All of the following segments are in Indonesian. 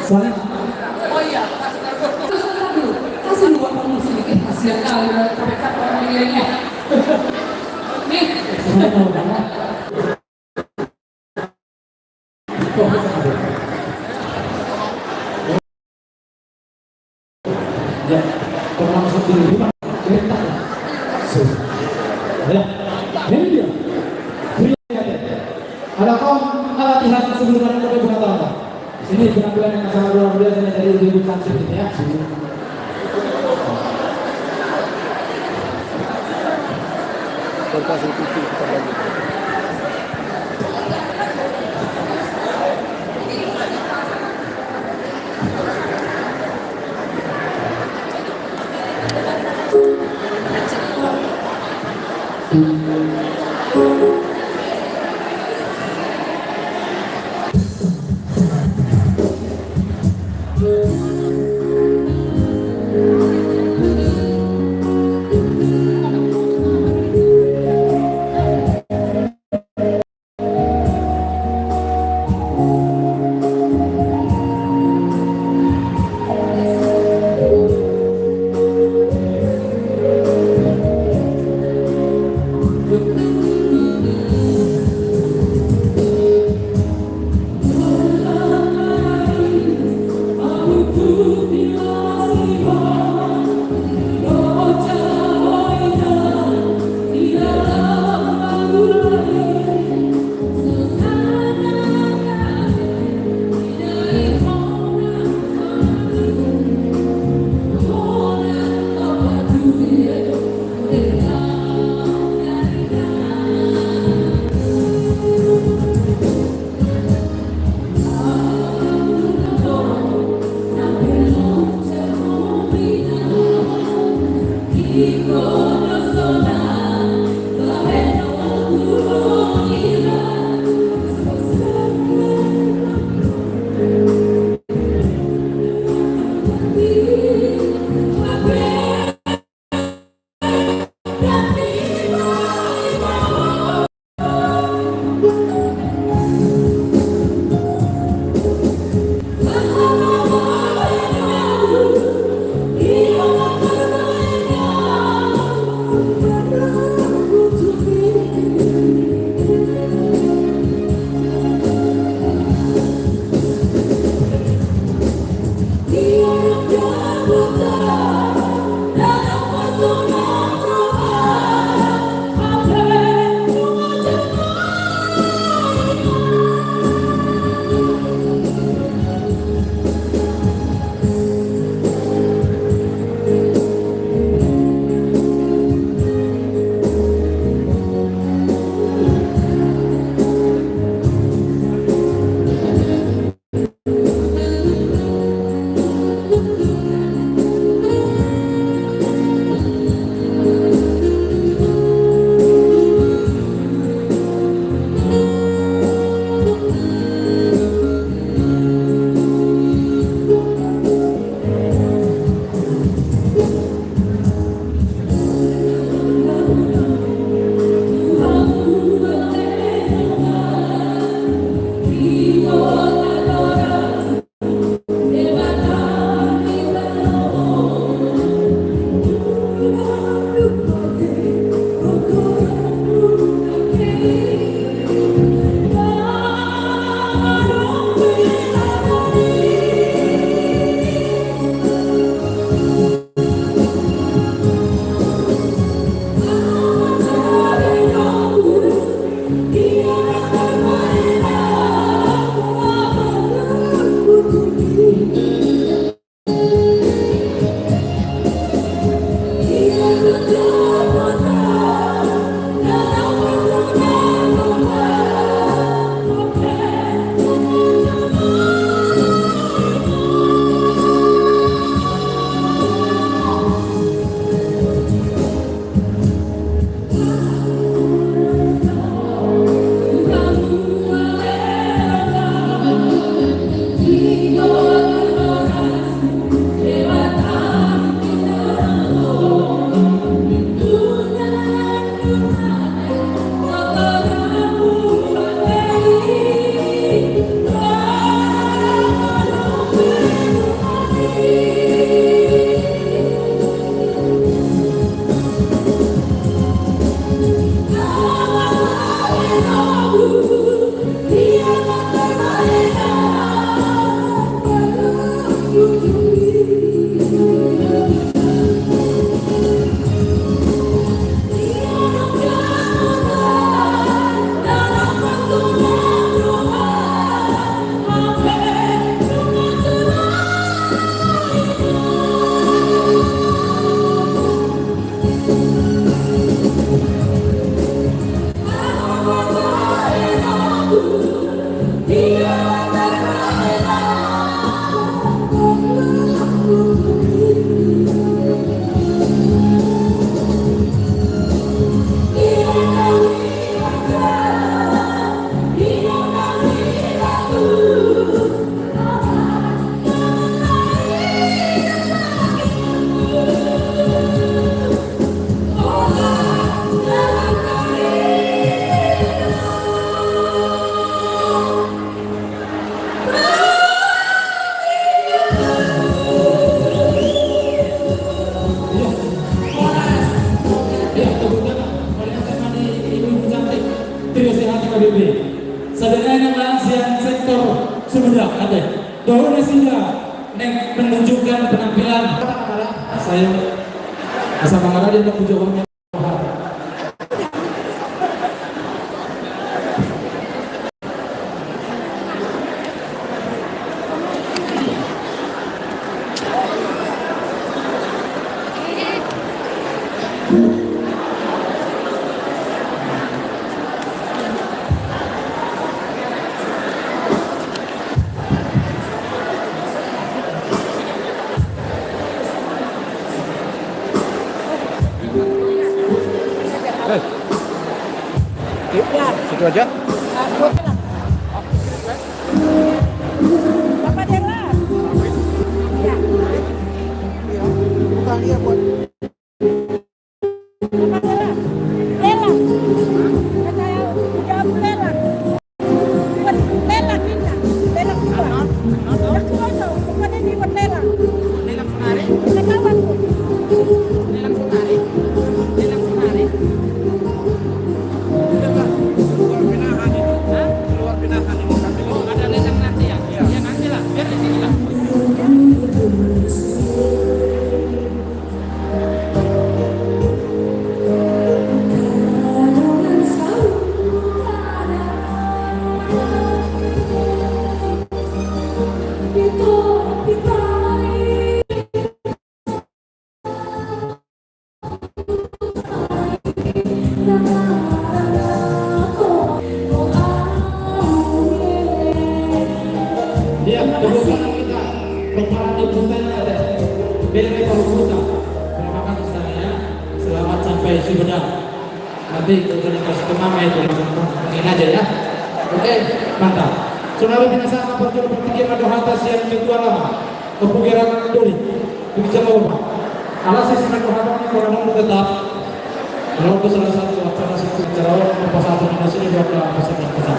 Soalnya Oh iya, kasih dulu buat kamu sedikit hasil kali KPK orang ini. Nih, saya mau banget. Ya, kalau langsung di rumah kereta ya. Ya, ini dia. Ada kaum latihan sebelum kita berkata. Ini penampilan yang sangat luar biasa dari ibu cantik ini ya. Kasih putih kita lagi. aku sudah ada. Doa sudah menunjukkan penampilan. Saya bersama Mara dia untuk jawabnya. Situ aja. Bapak Dewan. Ya. Bukan dia buat. Bapak Dewan. Lelang. Kata jawab lelang. Buat lelang kita. Lelang kita. Nak kuasa, bukannya dibuat lelang. Lelang kemarin, Kita kawan pun. lelang kemarin, lelang kemarin. Keluar pinahan ini. Hah? Keluar pinahan ini. Oh, ada lelang nanti ya? Ya nanti lah, biar di sini lah. Dia kebukaan kita peperangan di hutan ada beli hutan. Terima kasih saya. Selamat sampai Sumedang. Nanti kita dikasih ke mama itu ini aja ya. Oke, mantap. Saudara binasa perjuangan pertigaan ada atas yang kedua lama kepugeran doli. Bisa bapak. Alasan sinar kehadapan orang tetap. Kalau ke salah satu wacana situ cara pasal Indonesia ini dua pasal yang besar.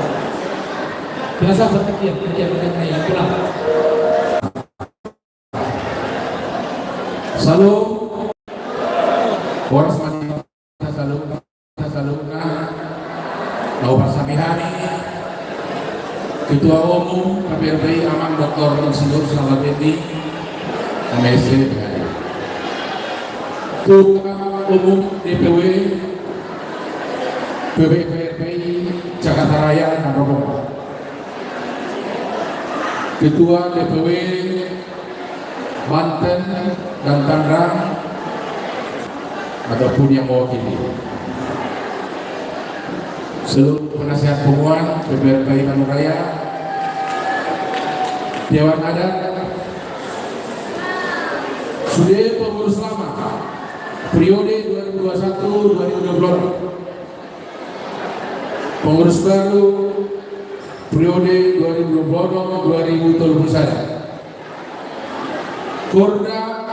Biasa berpikir yang pulang. Salam, waras mati salam mau bersamihani Ketua Umum KPRBI Aman Dr. Insinyur Selamat Edi MSc Ketua Umum DPW PBPRBI Jakarta Raya dan Rombongan, Ketua DPW Banten dan Tangerang ataupun yang mewakili, seluruh penasihat hubungan PBRBI Bandung Raya, Dewan Adat, sudah pengurus lama periode 2021-2022, pengurus baru periode 2020-2021, Korda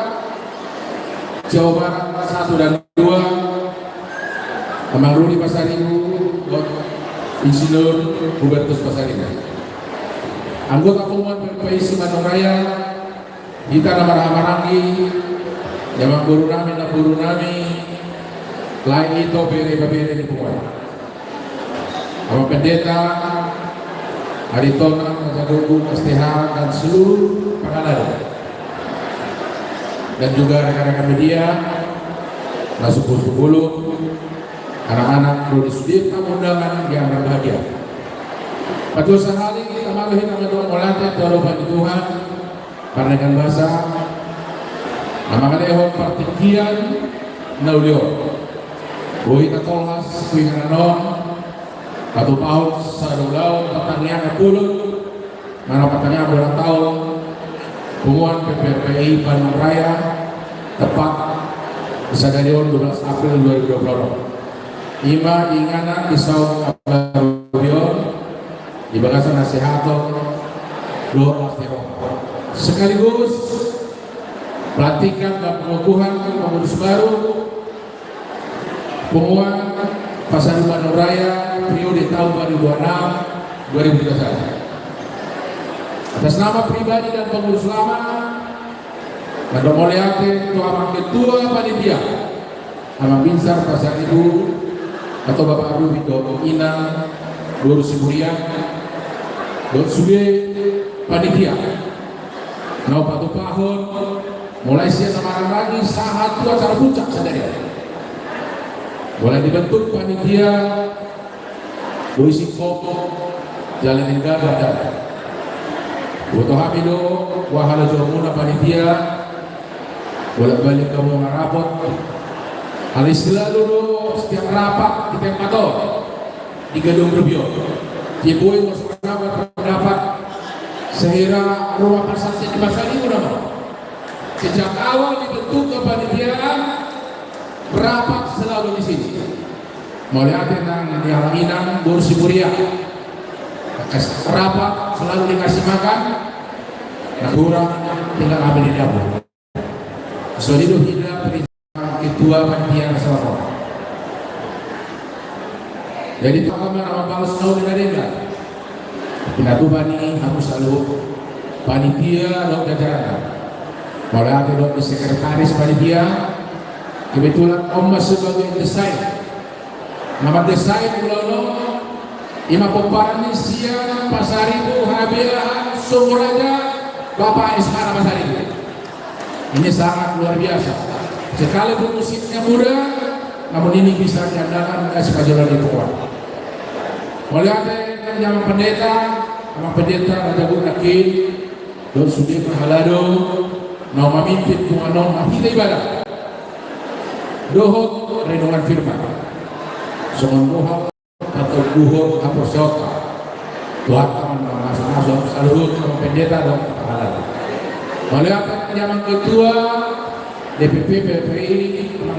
Jawa Barat 1 dan 2, Amang Rudi Pasaribu, Insinyur Hubertus Pasaribu, anggota Pemuan PPI Bandung Raya, kita nama Marangi, Jamang Guru Nami, Guru Nami, lain itu bere-bere di Pemuan, Bapak Pendeta, Aritona, Majagogu, STH, dan seluruh pengacara, dan juga rekan-rekan media, Nasukur-Sepuluh, anak-anak Rudi Sudirta, undangan yang berbahagia. Betul sekali kita maluhin nama doa melatih doa Tuhan, karena bahasa, nama lehon partikian, naulio, buhita kolhas, kuingananon, satu tahun, sadaulau, pertanian pulut, mana pertanian berapa tahun, Hubungan PPRBI Bandung Raya tepat Sadarion 12 April 2020. Ima diinganan di Saung Abarubion di bagasan nasihaton doa sekaligus pelantikan dan pengukuhan pengurus baru Hubungan Pasar Bandung Raya periode tahun 2026-2031. Atas nama pribadi dan pengurus lama, Mando Moliate, Ketua Panitia, Amang Binsar Pasar Ibu, atau Bapak Rubi Domo Ina, Lurus Siburian, Don Sube, panitia. Nau patu pahun mulai siang kemarin lagi satu acara puncak sadari. Mulai dibentuk panitia puisi kop jalan negara dan Butuh Hamido wahala jomuna panitia bolak-balik kamu ngarapot. Hal istilah dulu setiap rapat kita patok di gedung Rubio. Cibui masuk rapat pendapat sehingga rumah persatuan di pasar ini nama. Sejak awal dibentuk kepanitiaan rapat selalu di sini. Mulai ada yang Inang Bursi Muria. Rapat selalu dikasih makan. Nah kurang tinggal ambil di dapur. Soalnya itu hidup ketua panitia nasional. Jadi kalau nama balas tahu dengan dia, pinatu bani harus selalu panitia atau jajaran. Mulai ada di sekretaris panitia, kebetulan Om sebagai desain. Nama desain pulau Ima Poparani Siang Pasaribu Habilah Sumuraja Bapak Iskara Pasaribu. Ini sangat luar biasa. Sekalipun usianya muda, namun ini bisa diandalkan sebagai jalan di Papua. Melihat yang pendeta, nama pendeta Raja Gunakin, Don Sudir Halado, nama memimpin penganon ahli ibadah. Dohot renungan firman. Songon dohot atau duhot apostoka. Tuhan teman masuk saluhut nama pendeta dan halado. Melihat zaman ketua DPP PPI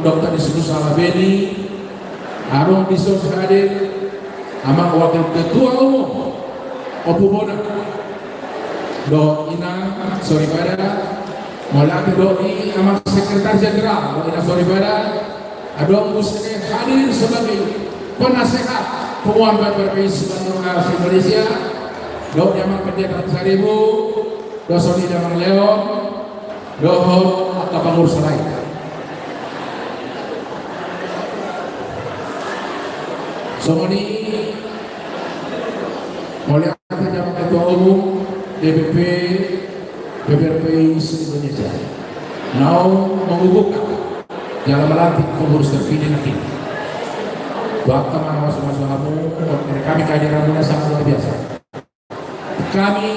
Dr. Diskus Salabeni Arung Disos hadir sama wakil ketua umum Opu Bona Do Ina Soribada Melihat Do I sama sekretaris jenderal Do Ina Soribada Adong Muslim hadir sebagai penasehat penguat PPI seluruh Indonesia Do Jaman Pendeta Seribu Do Soni Damang Leon Doho atau pengurus lain. Semua ini mulai dari ketua umum DPP PPRPI Indonesia. Now menghubungkan jalan melantik pengurus terpilih nanti. Buat teman masing-masing kami kehadiran sangat luar biasa. Kami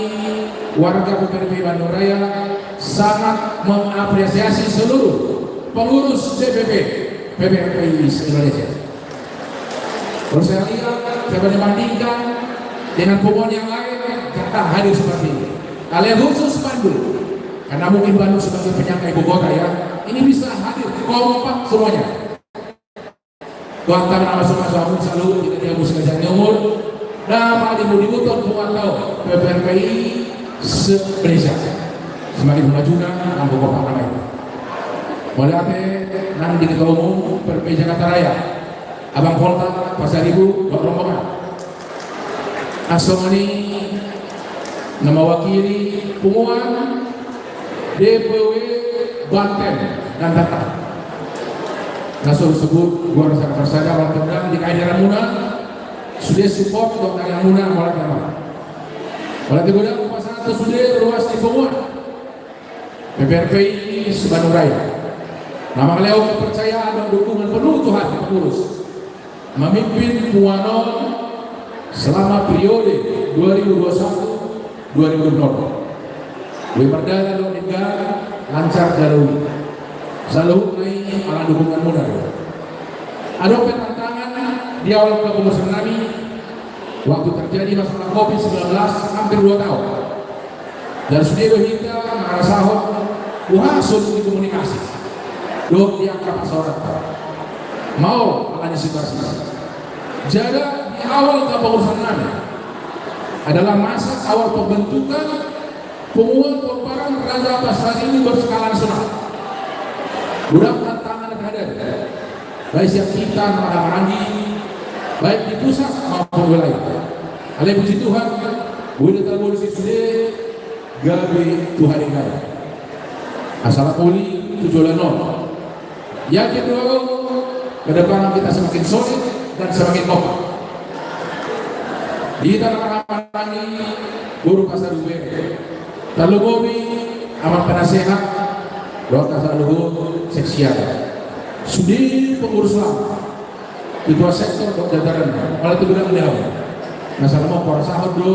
warga PPRPI Bandung Raya sangat mengapresiasi seluruh pengurus DPP PPRPI Indonesia. Kalau saya lihat, saya bandingkan dengan pemohon yang lain, kata hadir seperti ini. Kalian khusus Bandung, karena mungkin Bandung sebagai penyangga ibu kota ya, ini bisa hadir kompak semuanya. Tuan nama sama-sama selalu kita diamus kejadian umur. Nama dibutuhkan buat tahu PPRPI se-Indonesia. Semakin memajukan dan pokok nama itu. Mulai nanti ketua umum PPI Jakarta Raya, Abang Polta, Pasaribu, Bapak rombongan. Asal ini nama wakili penguat DPW Banten dan Tata. Nasul sebut gua rasa bersada Banten dan di kehadiran Muna sudah support dokter yang Muna mulai nama. Mulai kemudian pasal itu sudah ruas di penguat. PPRPI Bandung Raya. Nama beliau kepercayaan dan dukungan penuh Tuhan pengurus memimpin Puanon selama periode 2021-2024. Wimardana dan negara lancar jalur. Selalu naik ala dukungan muda. Ada tantangan di awal kepengurusan kami waktu terjadi masalah COVID-19 hampir 2 tahun. Dan sudah kita merasahot sulit komunikasi. Dok diangkat sorot. Mau alami situasi. Jadi di awal kepengurusan kami adalah masa awal pembentukan penguat peperangan Raja Pasar ini berskala nasional. Budak tantangan terhadap baik yang kita menangani baik di pusat maupun wilayah. Oleh puji Tuhan, boleh terboleh sudah gabi Tuhan yang kaya. Asal poli 7-0. Yang kedua, ke depan kita semakin solid dan semakin kompak. Di tanah ini guru pasar UBR Lalu Bobi amat penasehat doa luhur seksial. Sudi pengurus lama ketua sektor dok jajaran malah itu bilang dia masalah mau para sahabat do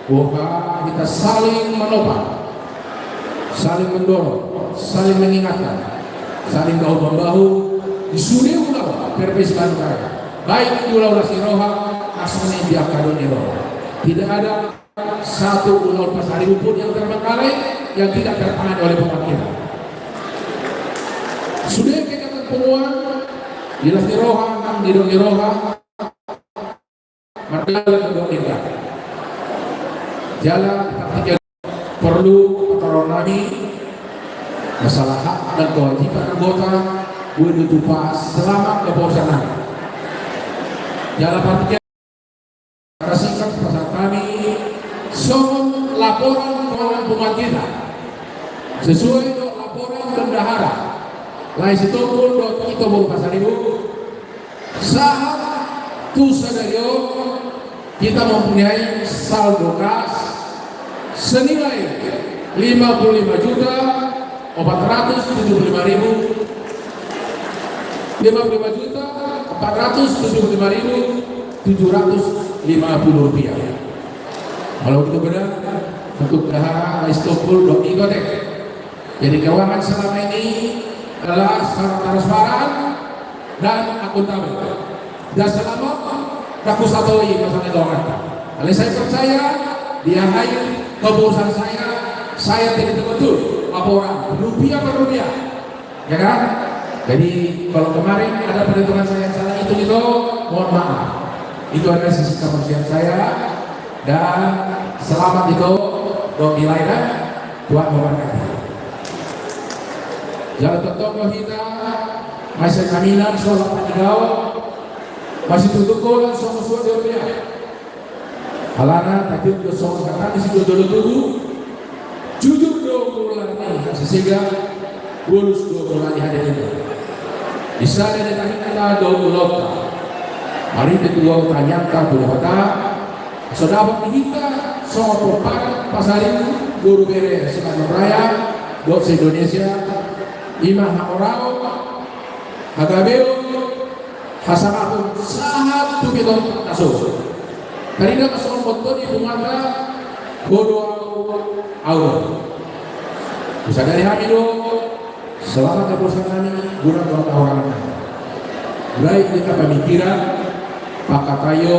bahwa kita saling menopang, saling mendorong, saling mengingatkan, saling bahu membahu di sudi ulah perpesikan kaya baik di ulah siroha asmani biak kadon iroha. Tidak ada satu ulah pasari pun yang terbengkalai yang tidak tertangani oleh pemikiran. Sudah kita penguat jelas diroha, didong diroha, merdeka kedua kita. Jalan kita perlu autonomi masalah hak dan kewajiban anggota untuk pas selama kebosanan. Jalan partikel para singkat pasal kami semua laporan keuangan penguat kita sesuai dengan laporan bendahara. Lain situ pun itu baru pasal ibu saat tu sadario kita mempunyai saldo kas senilai 55.475.000 rupiah. Kalau itu benar untuk bendahara Laistopul.ikotek. Jadi keuangan selama ini adalah transparan dan akuntabel. Dan selama aku satoi masalah keuangan. Oleh saya percaya dia hai keputusan saya tidak betul laporan rupiah per rupiah, ya kan? Jadi kalau kemarin ada perhitungan saya yang salah itu mohon maaf. Itu adalah sisi kemanusiaan saya dan selamat itu nilai dan Tuhan memberkati. Jalan tertolong kita masih kaminan sholat panjang masih tutup kolan sama suara dia halana tapi udah sholat kata di situ dulu tubuh jujur 20 bulan sehingga lulus 20 bulan hari ini bisa ada kita 20 lota hari kedua tanyangka boleh kata saudara kita soal perparan pasal ini guru bere Semangat Raya dok Indonesia Imam Hakorao Hagabeo Hasanahun sahat tu kita masuk karena masuk motor di rumah bodoh awal bisa dari Hamido selamat keputusan kami guna orang baik kita pemikiran pakai kayu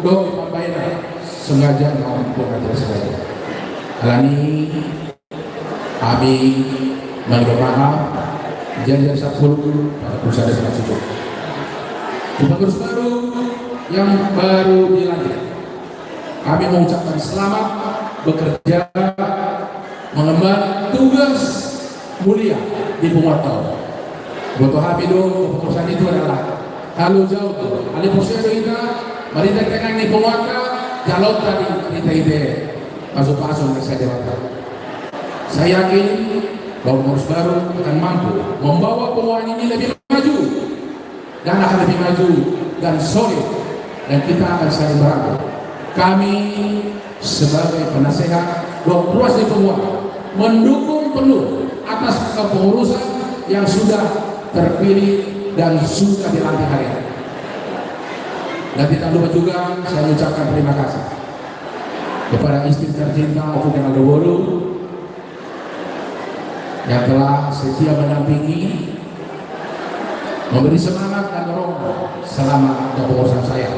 dong dipampain sengaja maupun tidak sengaja alani kami mendoakan janjian 10 pada perusahaan yang cukup. Pengurus baru yang baru dilantik, kami mengucapkan selamat bekerja mengemban tugas mulia di penguat tahun. Boto Habido kepengurusan itu adalah kalau jauh tuh, alih posisi kita, mari kita tengah di penguat jalur tadi kita ide masuk saya jawab. Saya yakin bahwa pengurus baru akan mampu membawa penguat ini lebih maju dan akan lebih maju dan solid dan kita akan saling berangkat. Kami sebagai penasehat luas di penguat mendukung penuh atas kepengurusan yang sudah terpilih dan sudah dilantik hari ini. Dan tidak lupa juga saya ucapkan terima kasih kepada istri tercinta Oku Kenaldo Boru yang telah setia mendampingi, memberi semangat dan dorongan selama kepengurusan saya.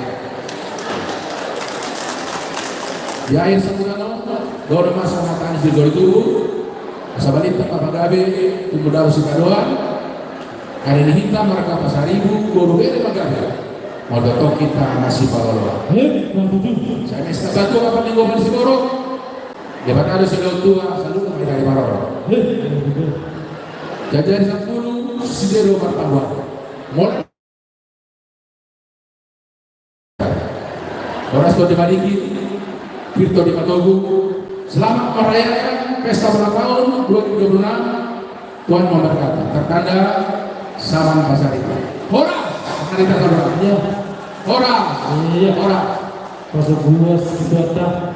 Di akhir sebulan doa masa matanya di itu sahabat Bapak Gabe tunggu dalam doa hari ini kita mereka pasar ibu guru beda Gabe mau datang kita masih balolo saya mesti batu apa minggu masih boro dapat ada sedang tua selalu kami dari balolo jajan 10 sidero bertambah mulai orang sudah dibalikin Virto di Patogu selamat merayakan pesta ulang tahun 2026 Tuhan memberkati tertanda salam pasar itu horas hari tertanda horas Iya. horas Pasal buas kita.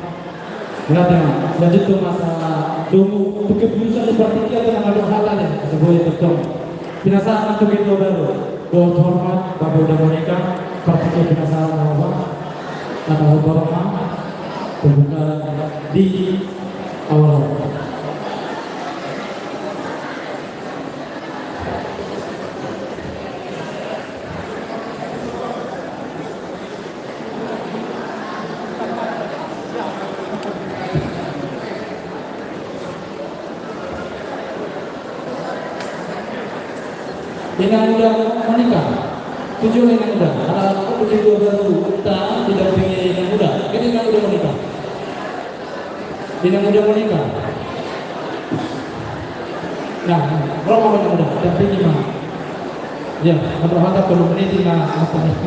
Lihat ya, lanjut ke masalah Tunggu keputusan seperti itu yang ada halnya sebuah betul. Pinasaan untuk itu baru. Buat hormat Bapak udah menikah. Partikel pinasaan apa? Tanggal berapa? Pembukaan di awal. Dengan muda menikah, tujuan yang muda. Kalau aku begitu baru kita tidak ingin yang muda, ini dengan muda menikah. Dengan muda menikah. Nah, berapa banyak muda? Dampingi mah. Ya, berapa perlu meniti mah apa nih?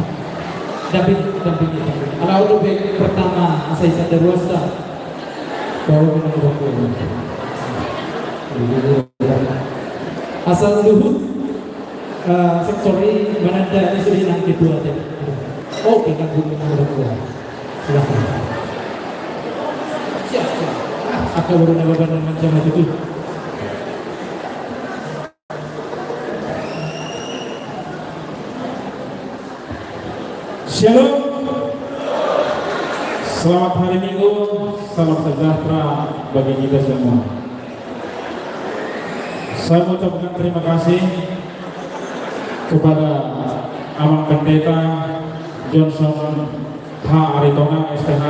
Dampingi. Kalau udah pertama saya sadar wasta, baru kita berkumpul. Asal luhut. Sektor ini menanda ini sudah yang kedua tadi. Oh, kita guna kedua. Silakan. Siap. Aku baru nababan macam itu. Shalom. Selamat hari Minggu, salam sejahtera bagi kita semua. Saya mengucapkan terima kasih kepada Amang Pendeta Johnson H. Aritonang STH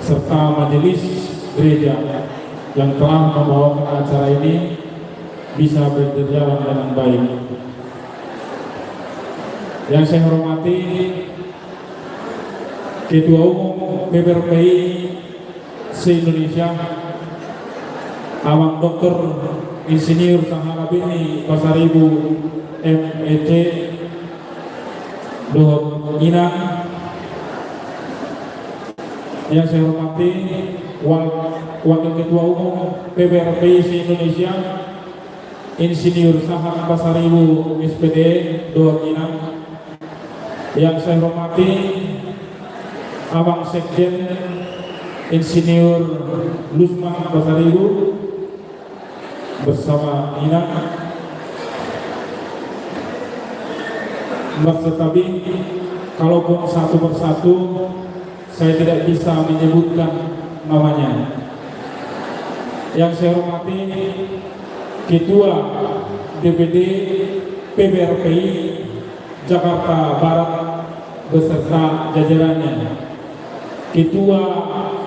serta majelis gereja yang telah membawakan acara ini bisa berjalan dengan baik. Yang saya hormati Ketua Umum PPRPI se-Indonesia Amang Dr. Insinyur Saharabini Pasaribu MEC Luhut Inang. Yang saya hormati Wakil Ketua Umum PPRPI se-Indonesia Insinyur Sahar Pasaribu SPD Luhut Inang. Yang saya hormati Abang Sekjen Insinyur Lusman Pasaribu bersama Inang. Tetapi kalaupun satu persatu saya tidak bisa menyebutkan namanya. Yang saya hormati Ketua DPD PPRPI Jakarta Barat beserta jajarannya, Ketua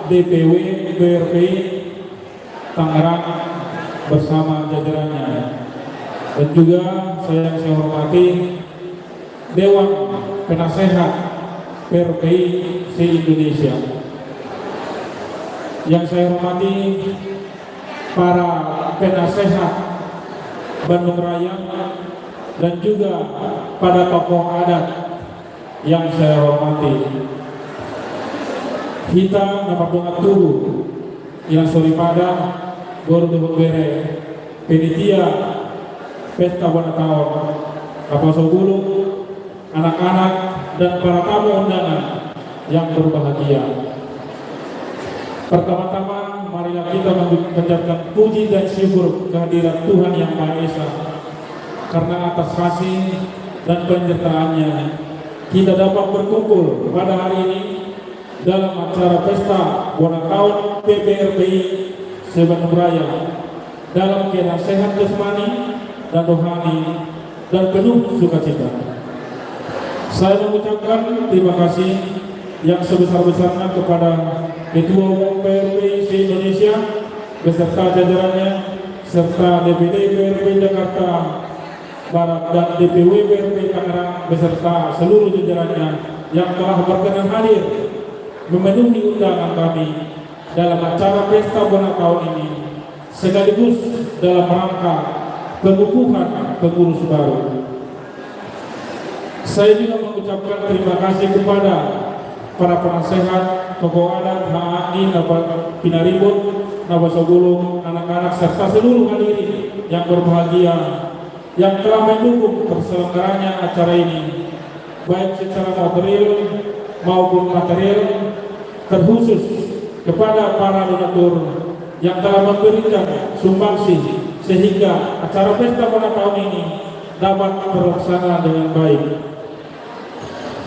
DPW PPRPI Tangerang bersama jajarannya, dan juga saya hormati Dewan Penasehat PPRPI se-Indonesia. Yang saya hormati para penasehat Bandung Raya dan juga pada tokoh adat yang saya hormati. Kita nomor dongat turu Ilang Soripada Gor Debut Bere Penitia Pesta Bonataon Kapal Bulu, anak-anak dan para tamu undangan yang berbahagia. Pertama-tama marilah kita mengucapkan puji dan syukur kehadirat Tuhan Yang Maha Esa, karena atas kasih dan penyertaannya kita dapat berkumpul pada hari ini dalam acara pesta Bonataon PPRPI se-Bandung Raya dalam keadaan sehat jasmani dan rohani dan penuh sukacita. Saya mengucapkan terima kasih yang sebesar-besarnya kepada Ketua Umum PPRPI se-Indonesia beserta jajarannya, serta DPD PPRPI Jakarta Barat dan DPW PPRPI Tangerang beserta seluruh jajarannya yang telah berkenan hadir memenuhi undangan kami dalam acara pesta Bonataon ini, sekaligus dalam rangka pengukuhan pengurus baru. Saya juga mengucapkan terima kasih kepada para penasehat, tokoh adat, HAI, Pinaribut, Nabasogulung, anak-anak serta seluruh hadirin yang berbahagia yang telah mendukung terselenggaranya acara ini, baik secara material maupun material, terkhusus kepada para donatur yang telah memberikan sumbangsi sehingga acara pesta pada tahun ini dapat terlaksana dengan baik.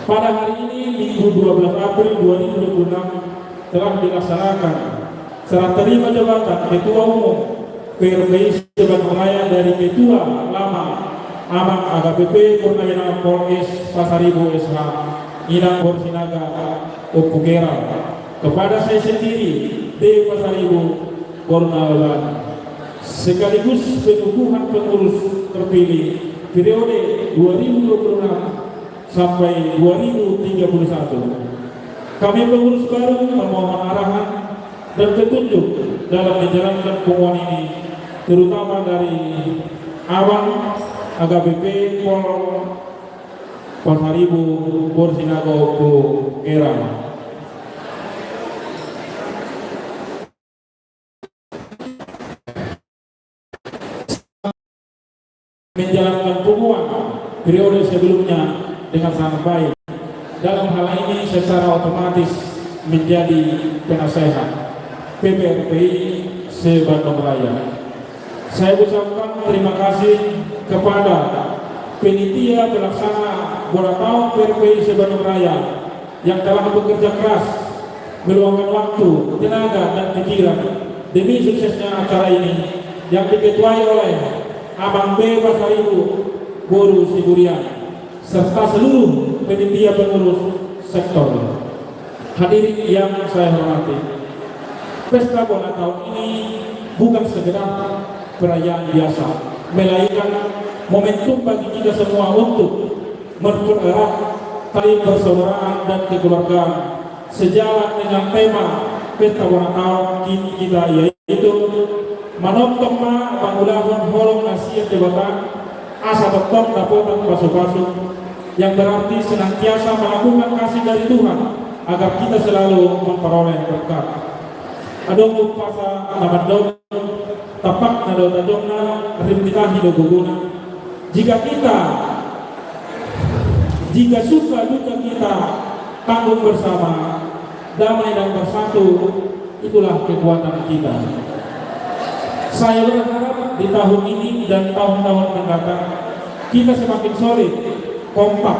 Pada hari ini, Minggu 12 April 2026 telah dilaksanakan serah terima jabatan Ketua Umum PRPI Bandung Raya dari Ketua Lama Amang AKBP Purnawirawan Polres Pasaribu SH Inang Borsinaga Opukera kepada saya sendiri D. Pasaribu Purnawan sekaligus pengukuhan pengurus terpilih periode 2026 sampai 2031. Kami pengurus baru memohon arahan dan petunjuk dalam menjalankan pengukuhan ini, terutama dari Abang AKBP Pol Pasaribu Borsinaga Era. Menjalankan pengukuhan periode sebelumnya dengan sangat baik. Dalam hal ini secara otomatis menjadi penasehat PPRPI se-Bandung Raya. Saya ucapkan terima kasih kepada panitia pelaksana bola tahun PPRPI se-Bandung Raya yang telah bekerja keras, meluangkan waktu, tenaga dan pikiran demi suksesnya acara ini yang diketuai oleh Abang B. Pasaribu Boru Sigurian serta seluruh panitia pengurus sektor. Hadirin yang saya hormati, pesta bola tahun ini bukan sekedar perayaan biasa, melainkan momentum bagi kita semua untuk mempererat tali persaudaraan dan kekeluargaan sejalan dengan tema pesta bola tahun kita, yaitu Manok ma Bangulahun Holong Asia Jabatan Asa Doktor Dapotan Pasu-Pasu, yang berarti senantiasa melakukan kasih dari Tuhan agar kita selalu memperoleh berkat. Adong pasa namadong tapak nadodadongna rimditahi doguguna. Jika suka duka kita tanggung bersama, damai dan bersatu, itulah kekuatan kita. Saya berharap di tahun ini dan tahun-tahun mendatang kita semakin solid, kompak,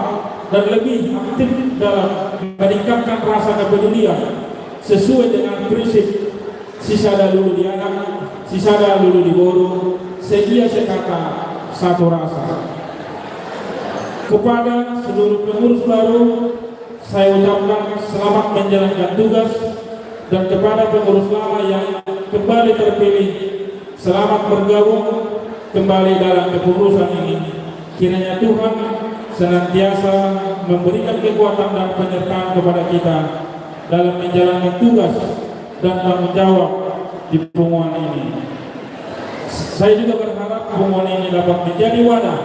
dan lebih aktif dalam meningkatkan rasa kepedulian sesuai dengan prinsip sisada lulu di anak, sisada lulu di boru, sedia sekata satu rasa. Kepada seluruh pengurus baru, saya ucapkan selamat menjalankan tugas, dan kepada pengurus lama yang kembali terpilih, selamat bergabung kembali dalam kepengurusan ini. Kiranya Tuhan senantiasa memberikan kekuatan dan penyertaan kepada kita dalam menjalankan tugas dan tanggung jawab di pengukuhan ini. Saya juga berharap pengukuhan ini dapat menjadi wadah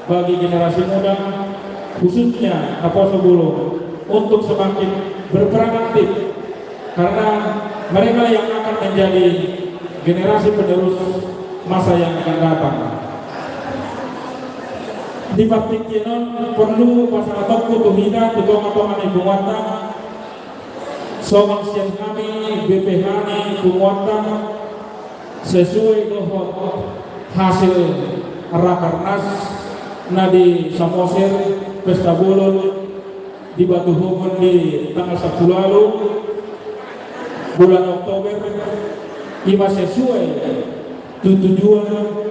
bagi generasi muda, khususnya Aposo Bulung, untuk semakin berperan aktif, karena mereka yang akan menjadi generasi penerus masa yang akan datang. Di bakti kinon perlu pasal toko tuhida tutong-totongan ibu wata songon siang kami BPH ni ibu wata sesuai dengan hasil rakernas nadi Samosir Pesta Bulun di Batu Hukum di tanggal 1 lalu bulan Oktober. Ima sesuai tujuan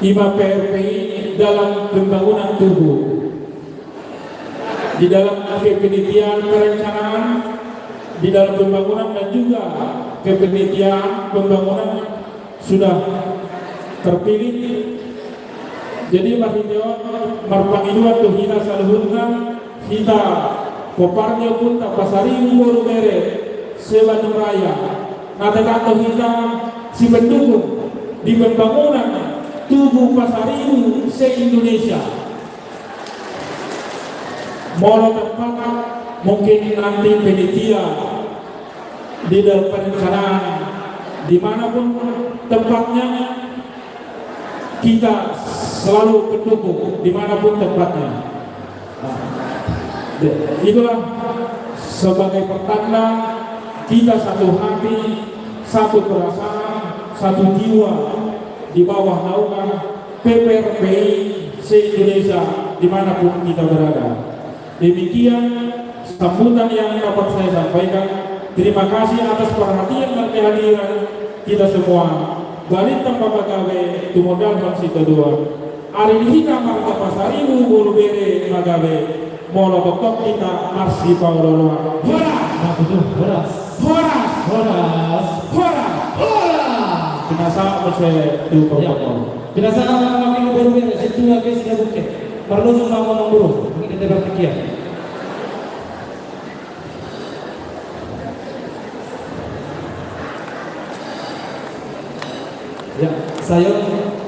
Ima PRPI dalam pembangunan tubuh, di dalam kepenitian perencanaan, di dalam pembangunan dan juga kepenitian pembangunan sudah terpilih. Jadi mahideon marpangiduan tuhina saluhurna kita poparnya pun tak Pasaribu Boru Mere se-Bandung Raya. Natakan kita si pendukung di pembangunan tubuh Pasaribu se-Indonesia. Molo tempat mungkin nanti penitia di dalam perencanaan dimanapun tempatnya kita selalu pendukung dimanapun tempatnya. Itulah sebagai pertanda kita satu hati, satu perasaan, satu jiwa di bawah naungan PPRPI se-Indonesia dimanapun kita berada. Demikian sambutan yang dapat saya sampaikan. Terima kasih atas perhatian dan kehadiran kita semua. Balik tanpa pagawe tumodal si kedua. Hari ini kita marga pasaribu bulu bere magawe. Molo doktok kita marsi pauloloa. Horas, Horas. horas, Horas. horas, horas. Binasa mese tu Ya. protokol. Binasaan ang mga kinubero situ lagi sila bukit. Perlu cuma ngomong dulu. Mungkin kita berpikir. Ya, saya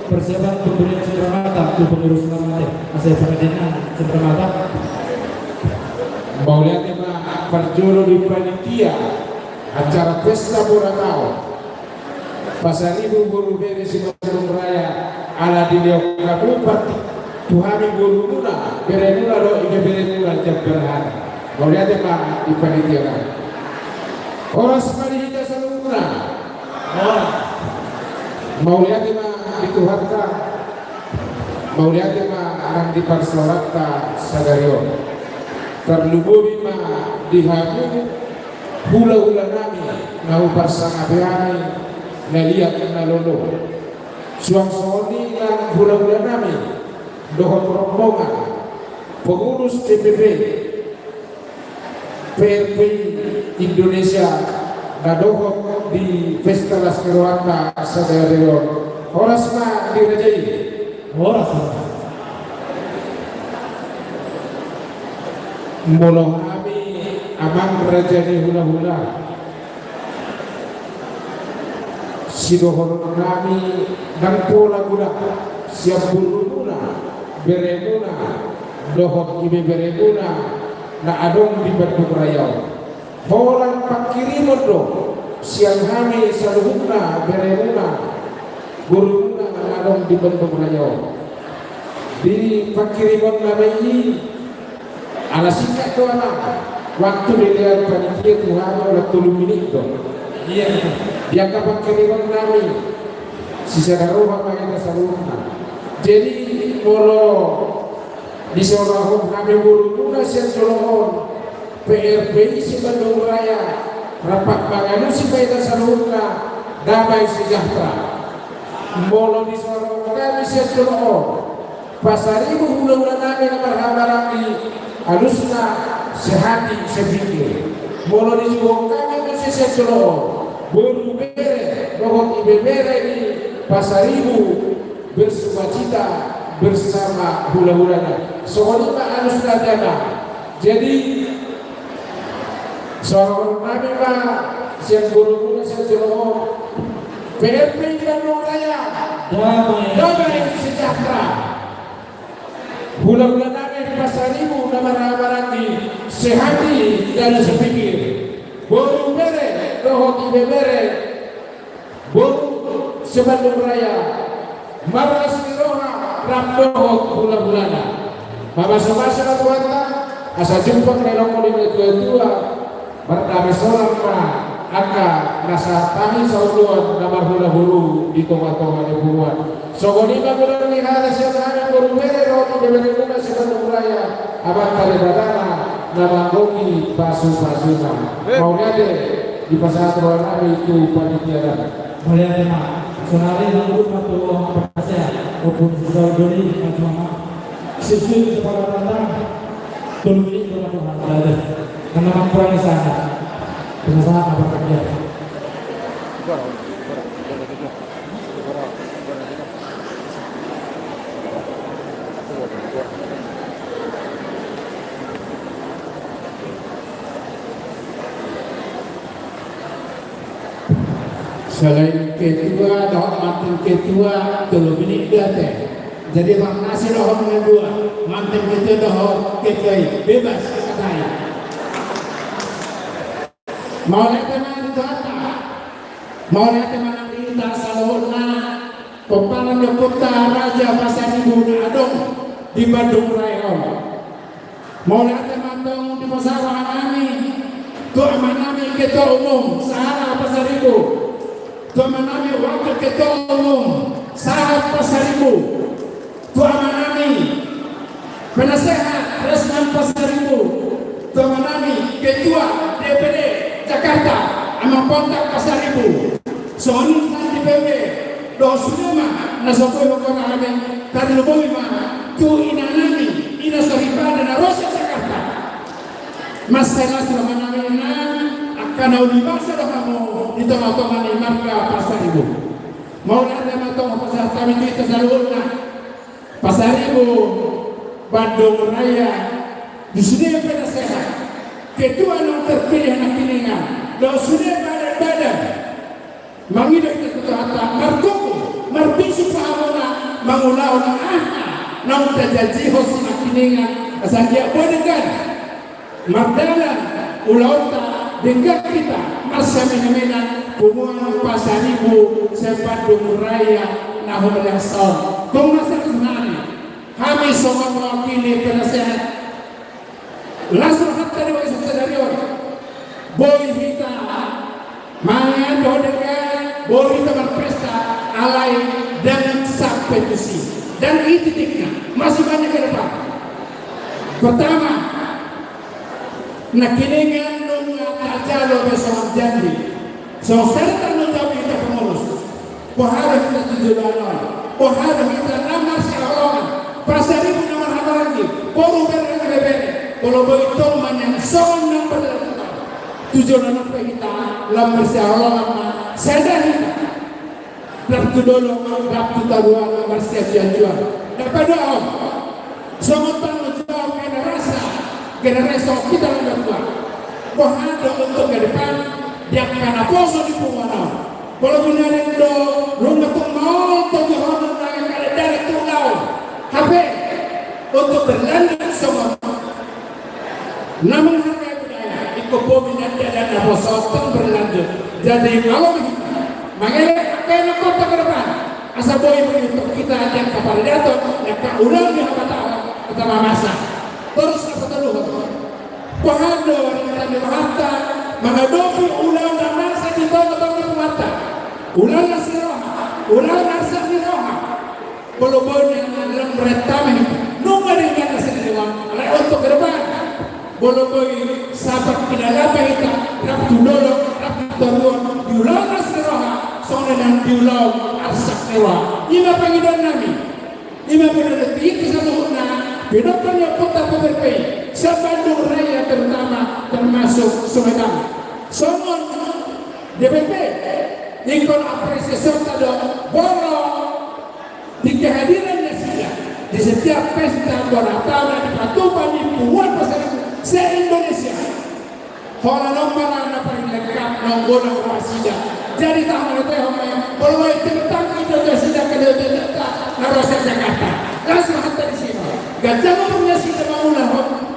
persiapan pemberian cenderamata untuk pengurus Lamate. Saya pengadilan cenderamata. Mau lihat Pak Parjono di panitia acara pesta Boratao Pasaribu Buru Bere Sinopung Raya ala di Leo Kabupaten Tuhami Buru Muna Bere Muna lo ide Bere Muna jam berhari. Mau lihat Pak di panitia kan? Oras mari kita salunguna. Mau lihat Pak di Tuharta. Mau lihat Pak akan di Parsorata Sagario. Terluburi ma dihamu hula-hula nami nau parsang abeani naliak nalolo suang soni nang hula-hula nami dohot rombongan pengurus DPP PRP Indonesia nadohot di Pesta Laskeroata Sagario horas ma dirajai Horas. Molo kami amang rajani hula-hula sidohor kami dan pola guna siap buluna bereguna dohok ibe bereguna na adong di Bandung Raya holang pakirimon do siang kami saluhuna bereguna guruna na adong di Bandung Raya di pakirimon namai ala sikat tu anak waktu dilihat panitia Tuhan oleh 3 minit dong. Iya. Dia kapan kiriman kami sisa daruh apa kita salurna. Jadi kalau di seorang kami buru-buru siang colohon PRPI si Bandung Raya rapat banganu si kita salurna damai sejahtera. Molo di seorang kami siang colohon pasaribu hula-hula nami berhambaran di halusna sehati sepikir molo di jiwa kami masih secelo buru bere rohot ibe bere di pasaribu bersukacita bersama hula-hulanya soalnya halusna dana jadi seorang nabi mah siang buru-buru secelo PRP Bandung Raya damai sejahtera hula-hula nabi pasaribu nama-nama di sehati dan sepikir buru bere rohot ibe bere buru sebandung raya marlas miroha ramdohot hula-hulana mabasa-basa tuanta asa jumpa kelelokol ini tua-tua berdamai solang ma aka nasa tahi sauluan namar hula-hulu di toma-toma di buruan sogoni bagulan ni hada siya kami buru bere rohot ibe bere kuna sebandung raya abang kali badana nama gogi pasu-pasuna mau ngade di pasar Nabi itu panitia dan Melihat tema senari lalu atau apa saja maupun siswa doni cuma siswi sepada tentang dulu ini Tuhan ada karena kurang sana pengusaha apa kerja selain ketua doa mantan ketua 3 menit dia teh jadi bang nasi doa dengan 2 mantan ketua doa ketua bebas katanya mau lihat mana di Tuhan mau lihat mana di Salona Kepala Kota Raja Pasaribu Adong di Bandung Raya mau lihat mana di Pasar Wahani kok amanami Ketua Umum Sahat Pasar Ibu, Tuan Manami Wakil Ketua Umum Sahat Pasar Ibu, Tuan Manami Penasehat Resman Pasar Ibu, Tuan Manami Ketua DPD Jakarta Amang Pontak Pasar Ibu, Soni DPD Dosuluma Nasokoi Hokora Amen Karluboi Ma Tu Inanami Ina Soripa dan Rosa Jakarta Masalah selama namanya akan ulibasa dah kamu di tengah-tengah ni marga Pasar Ibu. Mau nak tengah pasar kami kita selalu Pasar Ibu Bandung Raya di sini pada sehat. Ketua yang terpilih nak piningan. Dan sudah badan-badan. Mangidah kita kata margoku, marbisu pahamona, mangulau na nang terjadi hosi nak piningan. Asal dia bodegan. Mardalan ulauta dengan kita masa menemenan pumuan Pasar Ibu Bandung Raya nahum yang sahur kongmasa kesenani kami semua mewakili penasehat langsung hatta di wakil sadarion boy hita mangan dodegan boy hita berpesta alai dan sampai tusi dan itu titiknya masih banyak ke depan. Pertama nakiningan nung kacalo besok janji so serta nung tapi kita pengurus pohara kita tujuan pohara kita nama seorang Pasar Ibu nama apa lagi baru berbeda kalau begitu manyang son yang berlaku tujuan apa kita lamar seorang sadar kita dapat dulu dapat taruhan lamar siap jual dapat doa semua tanggung jawab generasi kita yang kedua bahada untuk ke depan dia akan poso di punggana kalau benar itu rumah tu mau tujuh orang yang ada dari tulau HP untuk berlanjut semua namun harga budaya ikut bominya dan poso berlanjut jadi kalau mengelak kena kota ke depan asal boy begitu kita yang kepada datuk yang ulang di apa tahu kita masa terus apa terus bahado kita diharta menghadapi ulang dan masa kita ketemu pengarta ulang nasiroha ulang nasiroha kalau boleh dalam beretama nunggu dengan nasiroha untuk ke depan kalau boleh sahabat kita apa kita rapi dulu rapi turun diulang nasiroha soalnya dan diulang arsak dewa ini apa yang nami ini apa yang itu sama Bidoknya kota Peperpei, Bandung Raya terutama termasuk Sumedang. Semua DPP ikut apresiasi pada boro di kehadirannya saja di setiap pesta bola tahunan di Patuban di Puan Pasar Ibu se-Indonesia. Hola nomor anak paling lengkap nombor wasidah. Jadi tahu itu kalau itu tentang Indonesia ke Narosa Jakarta. Langsung hantar di sini. Gajah punya sida bangunan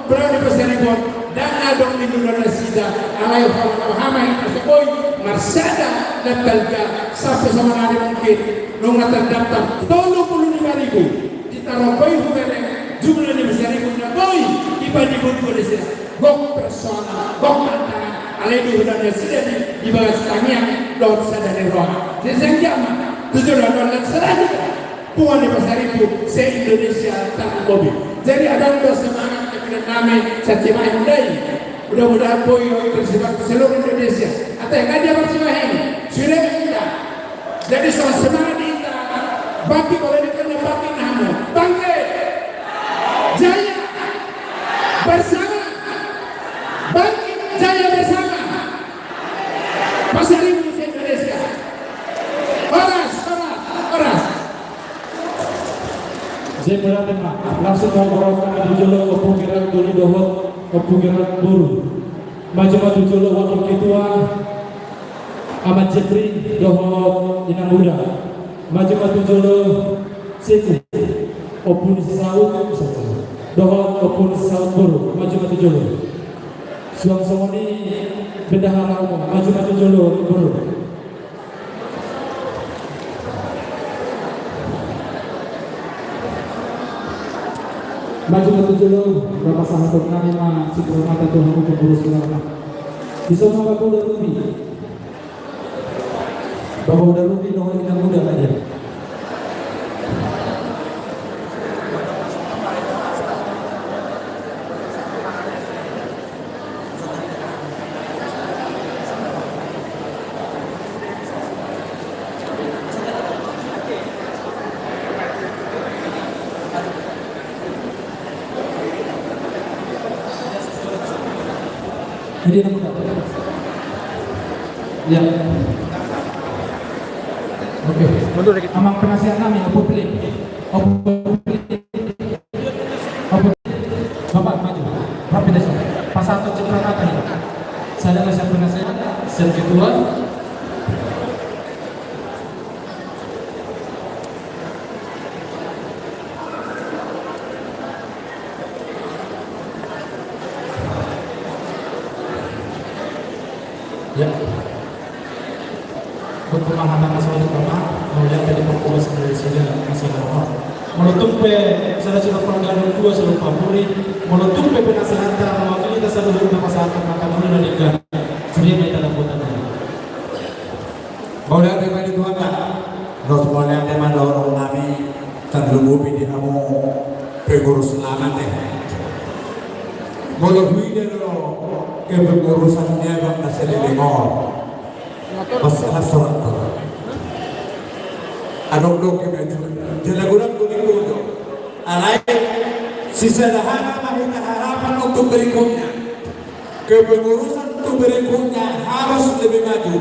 berani Pasar Ibu dan adong di Indonesia alai Muhammad tersebut marsada dan belga sampai sama hari mungkin nunga terdaftar 25.000 ditaruh boy hubereng jumlahnya Pasar Ibu na boy dibanding Indonesia gok personal gok tantangan alai di Indonesia di bawah setangnya dot sadari roh jadi jama tujuan dan selanjutnya puan di Pasar Ibu se-Indonesia tak mobil. Jadi ada semangat kepada kami Satima Hyundai. Mudah-mudahan boy tersebar ke seluruh Indonesia. Atau yang ada bersama ini sudah kita. Jadi soal semangat kita bagi boleh dikenal bagi nama bangkit jaya bersama bangkit jaya bersama Pasar Ibu se-Indonesia. Oras. Saya berada langsung melaporkan Jolo Opungiran Doli Dohot Opungiran Buru Maju Jolo Wakil Ketua Ahmad Jepri Dohot Inang Muda Maju Jolo Seku Opun Saud Dohot Opun Saud Buru Maju Jolo Suang Somoni Bendahara Umum Maju Jolo Buru Maju dulu Bapak Sahabat Namima Sikro Mata Tuhan untuk urus ulama Di sana Bapak udah rugi. Bapak udah rugi dong ini muda aja. Jadi nama Bapak. Ya. Oke. Mundur dikit. Amang penasihat kami, Opo Pilih. Bapak maju. Rapi desa. Pasato Cipta Kata ini. Saya adalah siap penasihat, siap ketua. Ya, untuk pemahaman masalah utama, melihat dari perkuas dari sini masih lama. Menutup saya sudah peranggalan dua seluruh Papuri, menutup penasihatan mewakili dasar dulu nama saat maka dulu dan ikan. Sebenarnya kita lakukan. Boleh ada di Tuhan kan? Terus boleh ada mana orang kami terlubupi di kamu pengurus selamat deh. Boleh huide lo ke pengurusannya bang nasi lelengor. Masalah surat tu. Adok-dok ke baju. Jelaguran kuning-kuning. Alai sesederhana mahita harapan untuk berikutnya. Kepengurusan untuk berikutnya harus lebih maju.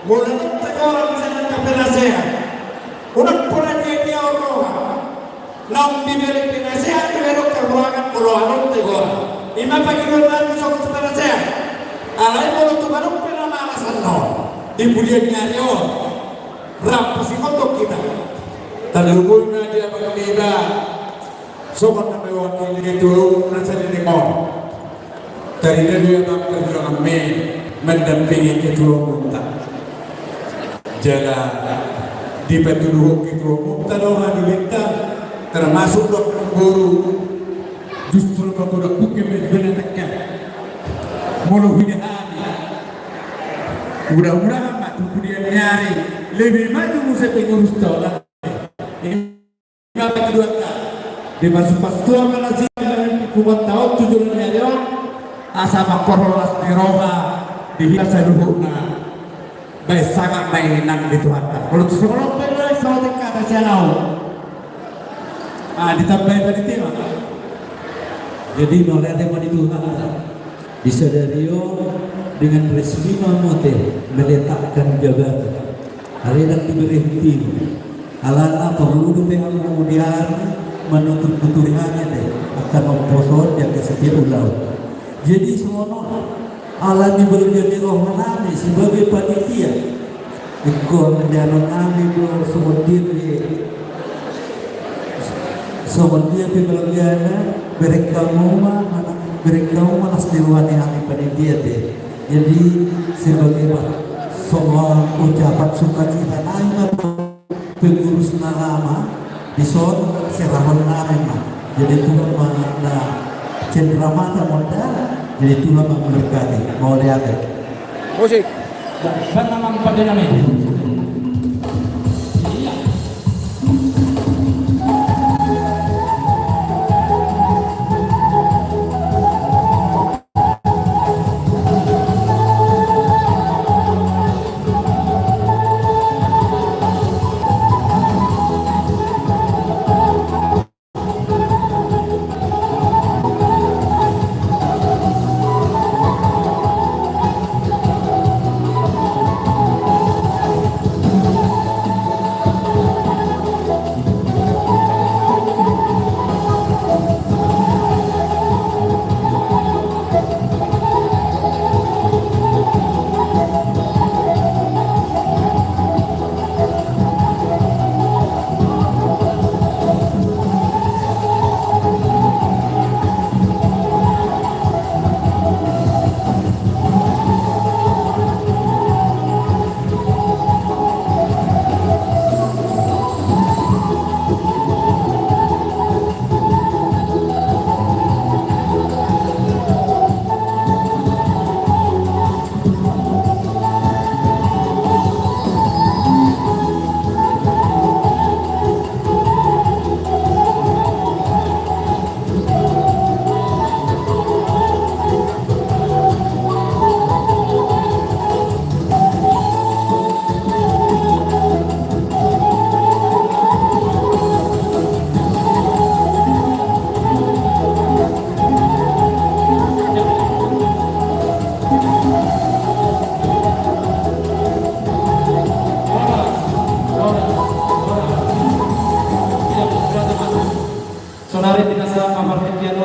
Mulai orang misalnya kepenasehat. Udah pernah dia orang. Nam diberi penasehat diberi keruangan keruangan tegor. Ima pagi dua hari sok kepenasehat. Alai mau tu baru pernah alasan no. Di bulan Nyario, rap psikotok kita. Terlubungnya dia mengiba. Sobat kami wakil itu rasa didengok. Dari dia tak kerja kami mendampingi ketua umum. Jaga di petunjuk ketua umum orang diminta termasuk dokter guru justru kalau kukim menentukan mulu hidup mudah-mudahan mak kemudian nyari lebih maju musa pengurus tolak ini apa kedua di masa pastua malasi kuat tahu tujuan nyari asa makorolas di Roma dihias seluruhnya baik sangat baik nang di Tuhan kalau seorang pernah sama kata channel ditambah dari tema jadi mulai ada di Tuhan bisa dari dengan resmi mamote meletakkan jabatan hari yang diberhenti alana perlu dengan kemudian menuntut keturunan akan memposor yang setiap ulang jadi semua ala diberi roh menami sebagai panitia ikut menjalan nami bro sebenarnya pembagiannya mereka mau nasdiruan yang panitia deh. Jadi sebagai semua ucapan sukacita naik pengurus lama di son serahan nama. Jadi Tuhan mana cenderamata modal. Jadi Tuhan memberkati. Mau lihat? Musik. Dan nama pada namanya.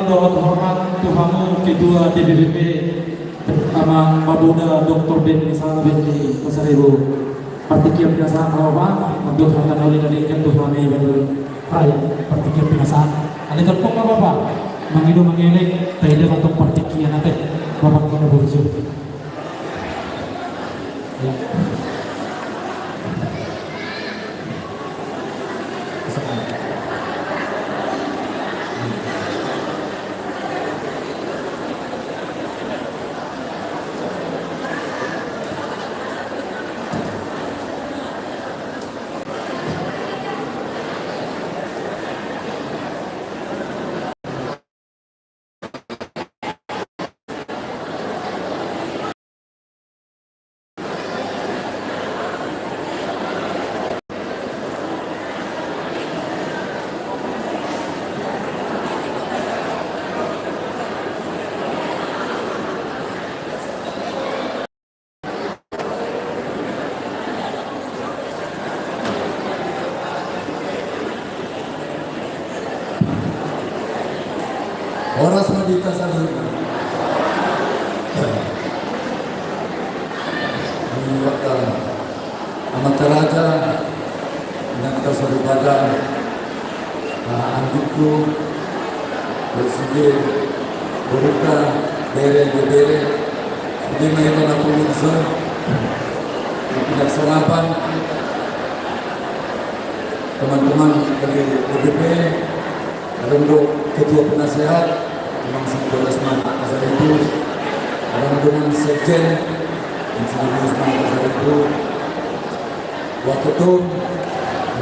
doa terhormat Tuhanmu Ketua DPP Amang Baduda Dr. Ben Misal binti Pasaribu partikian pinasaan kawaban untuk hatan oleh dari kentu kami betul raya partikian pinasaan ada terpong bapak mangido mangelek tayo atong partikian natin bapak ko na burjo Oras Madita Sarjuna menguatkan amat raja Nanta Sarubada Andikku Bersigi Beruka Bere Sudi Mahimana Pemirsa Pinaksanapan teman-teman dari DPP untuk Ketua Penasehat Imam Singkul Asman Pasar Ibu dengan Sekjen Singkul Asman Pasar Ibu Waketum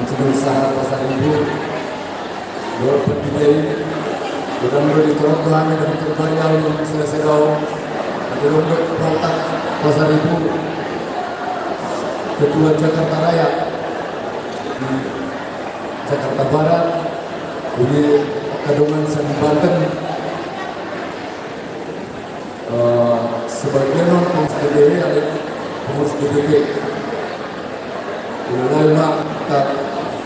Singkul Usaha Pasar Ibu Dua Pendidai mudah-mudahan diturut Tuhan dan terbaria untuk selesai daun ada untuk Protak Pasar Ibu Ketua Jakarta Raya Jakarta Barat ini Kadungan Sani Banten sebagian pengurus DPP ada pengurus DPP ulama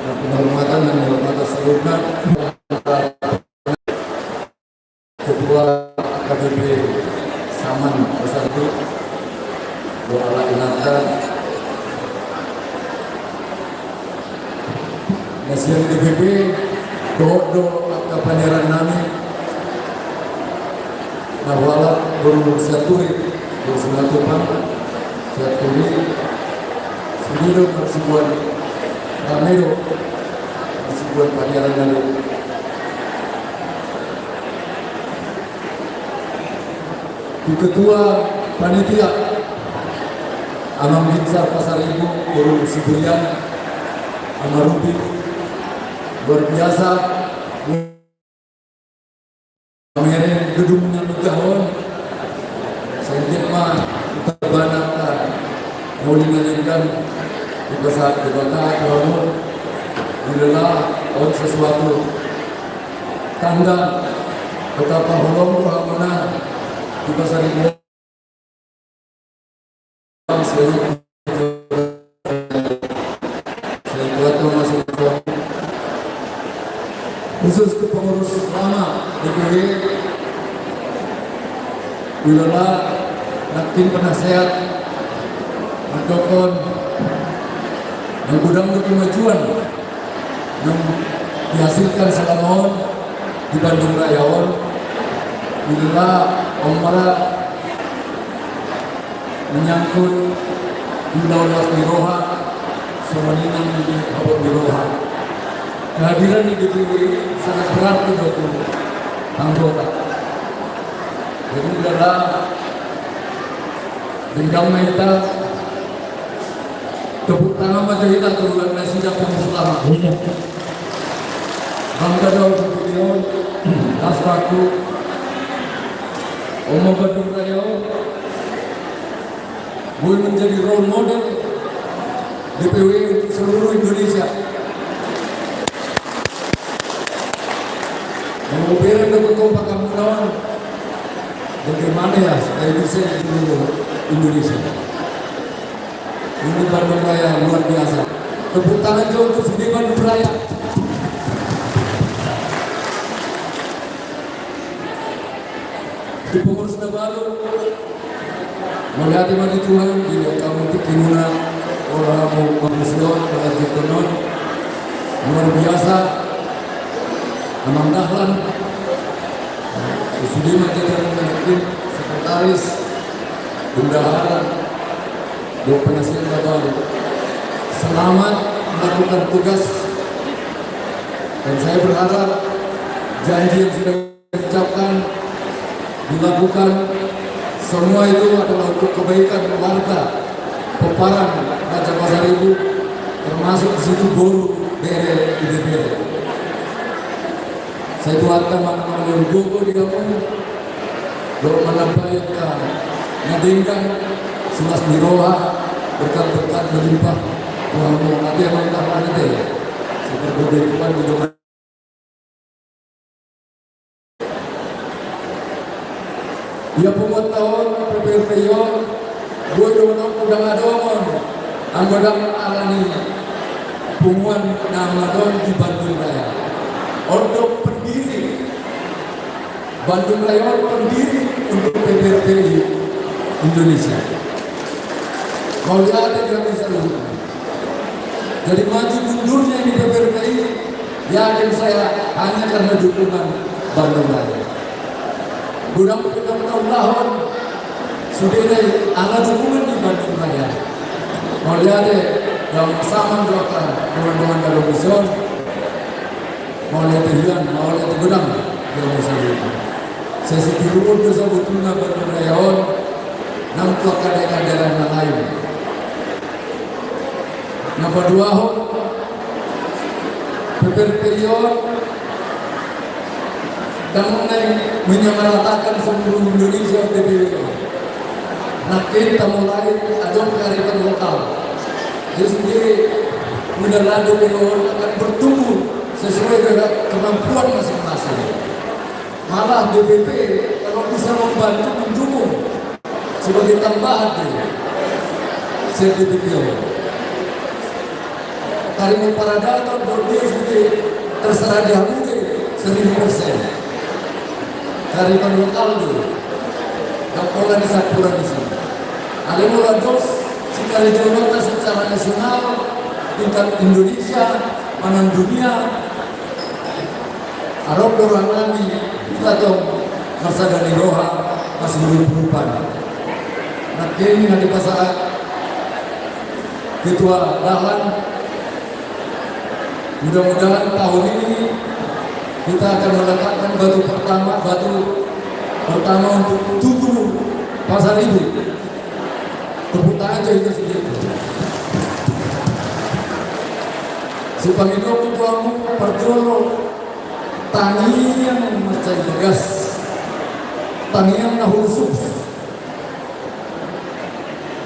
penghormatan dan penghormatan seluruhnya Ketua KBP Saman Bersatu Doa Inata Nasihat DPP Dodo Kapaneran Nami Nawala Guru Saturi Guru Sunatupang Saturi Sudido Persibuan Ramiro Persibuan Paneran Nami di Ketua Panitia Amam Binsar Pasar Ibu Guru Siburian Amarubi luar biasa pameran gedungnya megahon sengit mah terbanakkan mulingan di pasar dibakar bangun dilelah on sesuatu tanda betapa holong rohamana di pasar Ibu khusus ke pengurus lama DPW Wilola Nakin Penasehat Mandokon yang gudang kemajuan yang dihasilkan selama di Bandung Rayawan Wilola Omara menyangkut Wilola Miroha Somaningan di Abad Miroha kehadiran di DPW sangat berarti bagi anggota. Jadi adalah Bendang Meta tepuk tangan Majahita Turunan Nasidah Pengurus Lama. Bangga Daud Video, Aspaku, Omo Bandung Raya, gue menjadi role model DPW untuk seluruh Indonesia. Mengupiran dengan kompakan menawan bagaimana ya supaya bisa di seluruh Indonesia. Ini Bandung Raya luar biasa. Tepuk tangan jauh untuk Sudi Bandung Raya. selalu melihat bagi Tuhan di kamu tikimuna orang manusia bagi tenon luar biasa Amang Dahlan Sudirman kita mungkin sekretaris bendahara dan penasihat baru selamat melakukan tugas dan saya berharap janji yang sudah diucapkan dilakukan semua itu adalah untuk kebaikan warga Peparang Raja Pasar Ibu termasuk di situ Boru Bere Bere. Saya tuatkan mana-mana Gogo di kamu doa menampai ke ngadingkan sulas miroha berkat-berkat melimpah Tuhan nanti yang kita nanti seperti Tuhan di doa. Dia pembuat tahun PPPO gue dong udah ngadon anggota alani pumuan ngadon di Bandung Raya untuk pendiri Bandung Raya pendiri untuk PPPI Indonesia mau lihat dia bisa dulu jadi maju mundurnya di PPPI yakin saya hanya karena dukungan Bandung Raya Gudang kita tahun sudah ada dukungan di Bandung Raya. Mau lihat yang sama doakan teman-teman dari Bison. Mau lihat Rian, mau lihat gudang yang bisa itu. Saya sekiru bisa betulnya Bandung Raya nampak kadang-kadang yang lain. Napa dua PPPIon dan menyamaratakan seluruh Indonesia PPPIon. Nah kita mulai ada kearifan lokal. Jadi sendiri mudah lalu akan bertumbuh sesuai dengan kemampuan masing-masing. Malah DPP kalau bisa membantu mendukung sebagai tambahan sertifikat. Karimun Paradaton berdua sudah terserah dia mungkin 1000%. Kearifan lokal dulu. Yang pola di Sapura di sini. Ada mulai terus sekali jodoh secara nasional, tingkat Indonesia, mana dunia. Arab orang lagi kita tahu masa dari roha masih berubah. Nah kini nanti pasangan Ketua Dahlan mudah-mudahan tahun ini kita akan meletakkan batu pertama untuk tubuh Pasar Ibu. Tepuk tangan aja itu sedikit. Si Pamino Kupuamu Perjolo tani yang macam begas, tani yang nahusus.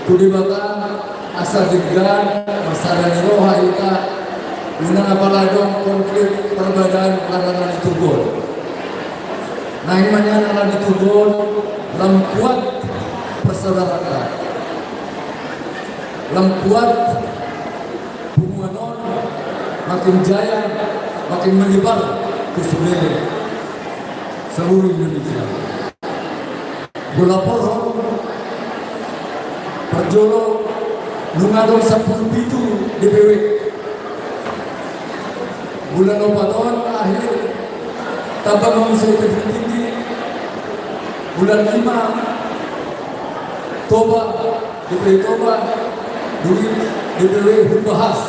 Kudi batang asal degan masalah roha ita guna apaladong konflik perbedaan karena ditugol. Nah ini mana ditugol dalam kuat persaudaraan, dalam kuat hubungan makin jaya, makin menyebar ke seluruh Indonesia. Bola porong Perjolo lungadong 10 itu DPW bulan Ramadan akhir tambah mengusai tinggi bulan 5 Toba DPW Toba duri DPW Humbahas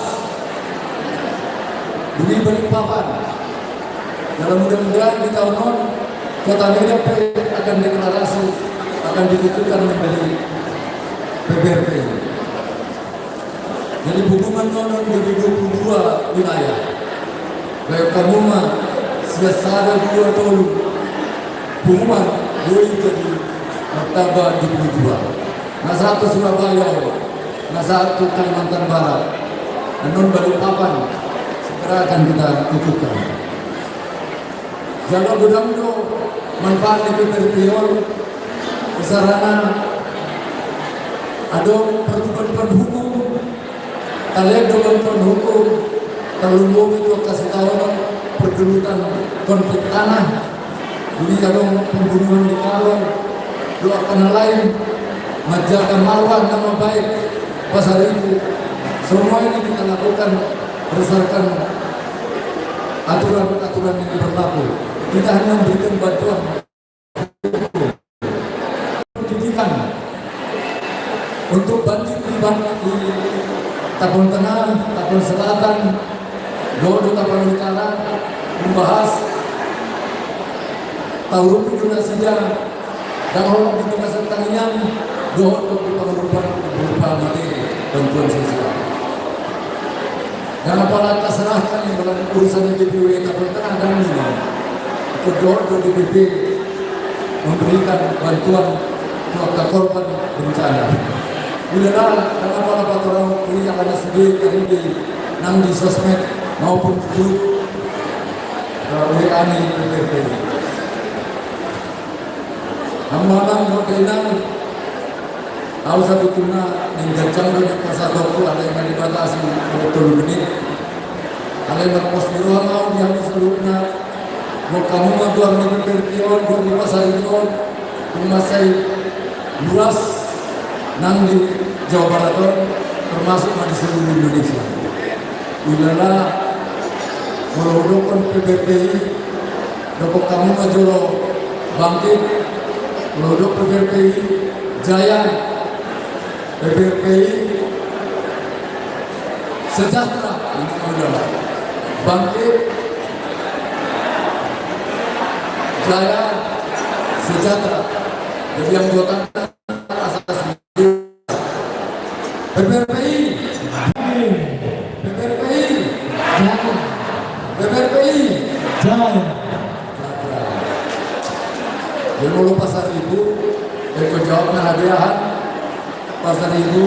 duri Balikpapan dalam mudah-mudahan di tahun Kota Medan akan deklarasi akan ditentukan menjadi PPRP. Jadi hubungan non menjadi 22 wilayah. Baik kamu mah siasada 2 tahun hubungan boleh jadi martabat 22. Nah satu Surabaya, nah satu Kalimantan Barat, dan non Balikpapan segera akan kita tentukan. Jaga gudang itu manfaat di PPRP sarana ada pertukaran hukum kalian dengan hukum terlalu itu kasih tahu pergelutan konflik tanah ini kalau pembunuhan di Kalong doakan lain, menjaga marwah nama baik Pasar Ibu. Semua ini kita lakukan berdasarkan aturan-aturan yang berlaku. Kita hanya memberikan bantuan pendidikan untuk banjir di Tapon Tengah, Tapon Selatan, Dodo Tapon Utara, membahas tahun Indonesia dan orang di Pasar Tangian, Dodo berupa materi bantuan sosial. Dan apalagi serahkan yang dalam urusan DPW Tapon Tengah dan Mina, Dodo DPP memberikan bantuan keluarga korban bencana. Bila dan apalagi orang yang ada sendiri kali di nang di sosmed maupun di grup WA ni PPP. Amanang dokenang tahu satu tuna yang gancang dengan persatuan ada yang dibatasi betul menit. Ada yang pos di ruang mau dia seluruhnya. Mau kamu ngaduan dengan pertiwan dua di pasar itu, menguasai luas nang di Jawa Barat termasuk di seluruh Indonesia. Bila melodokkan PPPI, dapur kamu ngajolo bangkit, melodok PPPI jaya, PPPI sejahtera, ini adalah bangkit, jaya, sejahtera. Jadi yang buatan asas PPPI, PPPI, PPPI, Di Mulu Pasar Ibu, Eko jawabnya hadiahan, Pasar Ibu,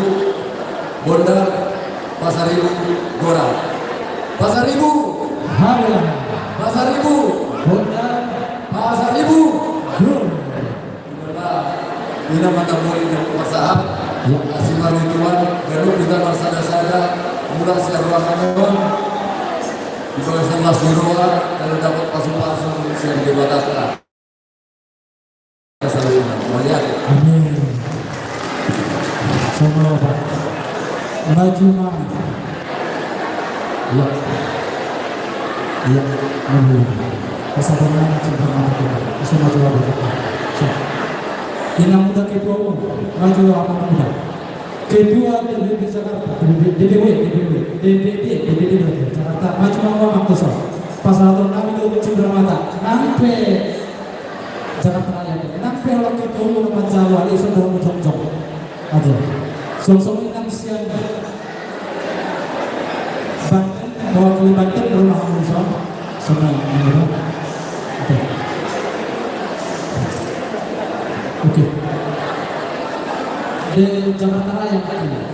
Bondar, Pasar Ibu, Gora. Pasar Ibu, Pasar Ibu, Bondar, Pasar Ibu, Bina mata murid dan pengusaha, asiman tuan, gaduh kita marsada-sada, murah siar ruangan, di bawah 11 dirua, dan dapat pasung-pasung yang dibatalkan. Melihat. Amin. Semua Pak. Maju maju. Ya. Ya. Amin. Kesabaran cinta mati. Semua maju apa? Inang muda kedua, maju apa muda? Kedua DPD Jakarta, DPD Jakarta, maju mau waktu so. Pasal tahun 2017 mata, sampai Jakarta Raya, sampai orang itu rumah Jawa, itu sudah menjong-jong aja. Song-song inang siang Banten, mewakili Banten rumah Musa, senang gitu. Oke. Di Jakarta Raya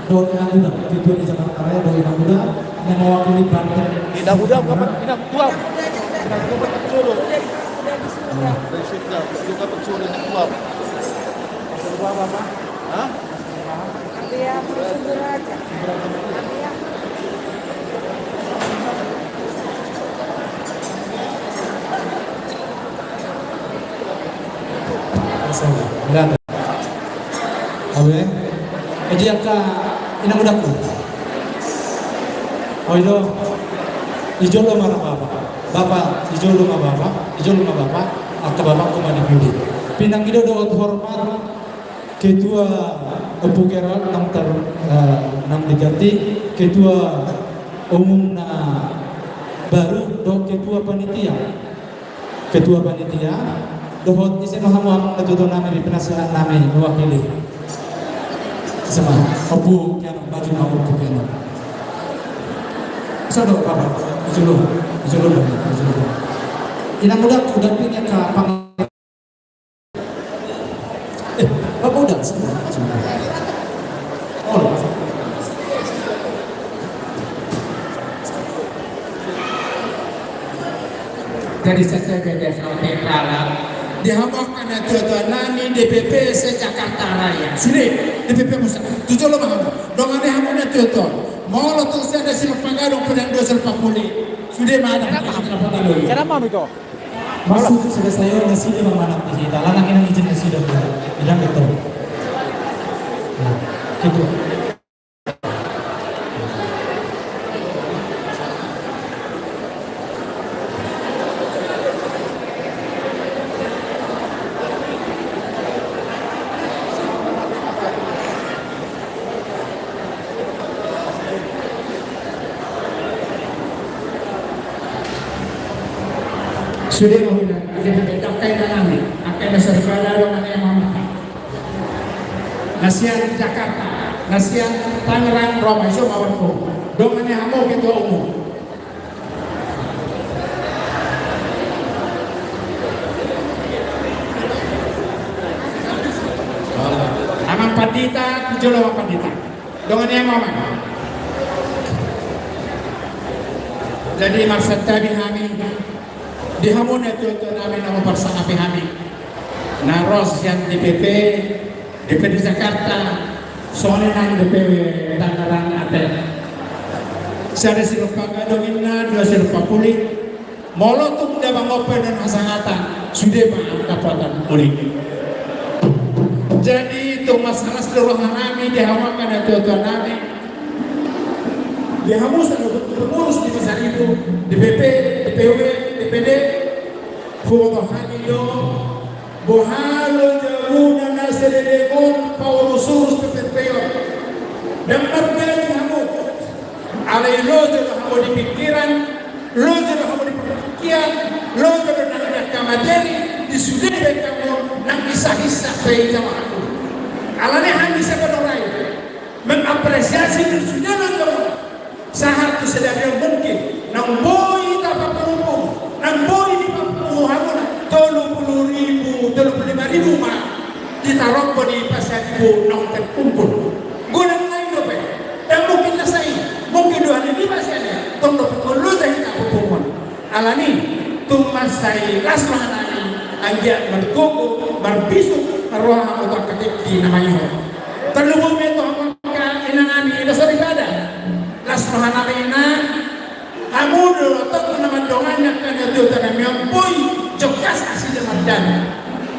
Doi Inang Muda, kedua di Jakarta Raya Doi Inang Muda yang mewakili Banten. Inang Muda kapan? Inang Tuam. Inang Tuam Pencuru. Dari Sita juga Pencuru yang Tuam. Pencuru apa? Hah? Dia prosedur aja. Lihat. Oke. Jadi angka Inang Mudaku. Oh itu ijo lo marah bapak, ijo lo marah bapak, angka bapak kemana budi. Pinang itu doa hormat ketua Pukera nang diganti ketua umum baru do ketua panitia dohot isi nohamu ketua nami penasihat nami mewakili sama opu kian baju mau Pukera sado bapak ijulu Inang Muda udah punya kapang bapak udah semua oh dari SPBD sampai Pralat dihawakan tuan nani DPP se-Jakarta Raya sini DPP Musa tujuh lo mahal dong ada hamuna tuan mau lo tuh saya ada silap pangadong pedang 240 sudah mana Kenapa itu? Masuk sudah saya ngasih dia memanat di kita. Lanang ini izin ngasih dia bilang gitu. Nah, gitu. Sudah mau bilang, ada bedakai dalam ini, akan dasar pada orang yang mama. Nasihat Jakarta, nasihat Tangerang, Roma, itu mawarku. Dongannya hamu ketua umum. Amang Pandita, tujuh lawan Pandita. Dongannya mama. Jadi maksud tadi kami di hamun itu kami nama bersama kami naros yang DPP DPD Jakarta soalnya nang DPW Tangerang ada saya sirupa gadongina dua sirupa kulit molo tuh udah bangopen dan masangatan sudah dapatan kulit jadi itu masalah seluruh kami dihawakan itu kami dihamus pengurus di pasar itu DPP DPW DPD Fumoto Hamilio Bohalo Jaguna Naseregon Paulusurus PPPO dan berbeda kamu alai lo juga kamu di pikiran lo juga kamu di pikiran lo juga nak kamateri di sudah kamu nak kisah-kisah bayi jamaahku alane hanya bisa berdorang mengapresiasi di sudah lo kamu saat itu sedang mungkin nang boy dapat perumpung nang boy di penguhamuna 30.000 35.000 mah ditaruh di pasar ibu nang terkumpul guna lain dope dan mungkin selesai mungkin 2 hari di pasarnya tong dope kalau saya tak perumpun alani tung masai lasmanani anjak bergogo berbisuk arwah atau ketik di namanya terlebih itu apakah inanami dasar ibadah lasmahan amina kamu dulu atau nama dongannya kan itu tanam yang boy jokas asli dan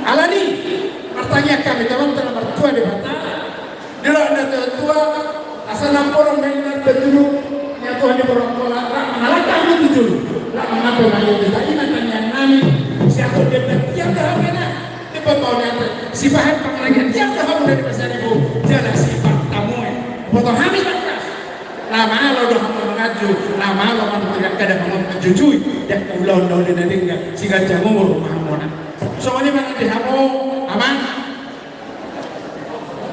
alani bertanya kami teman-teman mertua di mata dulu ada tua asal nampol mainan berdulu yang Tuhan yang berongkola malah kami itu dulu lah mengapa mayu kita ingat tanya nami siapa dia tiap dah kena di pembawaan si bahan pengelagyan tiap dah kamu dari pasar ibu jalan sifat tamu potong hamil lama lo dah mau mengaju lama lo mau kadang mau menjujui ya ulah ulah dan enggak sehingga jamu rumah mona soalnya mana di hamu aman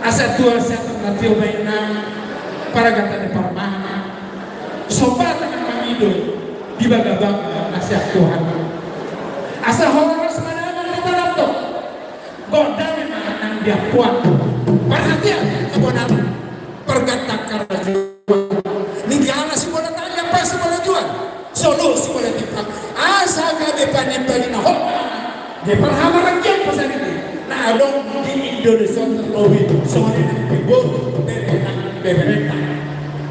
asa tua satu nanti obaina para kata di parmana sobat akan mengido di baga-baga nasihat Tuhan asa horas mana kita laptop goda memang dia kuat perhatian kebenaran perkata karena ninggana si bola tanya pas si bola jual solo si bola tipak asa ka depan na ho de parhama rakyat pasal ini nah dong di Indonesia terlebih soalnya ibu dari pemerintah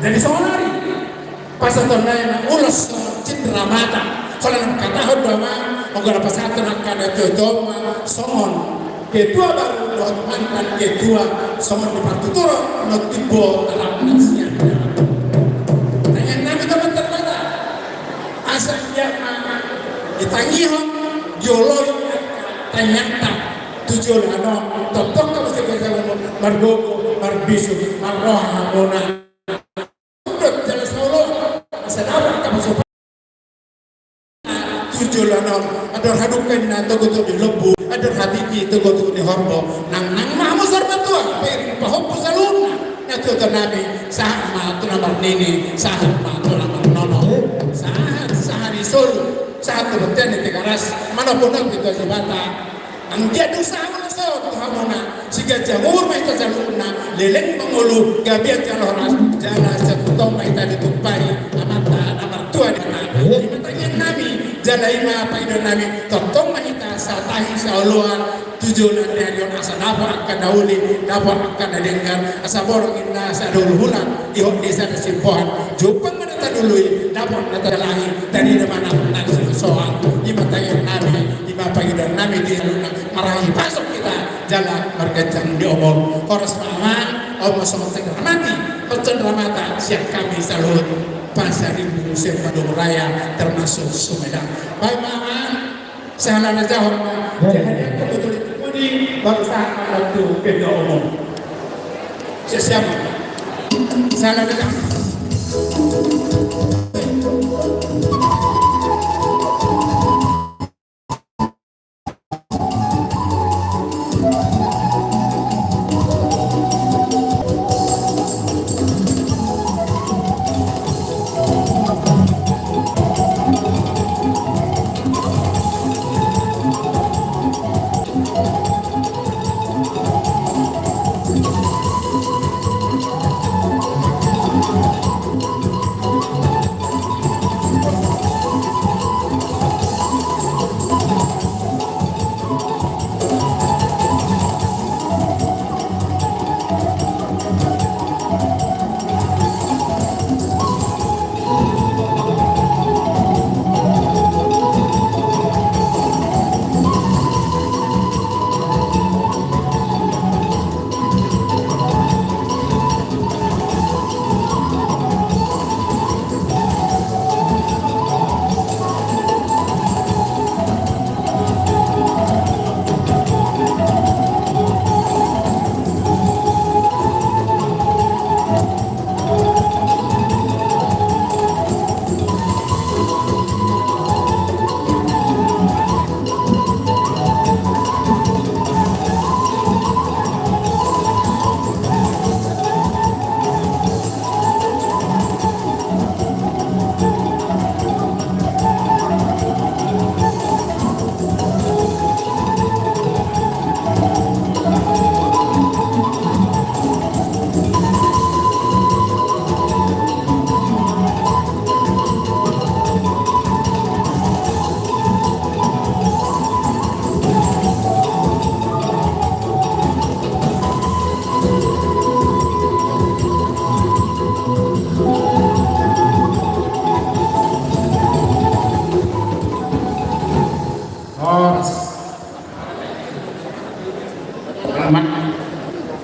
jadi soalnya pasal na ulas cindera mata kalau nak kata bahwa menggala pasal nak kada jodoh songon ketua baru dot mantan ketua songon di partuturo not tibo dalam nasinya ditangihon dioloi tanyata tujuan ano totok kamu sebagai margogo marbisu marroha mona udah jelas solo sedap kamu sopan tujuan ano ada hadukan na togo di lebu ada haditi togo di horbo nang mahmu sarba tua pahop saluna na tujuan nabi sah ma tu namar nini sah ma tu namar nono sah di solo saat kebetulan di Tegaras mana pun itu jabatan ang dia dosa manusia tuhamona siga jamur mereka jalurna leleng mengulu gabian jaloras jala setutong mereka ditupai amata amar tua di nabi matanya nabi jala ima apa itu nabi totong mereka satahi sauluan tujuan dari asa dapat akan dauli dapat akan dengar asa borong inna sadul hulan ihok desa kesimpulan jupang menata dulu dapat menata lahi dari mana soal di mata yang nabi di marahi pasok kita jalan mergajang diomong horas paman omong sama mati percenderamata siap kami salut pasar ibu Musim Bandung Raya termasuk Sumedang. Baik paman salah jawab jadi kebetulan ini bangsa waktu beda umum siapa salah jawab.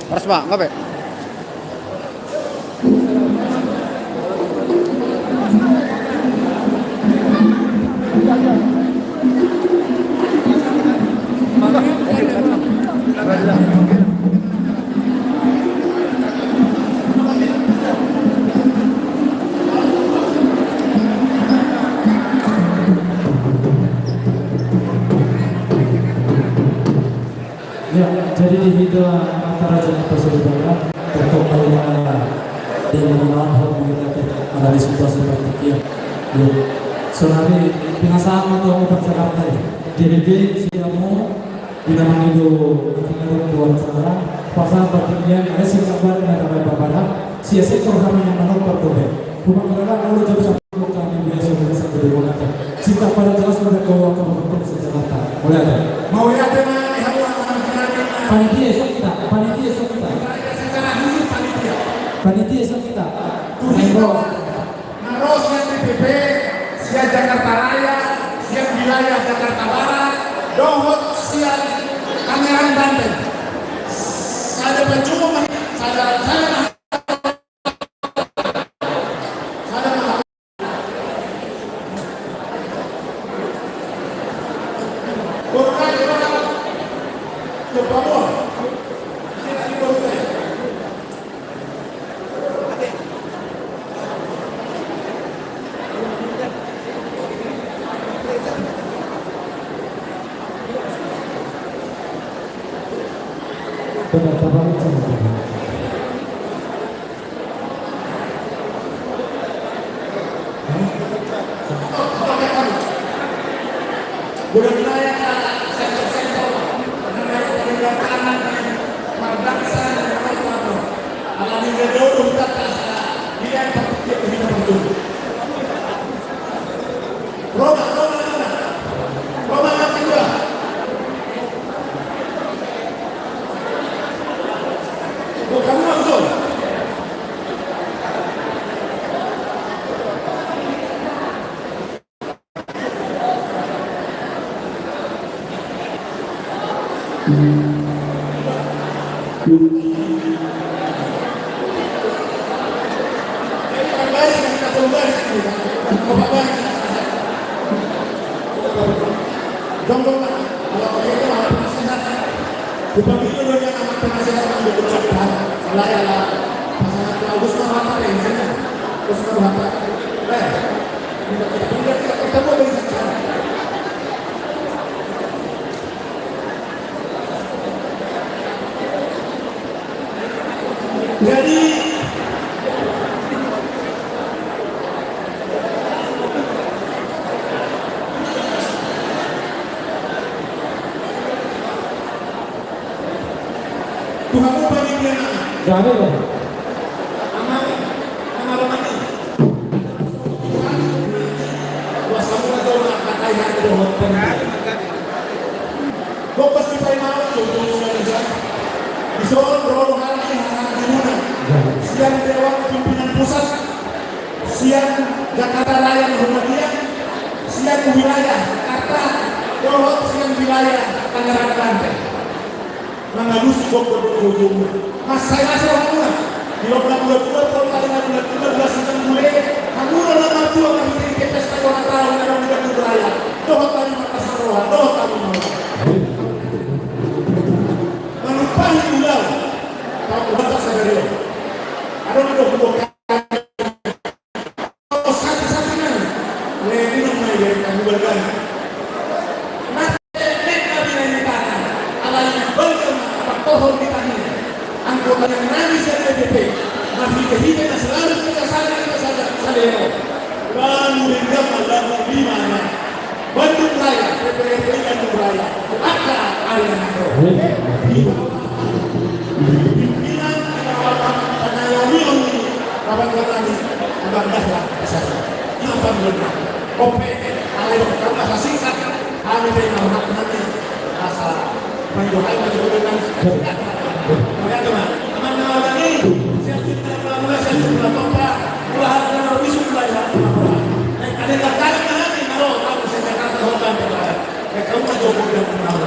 Harus Pak, ngapain? Ya, jadi di video antara jenis persaudara terkait dengan maaf kita ada di situasi seperti ini. Ya, soalnya pinasama atau percakapan JDB siamu tidak mengidu mengidu buat saudara pasal pertinggian ada sih kabar dengan kabar sia-sia kami yang menolak pertobe rumah kerana lalu jam 10 kami biasa biasa berdua singkat pada jelas pada kau akan berkumpul sejahtera boleh ada Mau ya dengan panitia esok kita panitia esok kita Naros yang DPP siap Jakarta Raya siap wilayah Jakarta Barat dohot siap Tangerang Banten saya berjumpa saya wilayah sektor-sektor penegak kanan mardaksa dan apa-apa alami gedorong kata dia tidak betul Roma mati dua kamu langsung Jadi Tuhan bagi dia nama. Jangan loh. Siang Dewan Pimpinan Pusat, siang Jakarta Raya Muhammadiyah, siang wilayah Jakarta, Johor, siang wilayah Tangerang Banten. Mengalus Bogor berujung. Mas saya rasa hamura. Di lobang bulan kalau kalian bulan belas sedang mulai hamura lama tua kami di pesta orang tahu orang bulan beraya. Doa kami Makassar roha, doa kami mau. Menumpahi pulau. Tahu batas dari ada dua kali. Oh satu-satunya. Ini namanya yang kami bergana. Pohon di tangan anggota yang nangis dari DPP masih kehidupan selalu kita sadar lalu hingga malam di mana Bandung Raya DPP Bandung Raya maka area Nagro pimpinan pengayomi ini kawan kami abang dahlah kesana apa benar OP alai kalau singkat kami dengan hak nanti asal mendoakan dengan melihat teman-teman ini siap kita mulai siap kita pompa mulai ada wisu mulai ada katakan nanti kalau kamu saya kata korban ya kamu aja boleh mengenal.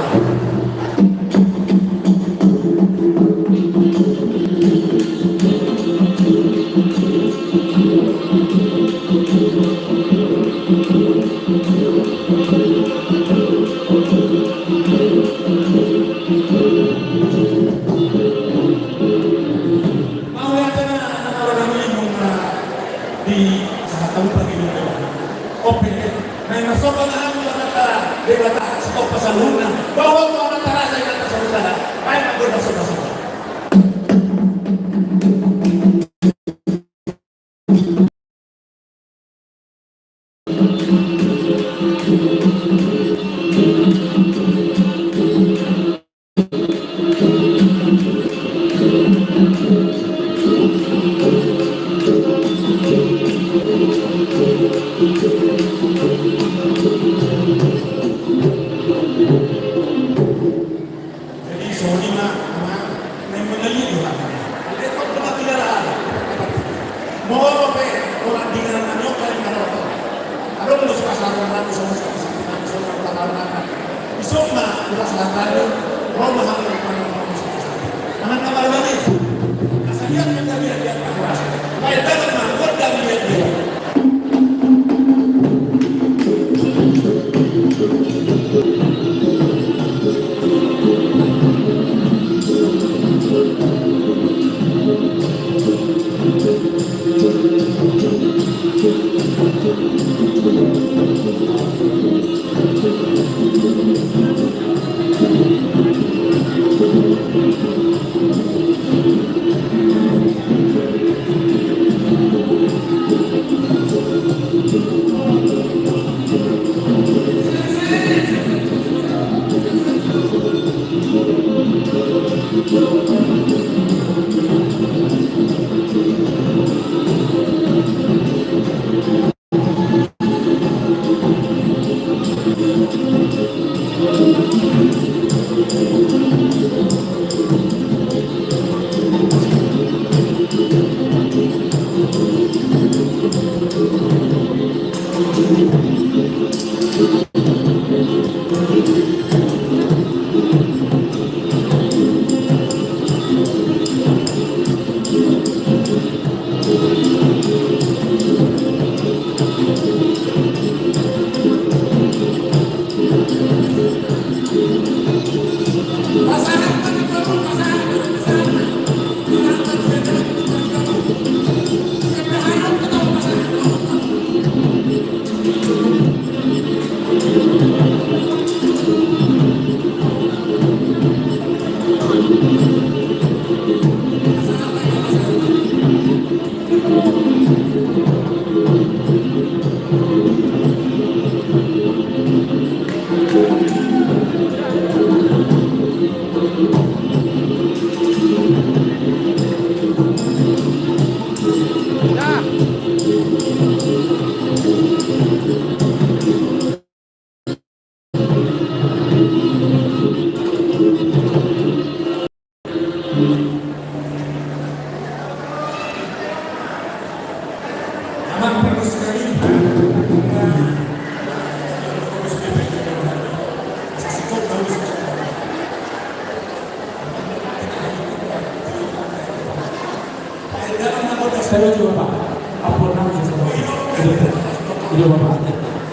Itu bapak.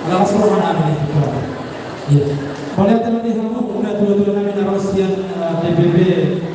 Kalau seorang anak ini, iya. Kalau teman di sana, udah dua-dua kami naruh siang DPP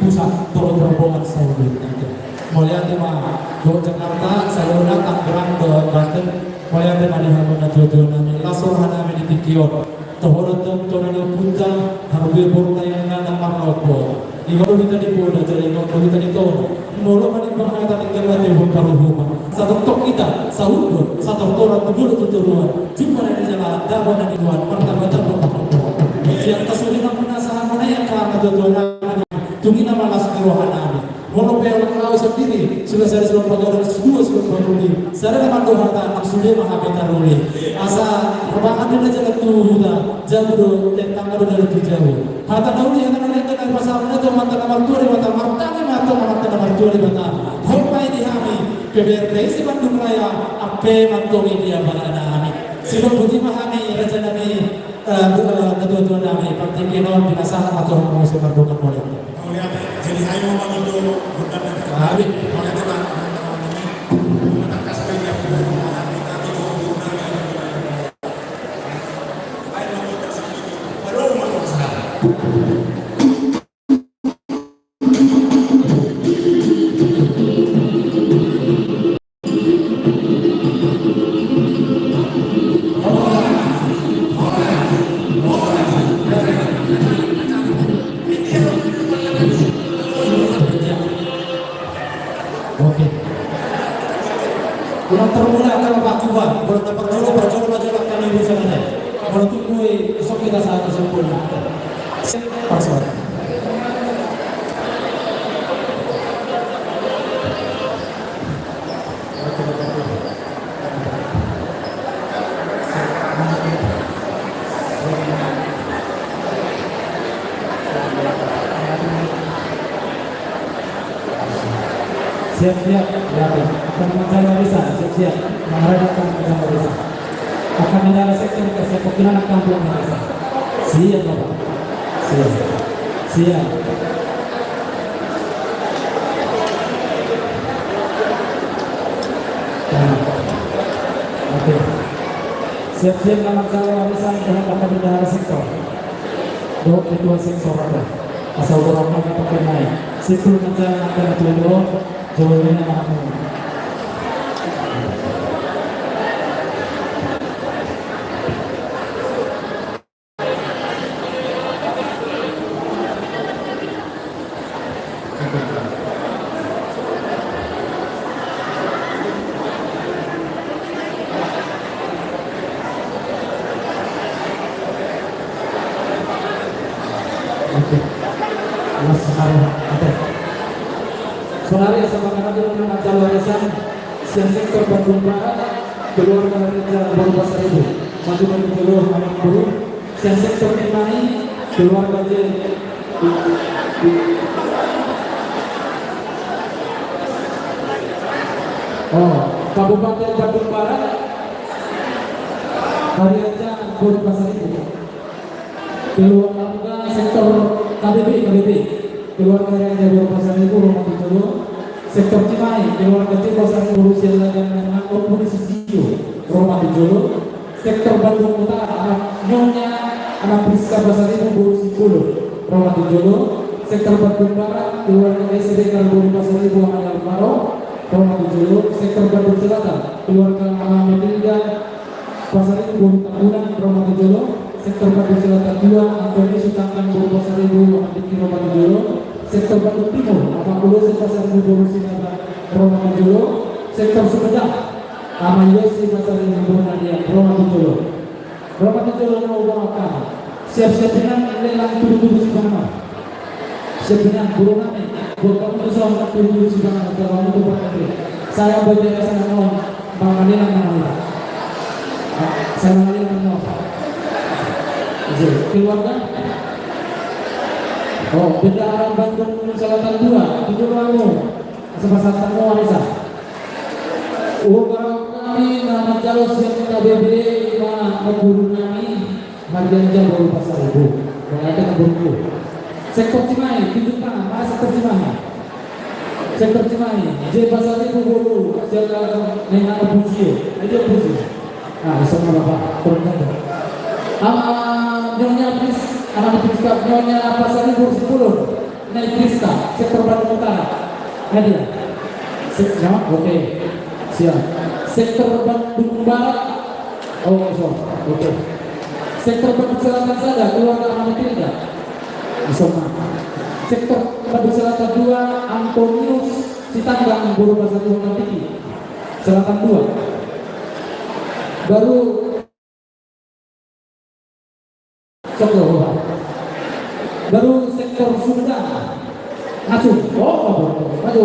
pusat turun rombongan saya nanti. Mulai di mana? Jakarta, saya udah Tangerang ke Banten. Mulai di mana di sana dua-dua kami. Langsung hana kami di Tikior. Tohorot tohorot punca harus bertanya nama maroko. Ikaw kita di Poda, jadi ikaw kita di Tono. Molo man yung mga tatinggan natin yung paruhuma. Sa tuktok kita, sa hugot, sa torturan, magulo tuturuan. Jumpa na niya lahat, dapat na niluan, partang-batang papakupo. Yang kasulit ang pinasahan mo na yan, kakatutuan namin. Tungin na malas kirohan namin. Molo pero nakalaw sa diri, sila sa silang pagkaroon sa dua silang pagkaroon. Sana naman doon hata, maksudnya mga petaruli. Asa, kabangan din na dyan ang tuhuda, dyan doon, tentang na doon na jauh. Hata daw niya na nalita na pasahan na ito, mata na marturi, mata martani, mata na marturi, mata. Hopay di kami, PBRT, si Bandung Raya, ape mantungi dia barana kami. Sila buti mahami, raja nami, ketua-tua nami, partikinon, pinasahan atau mau si Bandung Raya. Jadi hayo mamundo bukan dari kami. Oleh teman ini, maka sekali yang kita Oke. Kurang termula kalau Pak Kuba, kurang dapat jolo kami bisa ini. Kalau tunggu esok kita saat sempurna. Password. Siap-siap, ya, akan mencari bisa, siap-siap, menghadapkan mencari bisa. Akan menjadi sektor kesepokinan kampung bisa. Siap, Bapak. Siap. Siap. Nah. Oke. Siap-siap nama saya warisan akan menjadi sektor. Dua ketua sektor apa? Asal orang kita pakai naik. Sektor mencari akan turun. Jawabnya apa? Oke. Saudara sama karena dengan calon warisan siang sektor Bandung Barat keluarga Raja Baru Pasar Ibu maju dari seluruh anak buruh siang sektor Imani keluarga J Kabupaten Bandung Barat Raja Baru Pasar Ibu keluarga sektor KBB keluarga Raja Baru Pasar Ibu Rumah Tujuh sektor Cimahi keluarga Pasar Ibu Rusia dan Menangkap Munisisio Rumah Tujuh sektor Bandung Utara anak Nyonya anak Priska Pasar Ibu Burusipulu Rumah Tujuh sektor Bandung Barat keluarga SD Kalburi Pasar Ibu Anak Alvaro Rumah Tujuh sektor Bandung Selatan keluarga Anak Medilda Pasar Ibu Tabunan Rumah Tujuh sektor Bandung Selatan 2 Antoni Sutangkan Buru Pasar Ibu Diki Rumah Tujuh sektor Bandung Timur Apapulusi Pasar Ibu Buru Sinata Rumah Tujuh sektor Sumedang Ama Yosi Pasar Ibu Nadia Rumah Tujuh mau bawakan siap-siap dengan lelang tubuh Sibana siap dengan burung kami buat kamu selamat tubuh Sibana kalau kamu tuh pakai saya berjaya sana mau menganilah namanya saya menganilah namanya keluarga bendahara Bandung Selatan 2 tujuh lalu sebesar tamu warisan kami nama jalur siap KBB lima guru kami Marjanja Baru Pasar Ibu berada di Bungku sektor Cimahi tunjuk tangan mana sektor Cimahi J Pasar Ibu Guru jaga dengan Bujio aja Bujio Nah, sama Bapak, turun saja. Nyonya Pris, anak Priska, Nyonya Pasar Ibu 10, naik Priska, sektor Bandung Utara. Hadir. Siap, oke. Siap. Sektor Bandung Barat. Oh, so. Oke. Sektor Bandung Selatan saja, keluarga anak Tilda. Isoma. Sektor Bandung Selatan 2, Antonius Sitanggang, Guru Bahasa Tuhan Tinggi. Selatan 2. Baru baru sektor Sumedang ngacung maju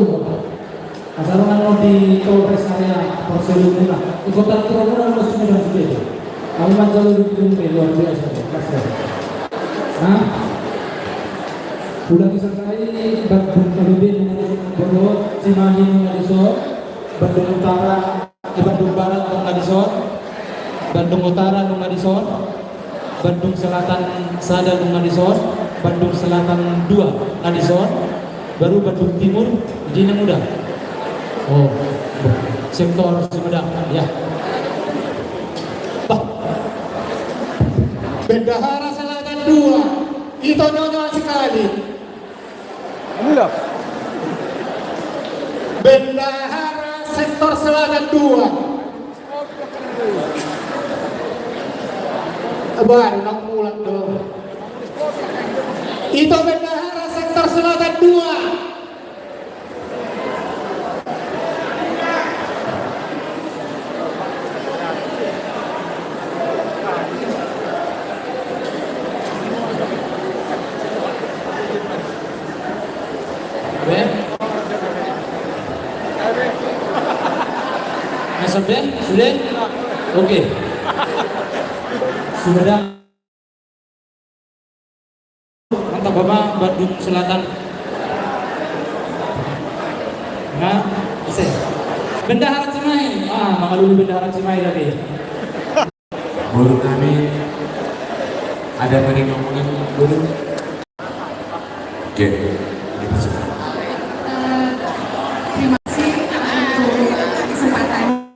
asalnya di Polres area Porseluna di kota Trogona harus Sumedang juga kamu manjalo di gedung luar biasa bulan disertai Bandung Kalibin Bandung Cimahi Ngadisor Bandung Utara Bandung Barat Ngadisor Bandung Utara Ngadisor Bandung Selatan Sada Ngadisor Bandung Selatan 2 Ngadisor baru Bandung Timur Jina Muda sektor Sumedang ya Bendahara Selatan 2 itu nyonya sekali. Alhamdulillah. Bendahara sektor Selatan 2 baru nak mulai dong. Itu bendahara sektor Selatan 2. Sudah? Oke. Sumedang. Mantap Bapak, Bandung Selatan. Nah, bisa. Bendahara Cimahi. Maka dulu Bendahara Cimahi lagi. Guru kami ada yang ngomongin guru. Oke, dipersilakan. Terima kasih untuk kesempatan.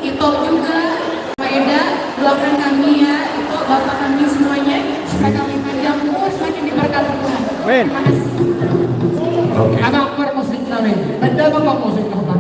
Itu juga Maeda, doakan kami ya, untuk Bapak kami semuanya, supaya kami panjang umur semakin diberkati Tuhan. Terima kasih. Oke. Anak bermusik namin. Benda bapak musik kapan?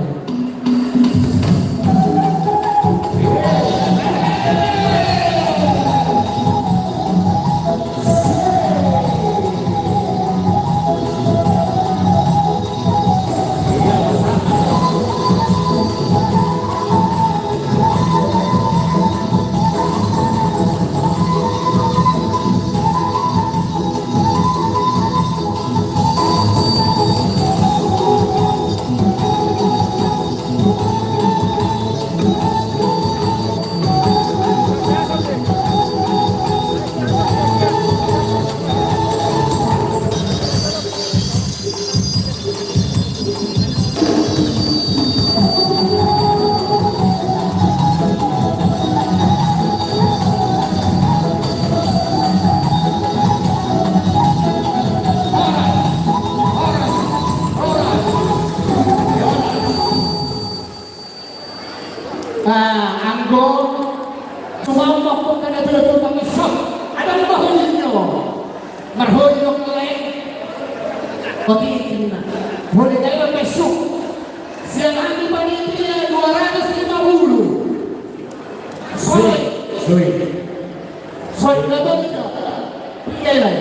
Boleh kaya besok siang di panitia 250 soy na ba ito? Piyay lang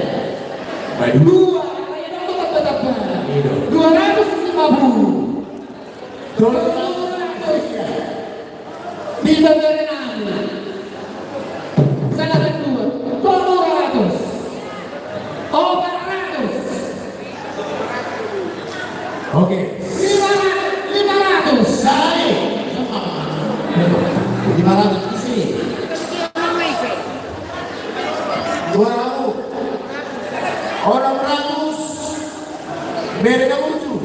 Baik. 250 di negara namin Selatan 2 200 Oke. 500 saya 500 isi. 200. Orang 100. Mereka lucu.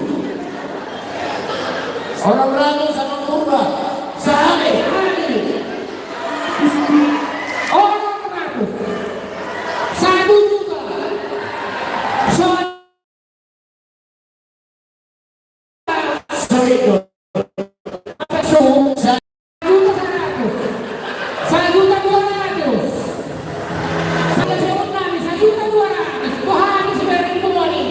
Orang 100 sama kurba. saya orang 100 1 juta solid dong. Saya 1.200.000. Saya sebut namin, 1.200.000. Buhani si Berin po mo ni.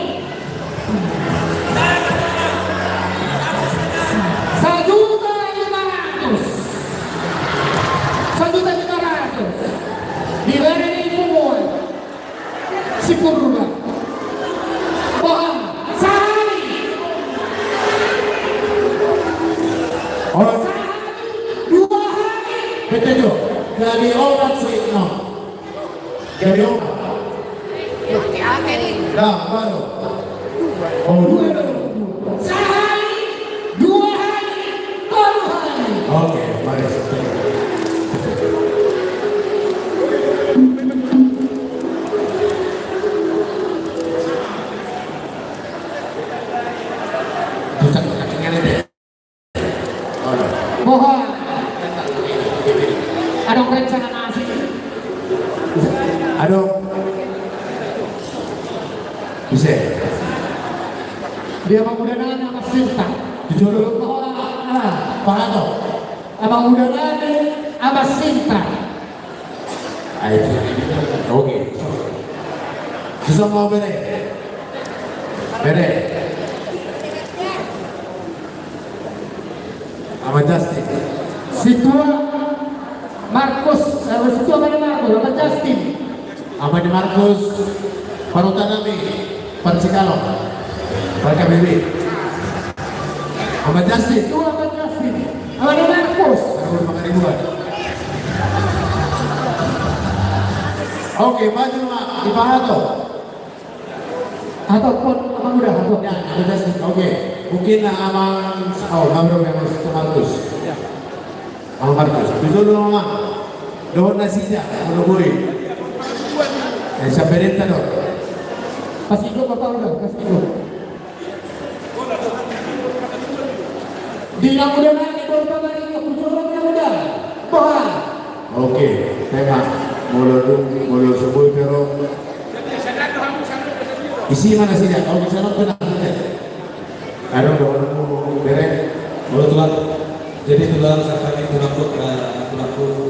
1.500.000. 1.500.000. Di Berin po mo. Si Purga. Buhani. Sahari. orang Dua hari. betul dari obat sih no. Dari obat. Nah, baru. Oh, dua. Sehari, 2 hari, baru hari. Oke, mari. Pusat kakinya deh. Mohon. Ada rencana nasi. Aduh. Bisa. Dia mau udah nanya sama Sinta. Jujur dulu. Mohon. Pak Ato. Abang udah nanya sama Sinta. Ayo. Oke. Susah mau bere. Bere. Sama Justin. Situa Markus, situa mana Markus? Sama Justin. Sama di Markus. Parutan kami. Percikalong. Mereka bibi. Sama Justin. Situa sama Justin. Sama di Markus. Aku makan ribuan. Oke, maju mak. Di Pak Ato. Ataupun abang udah atau Ya, sama Justin. Oke. Mungkin aman. Oh, Gabriel yang harus ke Markus. Sama Markus. Jujur dulu mak. Dohon nasi ya. Menungguin. Sampai renta dong. kasih hidup apa udah kasih hidup. Dia udah nanya baru kabar ini aku jawabnya udah. Bohong. Oke, memang mulai sebut pero isi mana sih ya? Kalau bisa benar benar. Aduh, bereng. Boleh Tuhan. Jadi Tuhan sekali tunaku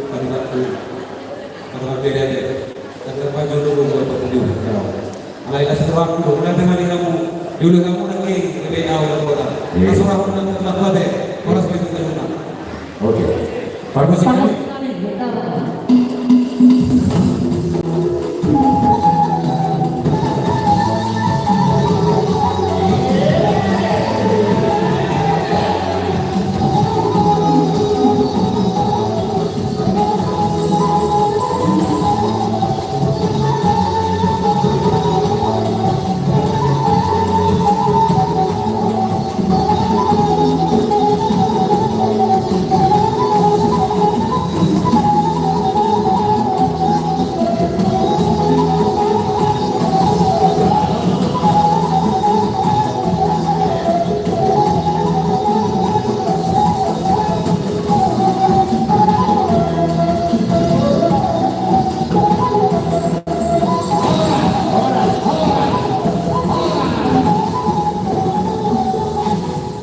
kandidatku antara beda dia. Dan terpaju dulu buat petunjuk. Alailah setelah aku mulai dengan kamu. Dulu kamu lagi lebih awal orang. Masuk aku nanti telah pada orang seperti itu. Oke. Bagus sekali.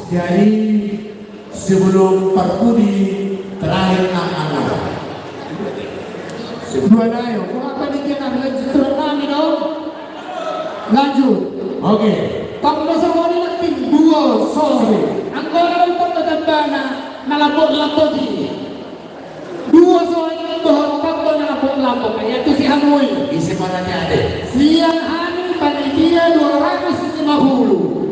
Jadi sebelum perkudi terakhir anak-anak. Dua nayo. Kung apa ni kita lanjut namin dong. Lanjut. Oke. Pag nasa wali natin dua sorry. Ang orang pag natambana nalabot-labot di. Dua sorry ng doon pag nalabot-labot kaya ito si Hanoy. Isi mana niya ade? Siyang Hanoy panitia 250.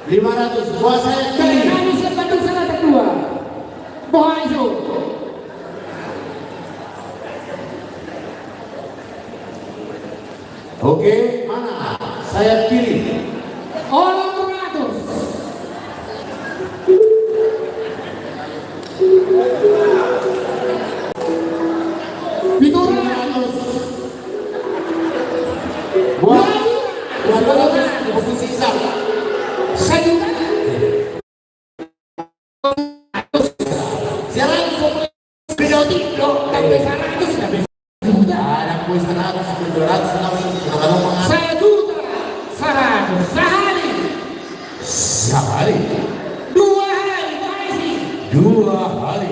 500 buat saya Kaya kiri. namin siya patong sa natatwa. Buhay siya. Oke, mana? Saya kiri. Orang beratus. Bitura. Buat 200 buku sisa. Sayuran. Siaran Beliau tidak sampai 100 sudah bisa. ada kue 100, 200, 100, Saya juta 100 sehari. Sekali. 2 hari Pak Isi. 2 hari.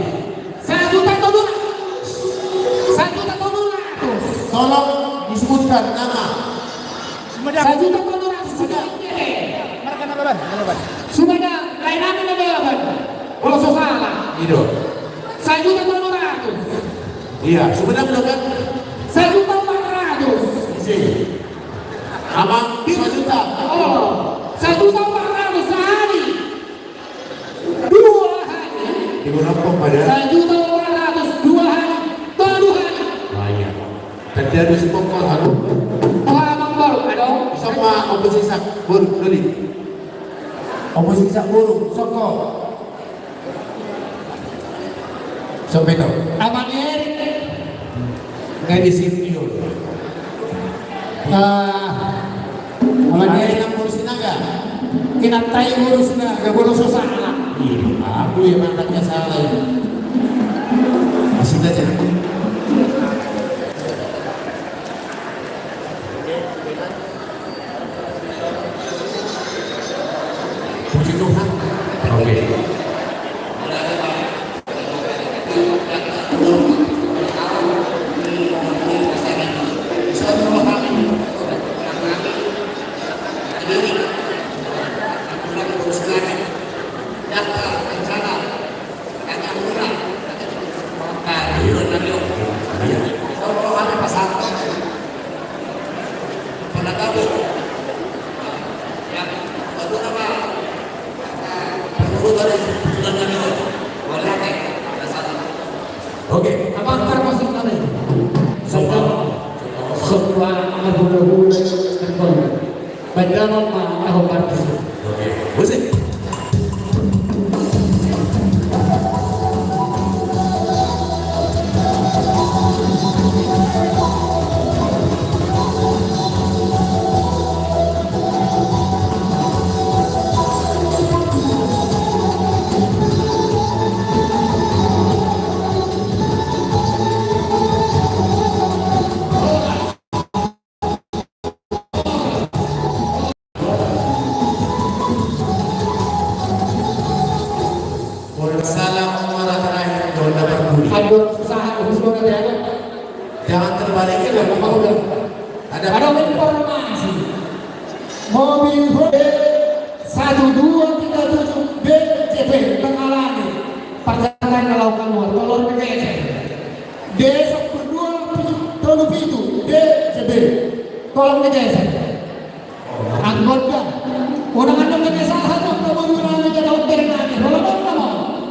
1 juta dolar. 1 juta dolar. Tolong disebutkan nama. 1 juta dolar. Markan apa, Ban? Sumedang, lain apa nama, kalau salah. Itu. 1 juta dolar. Iya, Sumedang kan? 1 juta 400. Sini. Abang 1 juta. Oh, 1 juta 400 sehari. 2 hari. Ibu nampung pada 1 juta 400 2 hari. 2 hari. banyak. Tadi ada si pokok aku Oh, abang baru ada. sama oposisi buruk dulu. Oposisi buruk, soko. Sampai tahu. Abang Erik. Nggak di sini dulu. Abang Ada Erik. yang ngurus naga. Kinatai ngurus na, gak boleh susah. Aku yang anaknya salah itu. Masih aja. Puji Tuhan. Oke. Oke. Abang termasuk mana? Saya sebuah amal bulan terbang. Bandaran mah aku parkir. Oke. Musik. Salam marah terakhir Donda Berbudi. Ada usaha urus bola dia ada. Jangan terbalik ya, Apa udah? Ada informasi. Mobil B 1237 BCP mengalami perjalanan ke laut keluar telur PKS. Desa berdua telur itu BCP tolong digeser. Anggota orang anda menyesal satu kemudian jadi order nanti. Kalau mau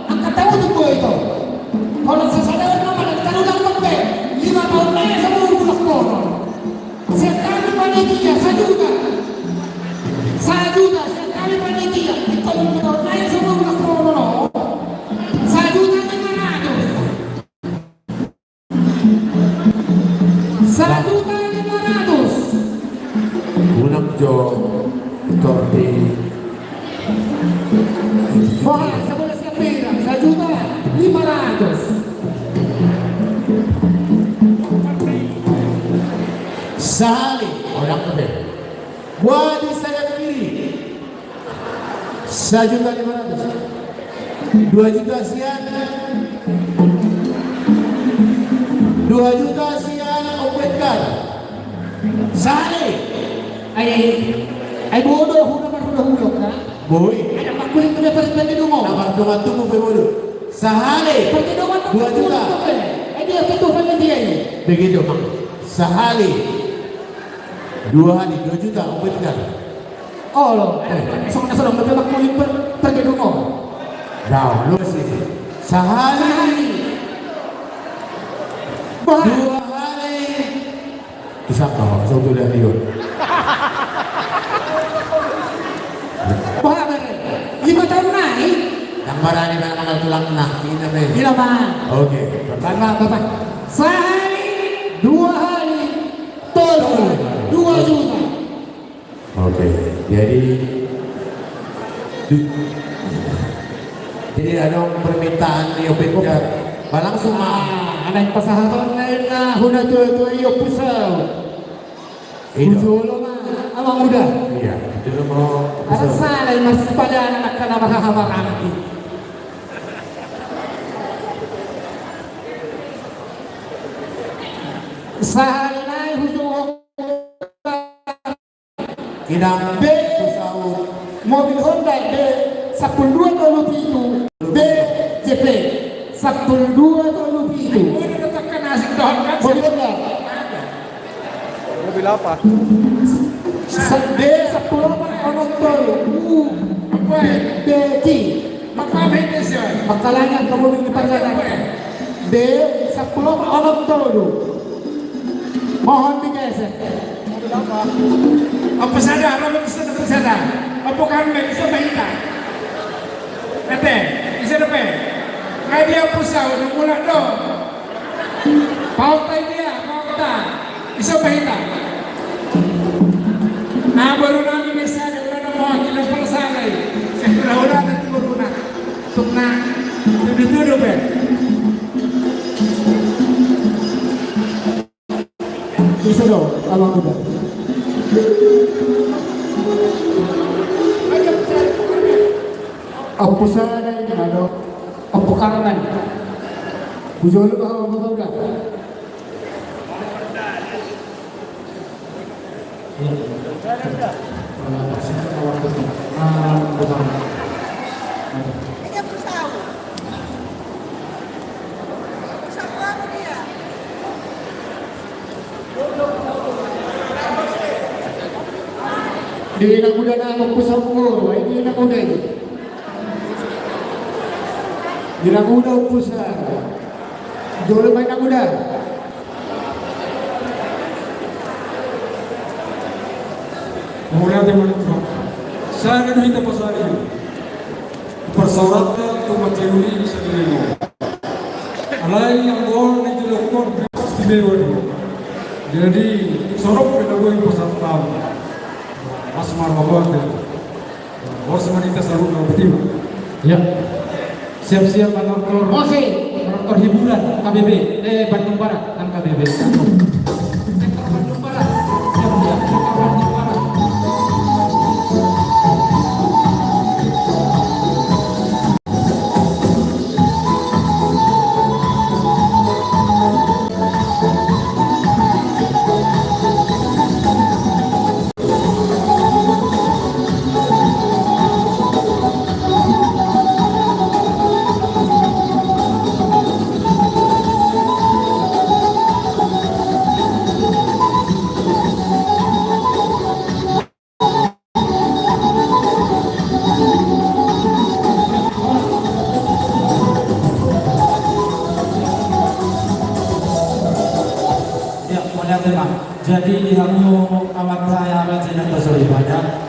angkat tahu tuh gue itu. Kalau sesadar nama dan taruh dalam B 5 tahun lagi sama bulan konon. Sekali panitia 1 juta. 1 juta sekali panitia. Itu 5 tahun lagi sama bulan konon. 1 juta 500. 1 juta 500. Unang Jo Torti. Wah, sebelah siapa bilang 1 juta 500. Sehari orang kebel. Wadi sayap kiri 1.500.000. 2 juta sekian. 2 juta sekian opetkan. Sehari. Ay bodoh, udah kan? Boy. Ada makulit udah presiden di rumah. Namar doang tunggu bodoh. Sehari. Pergi doang 2 juta. Dia itu family dia ini. Begitu Mang. Sehari 2 hari 2 juta opetkan. Oh loh, sedang tapi makulit pergi rumah. Dah, lu sih. Sehari. 2 hari. Bisa kau, satu dah dia. Wah, 5 tahun naik. Yang marani mana tulang nak, ini be. Gila bang. Oke. Bapak. Sehari, 2 hari, total 2 juta. Oke. Jadi ada permintaan di opetnya. Balang semua. Ada yang pasahan lain lah, huna tua iyo pusau. Itu. Pusau lo mah, abang udah. Iya. Tidak mau Ada salah mas pada anak kana mahahamaraki. Sahalinay hujung Kinang B Saud mobil Honda B 1227 BJP 1227 ini letakkan asik doang kan mobil Honda Mobil apa? B 10 Onotol BT Maka beda sih. makalanya kamu di perjalanan B 10 Onotol mohon digeser Mobil apa? Apa sadar? Apa bisa dapat sadar? Apa kan bisa baita? Ete, bisa dapat? Kayak dia pusau, udah mulai dong. Pautai dia, pautai. Bisa baita? Nah baru nanti bisa ada udah mau kita selesai. Saya udah nanti baru nak. Untuk nak tuduh-tuduh be. bisa dong kalau udah apa sana ini ada apa karangan bujol lu bahwa betul kan Dia bersau. Bersau apa dia? di nak udah nak pusat ko ini nak udah ini di nak udah pusat jual main nak udah Kemudian teman-teman, saya akan minta pasal ini. Persyaratnya untuk menjadi bisa dilengok. Alai yang gol itu lokor istimewa dulu. Jadi sorok pedagogi pasal tahu. Asmar babat. Harus wanita selalu betul. Ya. Siap-siap kantor oke kantor hiburan KBB Bandung Barat kan KBB. Sektor Bandung Barat. Siap-siap sektor Bandung Barat. Ya, kemudian tema. Jadi di hamu amat saya rajin atau sorry pada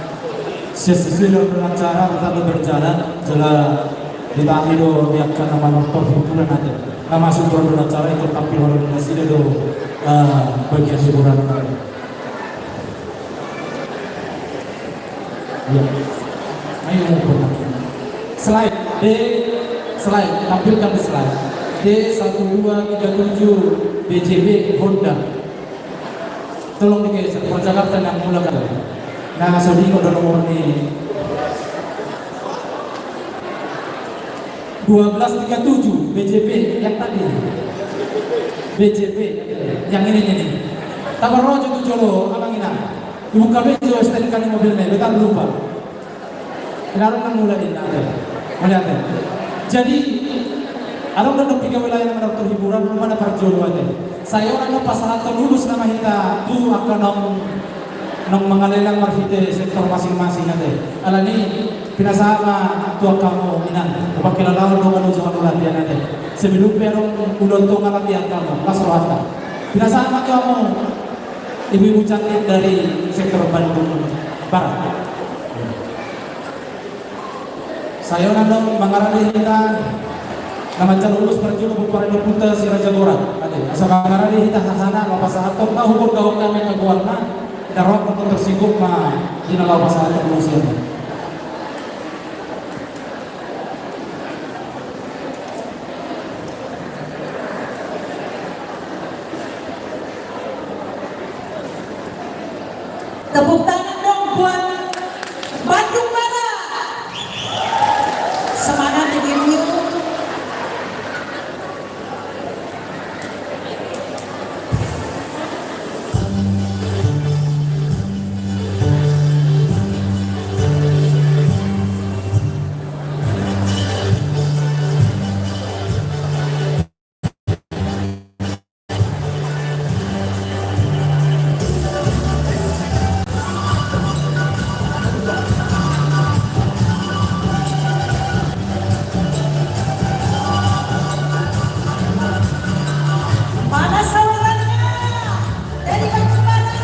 sesuai dengan cara tetap berjalan jelas kita hidup biarkan nama nonton hiburan ada nama sumber dengan cara itu tampil organisasi itu bagian hiburan kali. Ya, ayo ngumpul. Slide slide tampilkan di slide D1237 BJB Honda. Tolong digeser Jakarta yang mulai kan. Nah, Sodino udah nomor ini 1237 BJB yang tadi. BJB yang ini nih. Tabarojo tuh jolo abang ina. Buka bejo stand kali mobilnya, betul lupa. Kenapa kan mulai ini ada? Melihat. Jadi ada udah 3 wilayah yang mendapat hiburan mana perjuangan. Saya orang pasal atau lulus nama kita tuh akan nong mengalelang marhite sektor masing-masing nanti. Alani pinasama tuh kamu minan. Pakai lawan dong anu jangan latihan nanti. Sebelum perong ulontong latihan kamu pas rohata. Pinasama kamu ibu-ibu cantik dari sektor Bandung Barat. Saya orang mengarani kita nama lulus perjuangan bukan putar si Raja Goran. Ada asal mengarani kita hasana lapas satu tahu hukum gaul kami ke Goran. Darah untuk tersinggung mah di lapas satu manusia. Tepuk tangan dong buat Bandung Barat. Semangat ibu-ibu. Mana sawerannya? Dari Bandung Barat.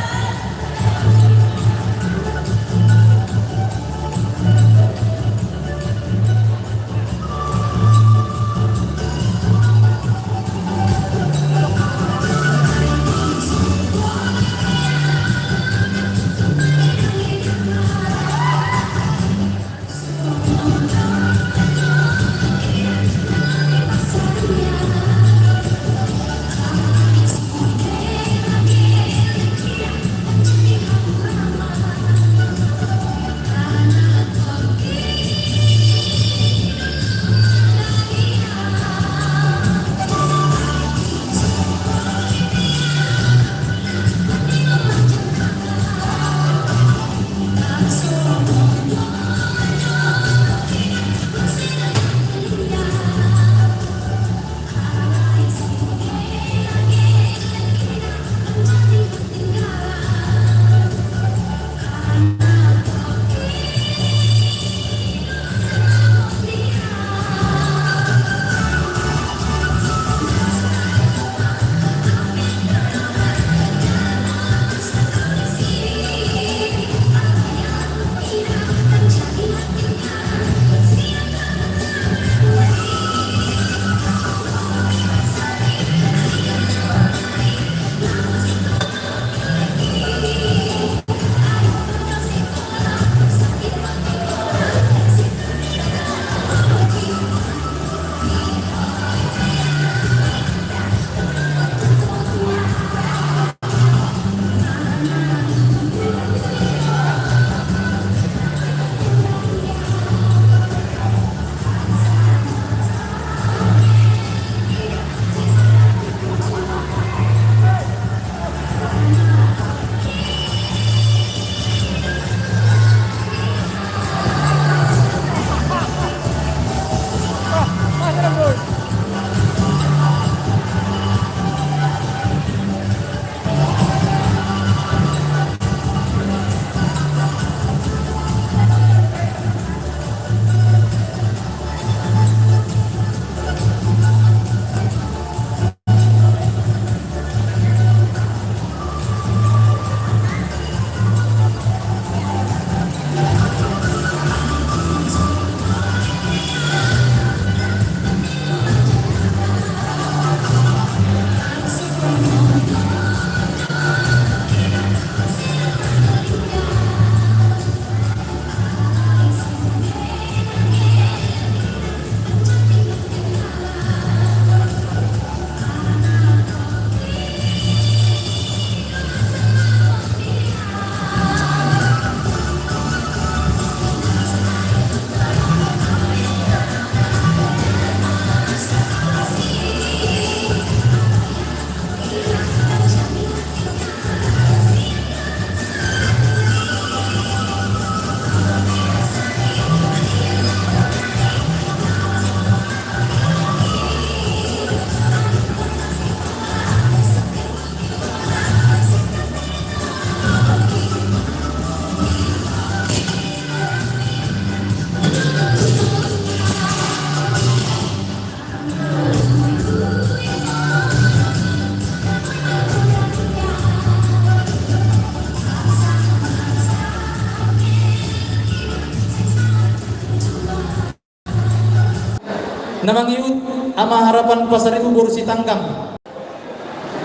Namang iut ama harapan pasar ibu borusi tangkang.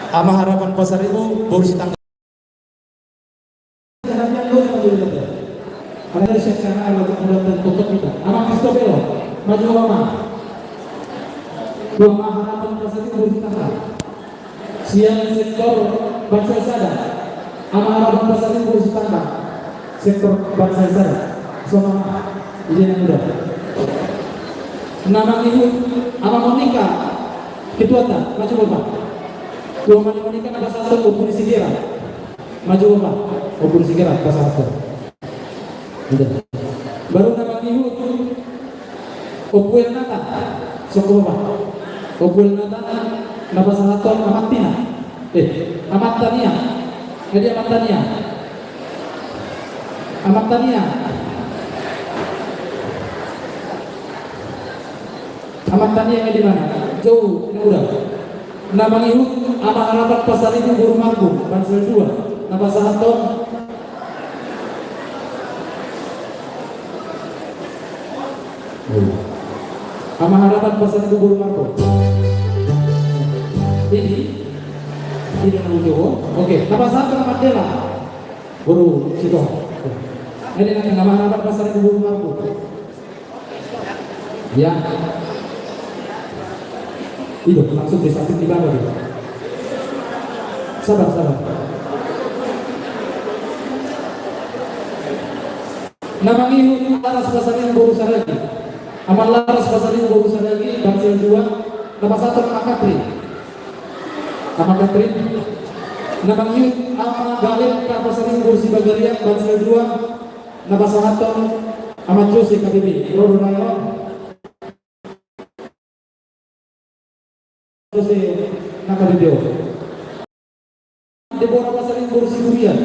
Ama harapan pasar ibu borusi tangkang. Ada secara alat dan tutup kita. Ama Kristobelo, maju ama. Dua harapan pasar ibu borusi tangkang. Siang sektor bangsa sada. Ama harapan pasar ibu borusi tangkang. Sektor bangsa sada. sama ini yang udah. Nama ibu ama Monica ketua tak maju bapak. Tua Monica ada satu opuni sigera maju bapak opuni sigera pasal satu. Udah. Baru nama ibu Opuel Nata soko bapak. Opuel Nata nama satu Amatina. Amatania. Jadi Amatania. Amatania. Amatania yang di mana? Jauh, ini udah. Nama ibu ama harapan pasar itu Guru Manggung, Bansel 2. Nama satu ama harapan pasar itu Guru Manggung. Ini nama Jawa. Oke, nama satu nama Dela. Guru situ. Ini nanti nama harapan pasar itu Guru Manggung. Ya. Itu langsung disambung di bawah gitu. Sabar. Nama ibu Laras Pasaribu Guru Saragi. Amal Laras Pasaribu Guru Saragi Bansel 2. Nama satu nama Katrin. Nama Katrin. Nama ibu Ama Galip Pasaribu Guru Sibagarian Bansel 2. Nama satu Ahmad Jose KBB. Rodo Nayon. Naka video. Deborah Pasaribu Guru Siburian.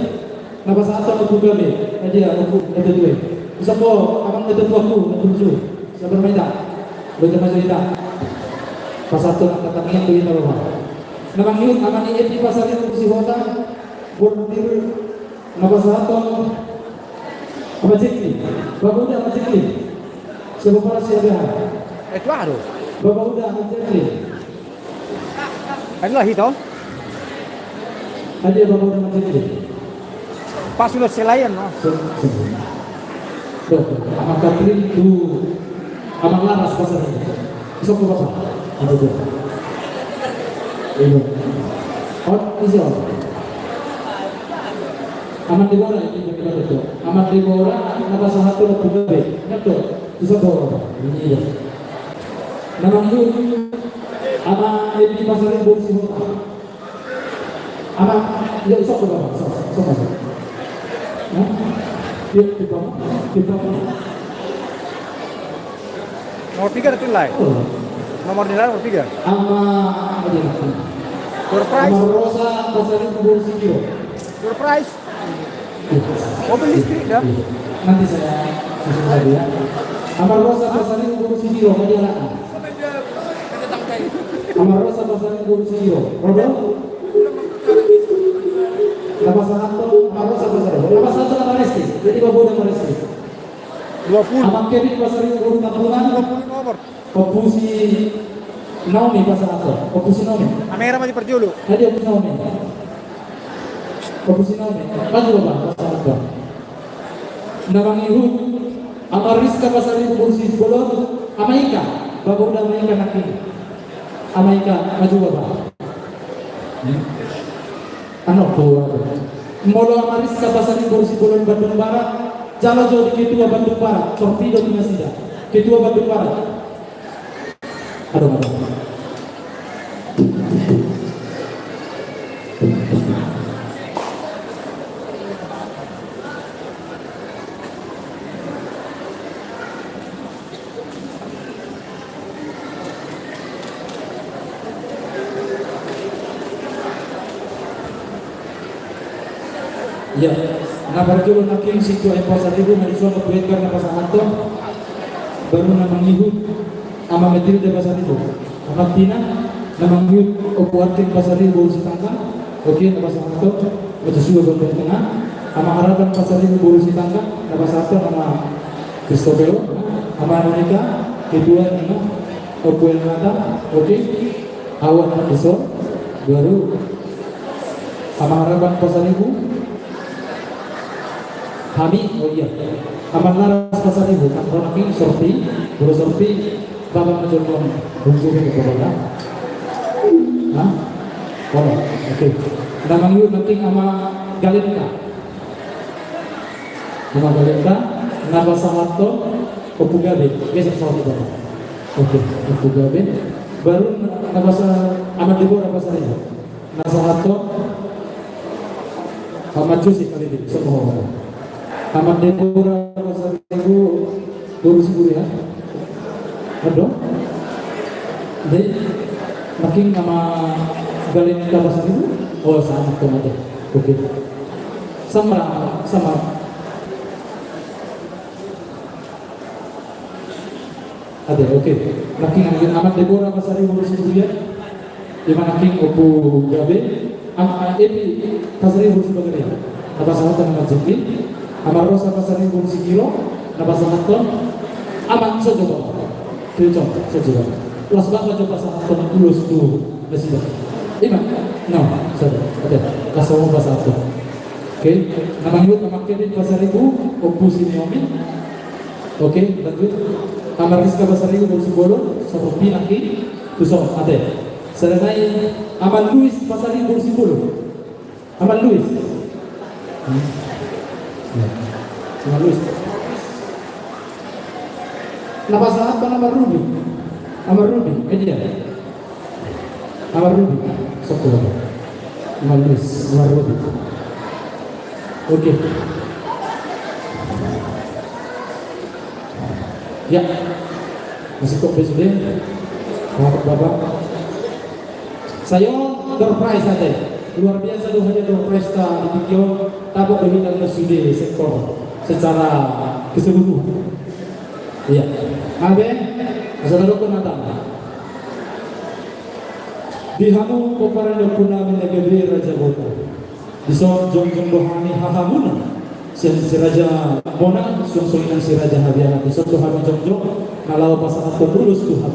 Nama satu aku gabe. Dia aku itu tuh. Bisa po abang itu tuh aku lucu. Sabar maida. Betul maida. Pas satu nak katanya tu itu loh. Nama hiu aman ini di Pasaribu Guru Sihota. Bordir. Nama satu apa cikli. Bapak udah apa cikli. Siapa para siapa? Claro. Bapak udah apa cikli. Adalah itu. Ada bapak udah apa cikli. Pas lo selayan no. Amak Katrin itu amak Laras pasar ini. Besok ke bapak. Ada tuh. Ini. Isi apa? Amat Deborah ini kita itu. Amat Deborah nama satu nak gabe. Betul. Besok ke bapak. Ini dia. Nama itu ama di Pasaribu Guru Sihota. Ama ya besok ke bapak. Besok. Kita. Nomor 3 nilai. Nomor nilai nomor 3. Surprise. Ama Rosa Pasaribu Guru Sihota. Surprise. Mobil listrik dah. Nanti saya susun saja. Ama Rosa Pasaribu Guru Sihota majalah. Ama Rosa Pasaribu Guru Sihota. Rodo. Nama satu, nama nama Resti. Jadi babu nama Resti. 20. Amak Kevin Pasaribu Guru Tampungan. 20 nomor. Opusi Naomi pasal apa? Opusi Naomi. Amera maju perjulu. Ada Opusi Naomi. Opusi Naomi. Maju bapak pasal apa? Nama ibu Amar Rizka Pasaribu Guru Sihbolon. Amaika. Babu udah Amaika nakin. Amaika maju bapak. Ano po Molo Amariska Pasaribu Guru Sihbolon Bandung Barat. Jalo jo di Ketua Bandung Barat. Torpedo Pinasida. Ketua Bandung Barat. Aduh. Ya, nabar julo naking situ Pasaribu Marisol Kuetkan na pasangato. Baru namang ibu ama Matilde Pasaribu. Ama Tina namang ibu Opuatin Pasaribu Guru Sitangka. Oke, na pasangato. Majusuga Bandung Tengah. Ama Harapan Pasaribu Guru Sitangka. Na pasangato ama Cristobelo. Ama Monica. Kedua nama Opuel Nata. Oke. Awan Matisol. Baru ama Harapan Pasaribu kami, oh iya, Aman Laras Pasaribu, Ronaki, Sorti, Guru Sorti, Bapak Majonong, Bungkuri ke Bapak. Hah? Oh, oke. Namang yun, nanti ama Galinka. Nama Galenda, Nama Samarto, Opugabe, geser soal itu. Oke, Opugabe. Baru Nama Ahmad Debo, Nama Sarina. Nama Samarto, Ahmad Jusi kali ini, semua orang. Ahmad Debo, Nama Sarina, 2010 ya. Ada? Jadi, makin nama Galenda Nama Sarina. Oh, sama teman deh. Oke. Sama. Ada, oke. Naking angin amat Deborah Pasari Hulusi Bulia. Lima naking Opu Gabe. Epi Pasari Hulusi Bagaria. Napa Sahatan Nama Jengki. Amar Rosa Pasari Hulusi Kilo. Napa Sahatan. Amat Sojoba. Filcom Sojoba. Las Bangga Coba Sahatan Hulus dulu. Nasiba. Ima. No, saja. Ada. Kasau Pasar. Oke. Nama Yud Nama Kevin Pasari Bu. Opu Siniomi. Oke, lanjut. Amar Rizka Basari Bursi Bolo, Sopi Naki, Tusong, ada. Serenai Aman Luis Basari Bursi Bolo, Aman Luis. Aman Luis. Nama sahabat Amar Ruby, Amar Ruby, dia. Amar Ruby, Sokola. Aman Luis, Amar Ruby. Oke. Ya, masih kok presiden, bapak. Saya door prize ada, luar biasa tuh hanya door prize di video, tapi berhidang sudah sektor secara keseluruhan. Iya, abe, asal ada penata. Dihamu koparan dokuna menegeri Raja Bota, disor jong dohani hahamuna. Si Raja Bona, suang-suangan si Raja Habiana, di suatu hari jom-jom, kalau pasangan tulus Tuhan.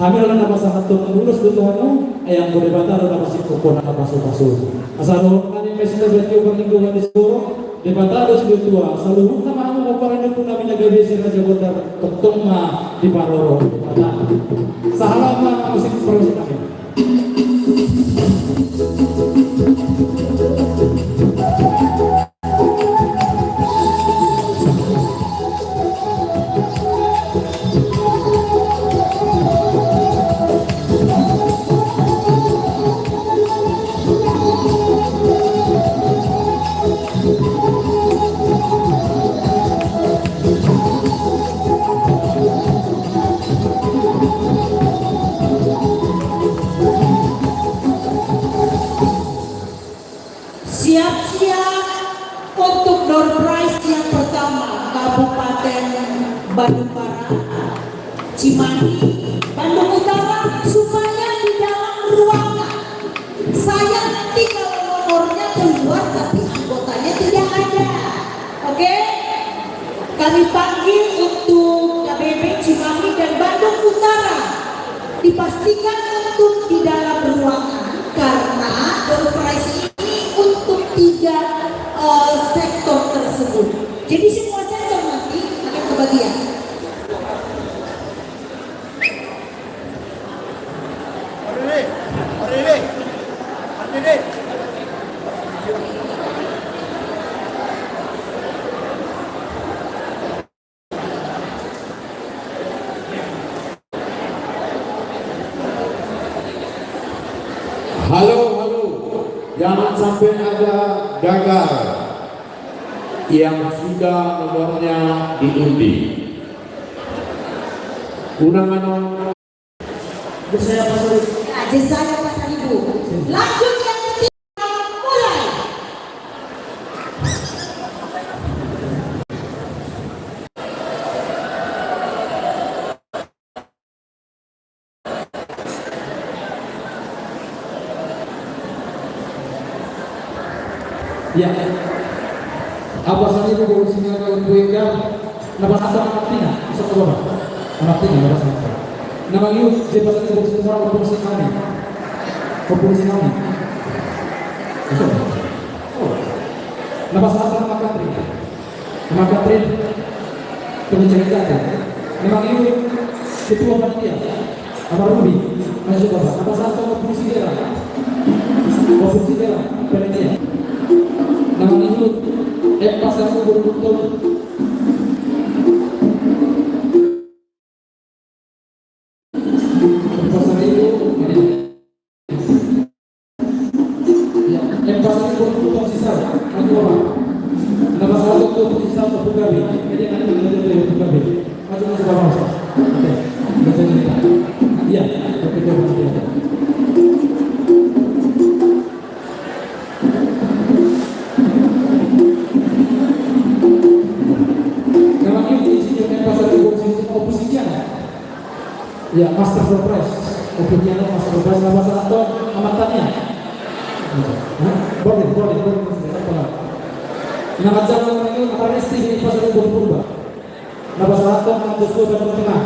Hamil adalah pasangan tulus Tuhan, yang boleh batal adalah masih kupon atau pasu-pasu. Asal kami masih terjadi perlindungan di seluruh, di batal ada sudah tua. Seluruh nama aku paparan itu kami negara si Raja Bona, ketong di Paroro. Sahalama musik proses kami. Siap-siap untuk door prize yang pertama, Kabupaten Bandung Barat, Cimahi, Bandung Utara, supaya di dalam ruangan. Saya nanti kalau nomornya keluar tapi anggotanya tidak ada. Oke? Kami panggil untuk KBP Cimahi dan Bandung Utara. Dipastikan untuk di dalam ruangan karena door prize ini untuk 3 sektor tersebut. Jadi semua sektor nanti akan kebagian. Halo, jangan sampai ada gagal yang sudah nomornya diundi. Undangan Saya pasal ibu. Lanjut yang ketiga, mulai. Ya. Apa saja itu berusaha untuk ikan. Nama satu anak tina, satu orang. Anak tina nama satu. Nama itu siapa saja berusaha untuk kami. Proporsi kami. Oh. Nama satu nama Katrin. Nama Katrin pencerita. Nama itu ketua panitia. Nama Ruby. Masih apa? Nama satu proporsi daerah. Proporsi daerah panitia. Nama itu Pasar Ibu Buruntung. Pasar Ibu ini. Ya, Pasar Ibu Buruntung sisa. Maju Bapak. Nama satu tuh sisa untuk Gabi. Jadi nanti kita Gabi. Maju Bapak. Oke. Baca cerita. Iya, oke kita. Ya, Master Surprise. Opinian Master Surprise nama satu amatannya. Boleh. Nama jalan itu apa resti di pasar Ibu Purba. Nama satu nama Joshua dan Tengah.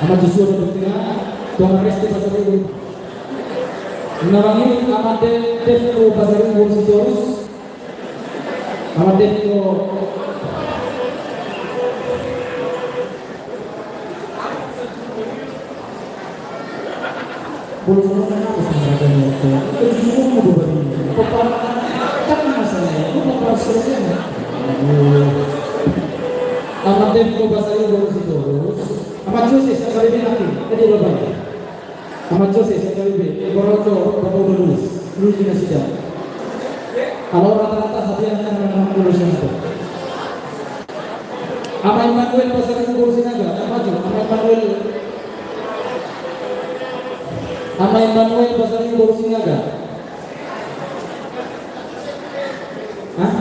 Nama Joshua dan Tengah. Tuan resti pasar Ibu. Nama ini nama Devko pasar Ibu Sitorus. Nama Devko boleh apa sebenarnya itu semua berbagi kan masalahnya itu bakal selesai amat Devko bahasa Ibu Sitorus amat Jose sekali nanti tadi berapa amat Jose sekali Boroto bapak udah lulus juga sudah kalau rata-rata hadiah akan lulusan itu Ama Emmanuel bahasa Ibu Sinaga maju Ama Emmanuel bahasa Ibu Sinaga. Hah?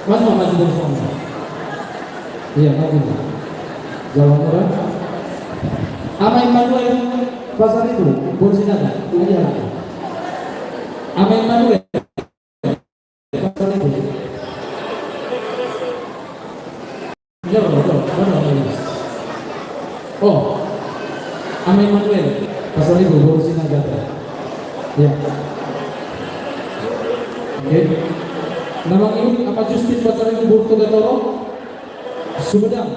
Maju dari sana. Iya, maju. Jalan orang. Ama Emmanuel bahasa Ibu Sinaga. Aja. Ama Emmanuel bahasa Ibu. Oh, Ama Emmanuel pasal Ibu baru Sinagata. Ya. Oke. Nama ini apa Justin pasal Ibu Burto Gatoro? Sumedang.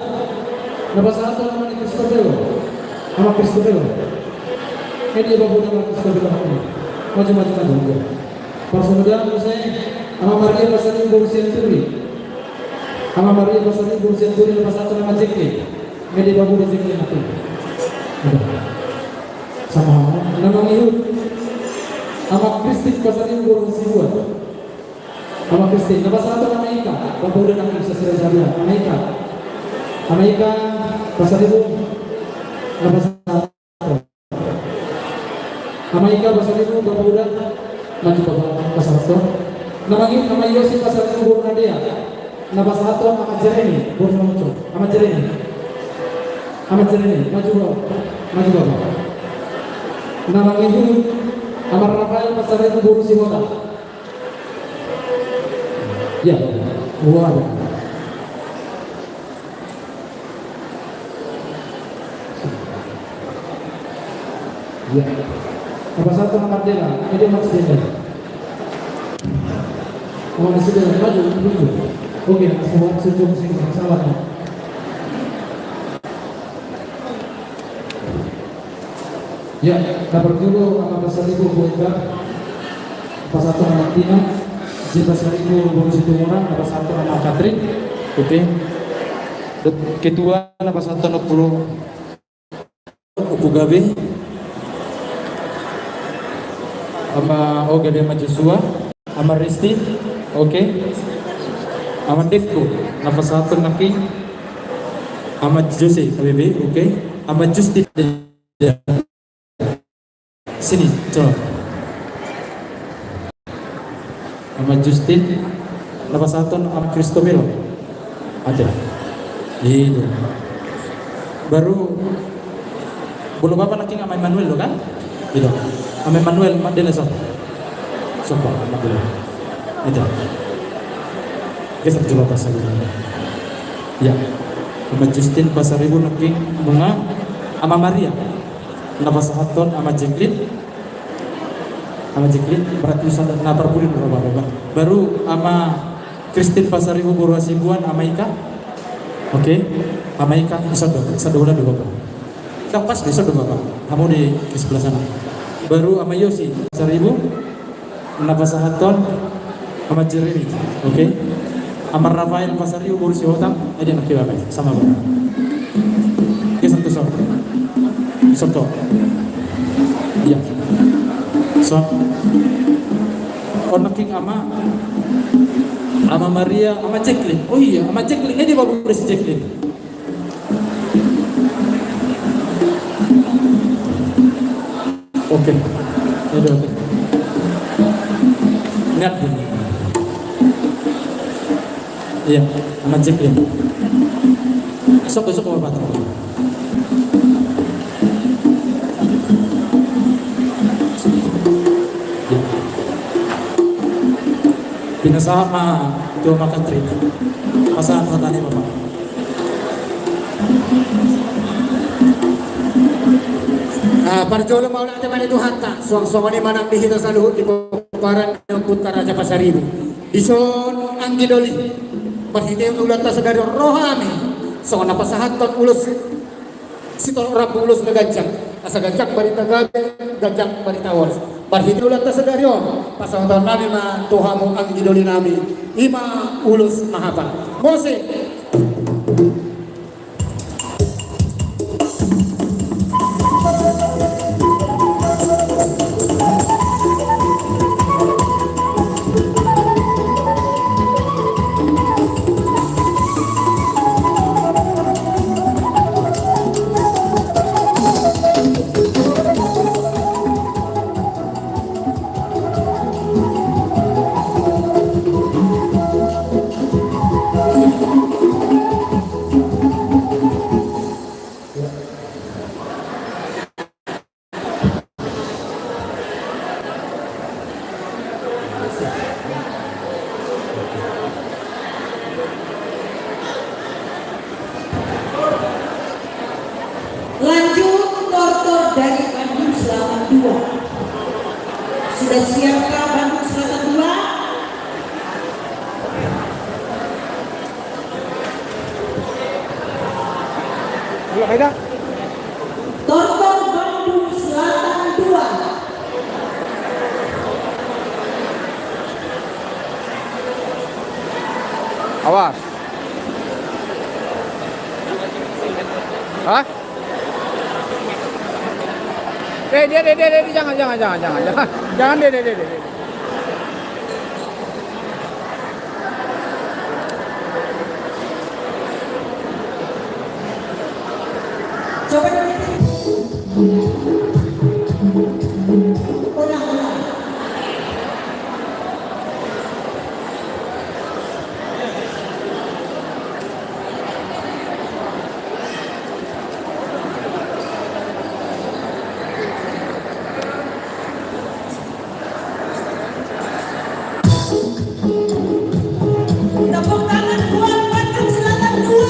Nama satu namanya Kristobelo. Nama Kristobelo. Ini babu nama Kristobelo ini. Maju. Pas Sumedang saya Ama Maria pasal Ibu Senturi. Ama Maria pasal Ibu Senturi nama satu nama Jekli. Medi babu di sini mati. Sama nama itu. Ama Kristik pasal Ibu burung Sibuan. Ama Kristik nama satu nama Ika. Babu udah nanti bisa sering nama Ika. Nama Ika pasal Ibu nama satu. Nama Ika pasal Ibu babu udah maju bapak pasal satu. Nama Yosi pasal Ibu burung Nadia. Nama satu nama Jeremy burung muncul. Nama Jeremy. Amat Jeremy, maju bapak. Nama itu Amar Rafael pasar Ibu burung Simota. Ya, luar. Ya. Apa satu nama Dela? Ini masih Dela. Masih Dela maju. Oke, semua sejauh sini salah. Ya, kabar dulu sama pasar Ibu Buenga, pasar satu nama Tina, di pasar Ibu Burung Situmorang, nama satu nama Katrin, oke. Ketua nama satu nama Upu Gabe, sama Oga Dema Joshua, sama Risti, oke. Sama Devko, nama satu Naki, sama Jose KBB, oke. Sama Justin. Sini, coba. Nama Justin, nama satu nama Kristobelo. Ada. Itu. Baru belum apa lagi sama Emmanuel lo kan? Itu. Sama Emmanuel Mandela so. Coba Mandela. Itu. Geser coba pasal ini. Ya. Sama Justin pasar Ibu lagi bunga sama Maria. Nama sahaton sama Jacqueline berarti sadar napar pulin berapa baru sama Christine pasar Ibu Burung Sibuan sama Ika oke sama Ika satu bulan dua Tak pas besok dong Bapak. Kamu di sebelah sana. Baru sama Yosi, Pasar Ibu, Nafas Haton, sama Jeremy, oke? Sama Rafael Pasar Ibu, Bursi Hotang, ada anak Bapak sama Bapak. Oke, satu soto. Iya. So, Onaking ama Maria, ama Jacqueline. Oh iya, ama Jacqueline, ini Bapak Bursi Jacqueline. Oke, oke. Ingat ini. Iya, sama Jacqueline. Besok apa Pak? Pinasama itu makan trip. Pasangan katanya Bapak. Parjolo mau nak teman itu hantar suang-suang ini manang dihita saluhut di paparan yang putar Raja Pasar Ibu dison anggi doli parhite yung ulat sa dari rohani so napasahaton ulus sitol orang ulus na gancang asa gancang barita gabe gancang barita wars parhite ulat sa dari pasang tahun namin na tuhamu anggi doli namin ima ulus mahapa Mose. Lanjut tortor dari Bandung Selatan 2. Sudah siapkah Bandung Selatan 2? Tortor Bandung Selatan 2. Awas. Hah? Jangan, deh. Coba ulang. Tepuk tangan buat Bandung Selatan 2.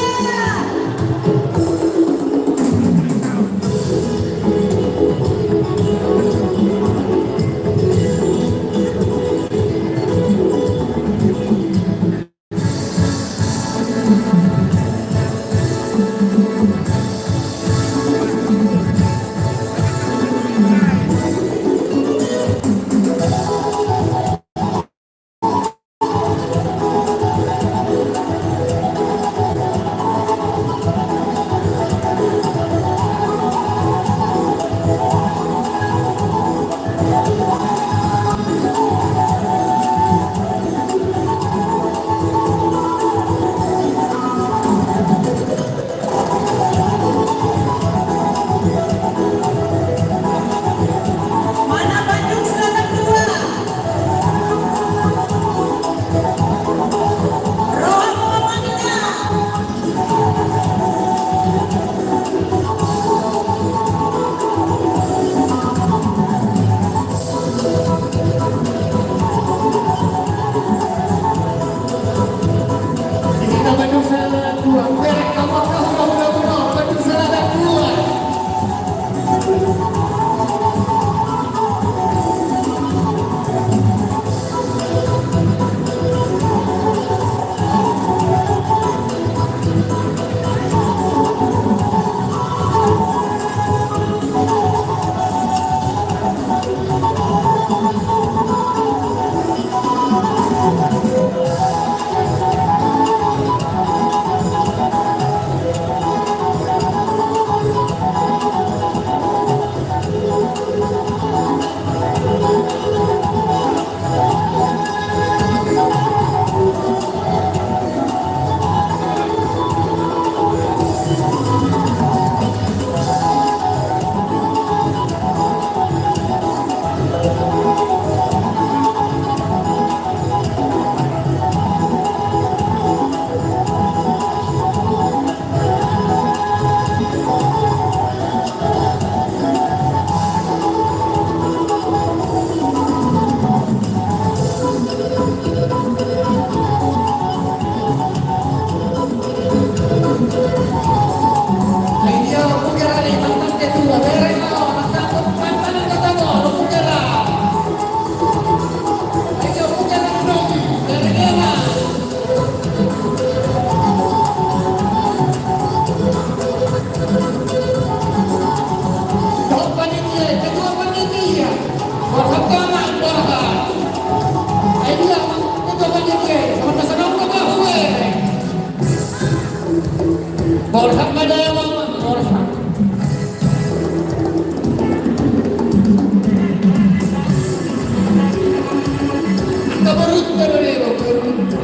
tutto l'evo beruntu.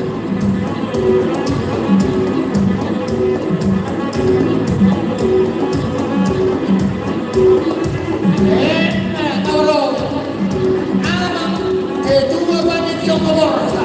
Tolong alam kedua banyak yang borsa.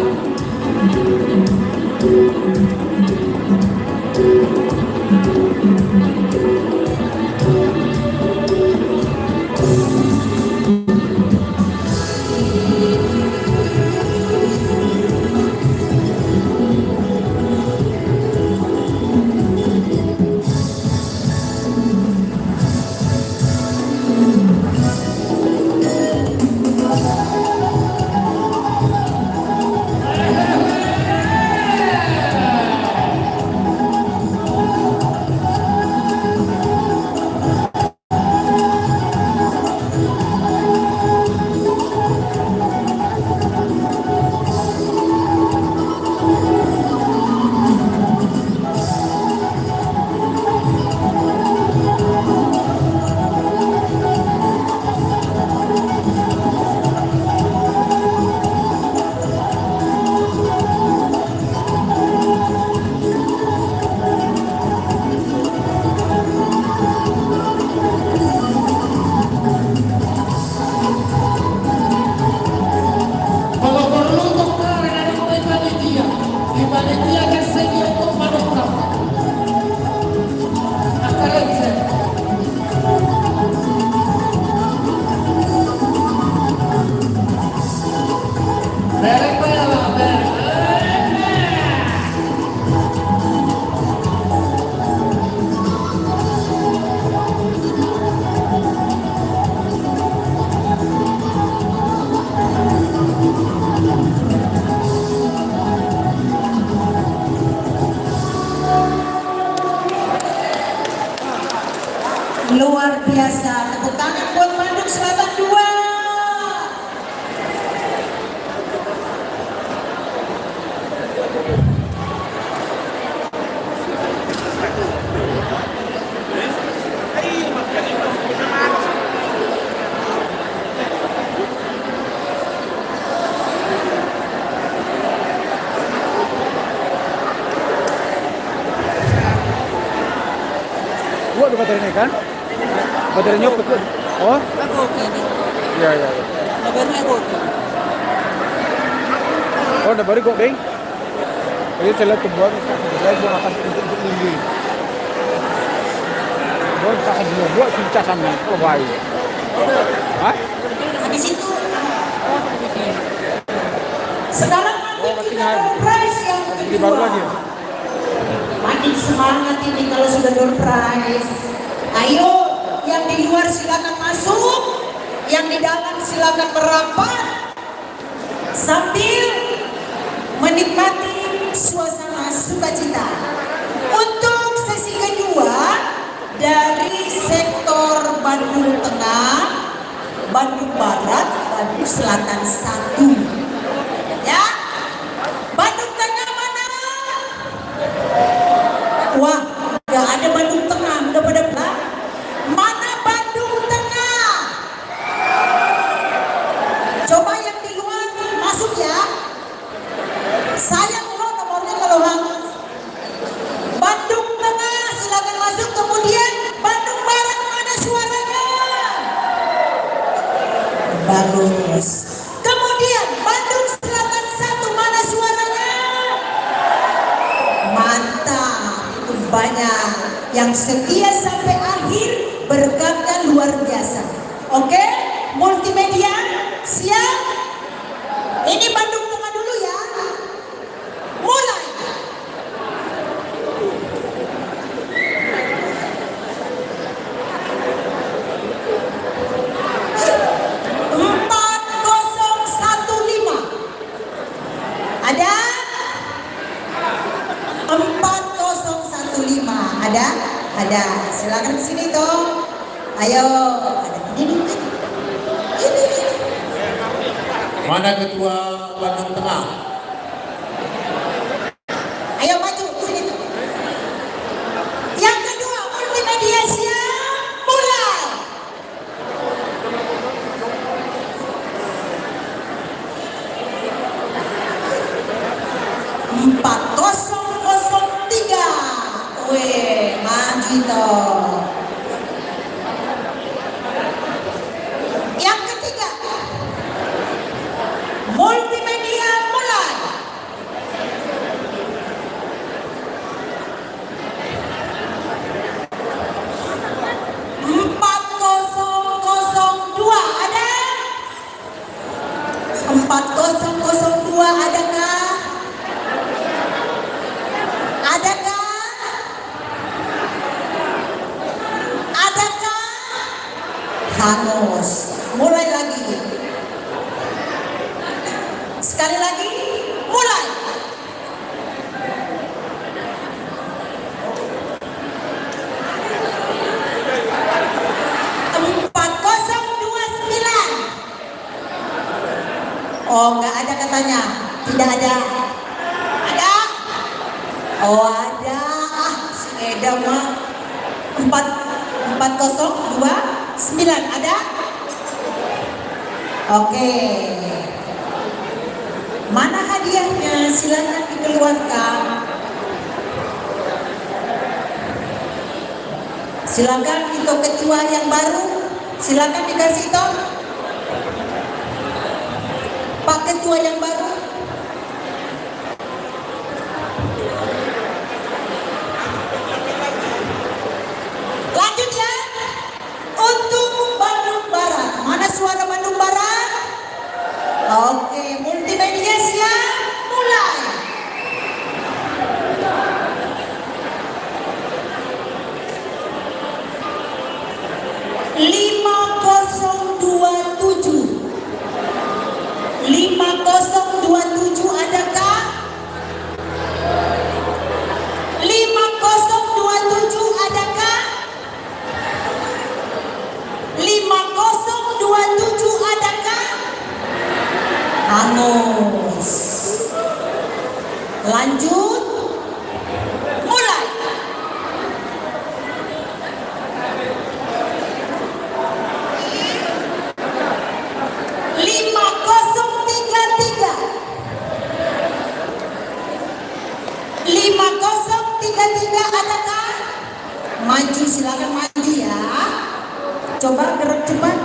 Kalau perlu dokter ada panitia, di panitia akan sedia untuk dokter. Acara ini. Berek berek berek. Luar biasa. Tepuk tangan buat Bandung Selatan 2. Buat di baterai ini kan? Baterainya betul. Oh? Iya, iya. Oh, udah baru kok, Ding. Ini saya lihat tubuhan, saya buat akan untuk minggu. Buat casan dulu, buat si casan nih, oh baik. Hah? Di situ. Sekarang nanti kita prize yang Ini baru kedua. lagi. Makin semangat ini kalau sudah door prize. Ayo, yang di luar silakan masuk, yang di dalam silakan merapat sambil menikmati suasana sukacita. Untuk sesi kedua dari sektor Bandung Tengah, Bandung Barat, Bandung Selatan 1. Ya, Bandung Tengah mana? Wah, gak ada Bandung Tengah, udah pada bilang. Mana Bandung Tengah? Coba yang di luar masuk ya. Sayang loh nomornya kalau hangus. Bandung Tengah silakan masuk, kemudian Bandung Barat mana suaranya? Bagus. Kemudian Bandung Selatan 1 mana suaranya? Mantap, itu banyak yang setia sampai akhir, berkatnya luar biasa. Oke, multimedia siap? Ini Bandung Tengah dulu ya. Mulai. Ada 4015. Ada. Silakan ke sini toh. Ayo. Ada ini. Mana ketua Bandung Tengah? Ayo maju ke sini toh. Yang kedua multimedia siap. Mulai. 4003. Weh, maju toh. Yang ketiga, multimedia mulai. Empat kosong dua ada? 4002 adakah? Adakah? Adakah? Hangus. Mulai lagi. Sekali lagi. Mulai. Oh, nggak ada katanya. Tidak ada. Ada? Oh, ada. Ah, si Eda mah. 4029 ada? Oke. Mana hadiahnya? Silakan dikeluarkan. Silakan itu ketua yang baru. Silakan dikasih tahu. Pak Ketua yang baru. Lanjut ya. Untuk Bandung Barat. Mana suara Bandung Barat? Oke, multimedia siap. Mulai. Lima 5027 adakah? 5027 adakah? 5027 adakah? Hangus. Lanjut. Mulai. Adakah? Maju, silakan maju ya. Coba gerak cepat.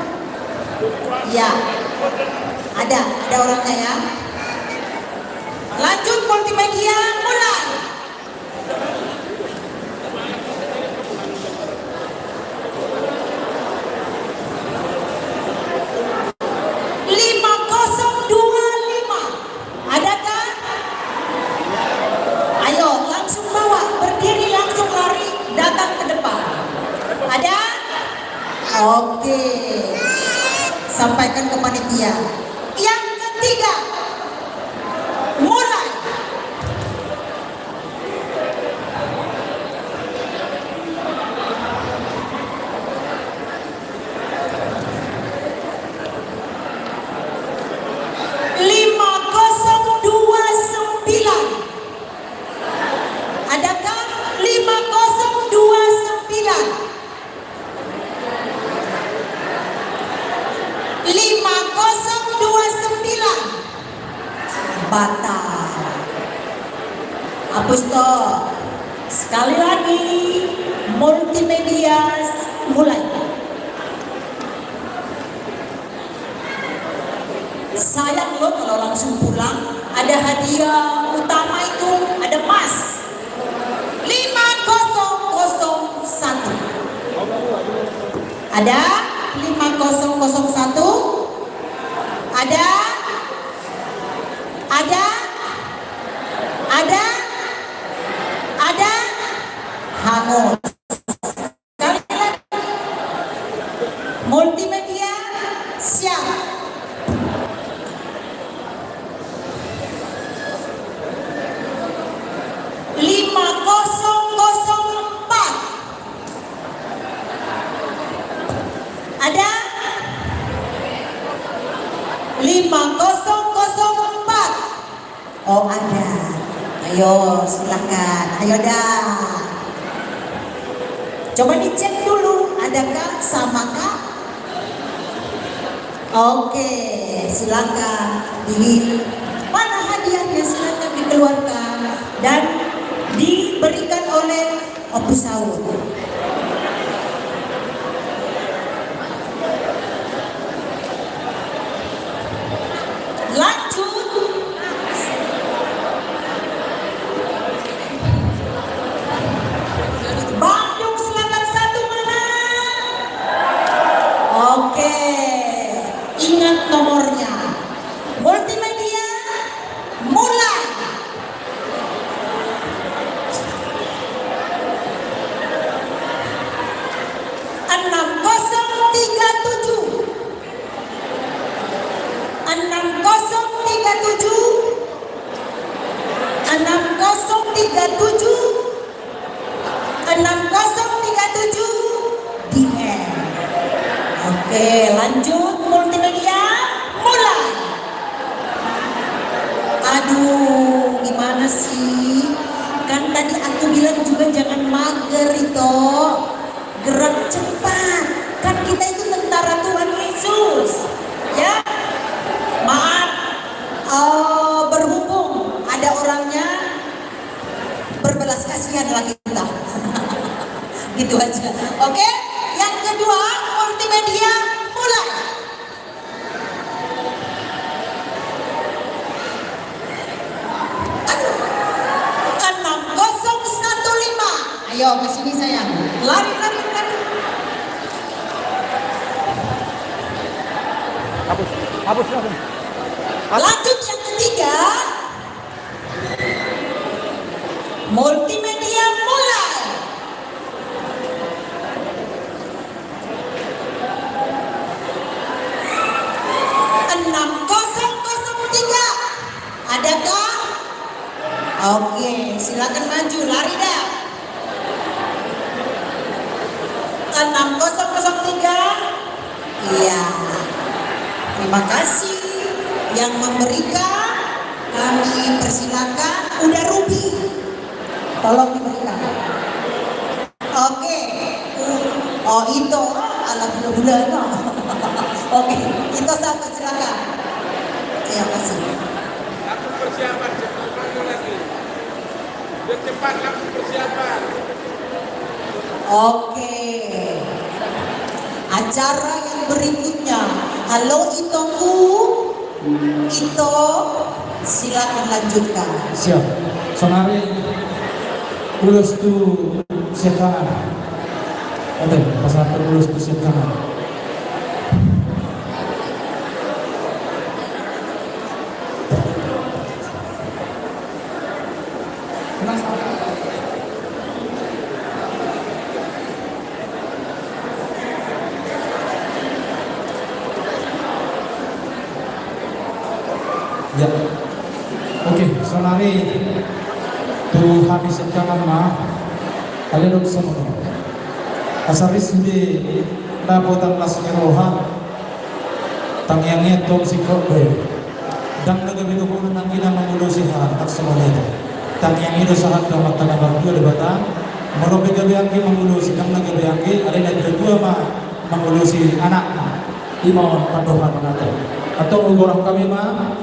Ya. Ada orangnya ya. Lanjut multimedia mulai. Oke, sampaikan ke panitia. Yang ketiga, mulai. Adakah 5029? 5029 batal. Hapus toh. Sekali lagi multimedia mulai. Sayang loh kalau langsung pulang. Ada hadiah utama itu, ada emas 5001. Ada 5001. Ada hangus. Sekali lagi multimedia siap. Ada 5004. Oh ada. Ayo silakan. Ayo dah. Coba dicek dulu. Adakah samakah? Oke silakan. Mana hadiahnya silakan dikeluarkan. Opo sahur. Lanjut. Bandung Selatan 1 mana? Oke. Ingat nomornya. Multimedia mulai. 6037 DM. Oke, lanjut multimedia mulai. Aduh, gimana sih? Kan tadi aku bilang juga jangan mager itu. Gerak cepat. Kan kita itu tentara Tuhan Yesus. Ya. Maaf. Berhubung ada orangnya berbelas kasihan lagi kita. Gitu aja. Oke? Yang kedua, multimedia mulai. Aduh. 6015. Ayo ke sini sayang. Lari. Hapus langsung. Lanjut yang ketiga. Multimedia mulai. Adakah? Oke, silakan maju, lari dah. 6003. Iya. Terima kasih yang memberikan. Kami persilakan. Udah Ruby. Tolong diberikan. Oke. Oh itu. Alhamdulillah. Oke, itu satu silakan. Terima kasih. Persiapan cepat lagi. Biar cepat langsung persiapan. Oke. Acara yang berikutnya. Halo Itoku. Ito, silakan lanjutkan. Siap. Sonari ulus tu siapkan. Oke, pasal ulus tu siapkan. Ya, oke, sonari tu habis kangen mah, kalian dong semua. Asaris di dapotan lasnya rohan, tangyangnya tong sikot ber, dan nagabi ko nang kina mangulusihan at semuanya itu. Tangyang itu sahat kamat tanah berdua di batang, merobe gabiangki mangulusi, dan nagabiangki ada yang kedua mah mangulusi anak mah, imam padohan mengatur, atau orang kami mah.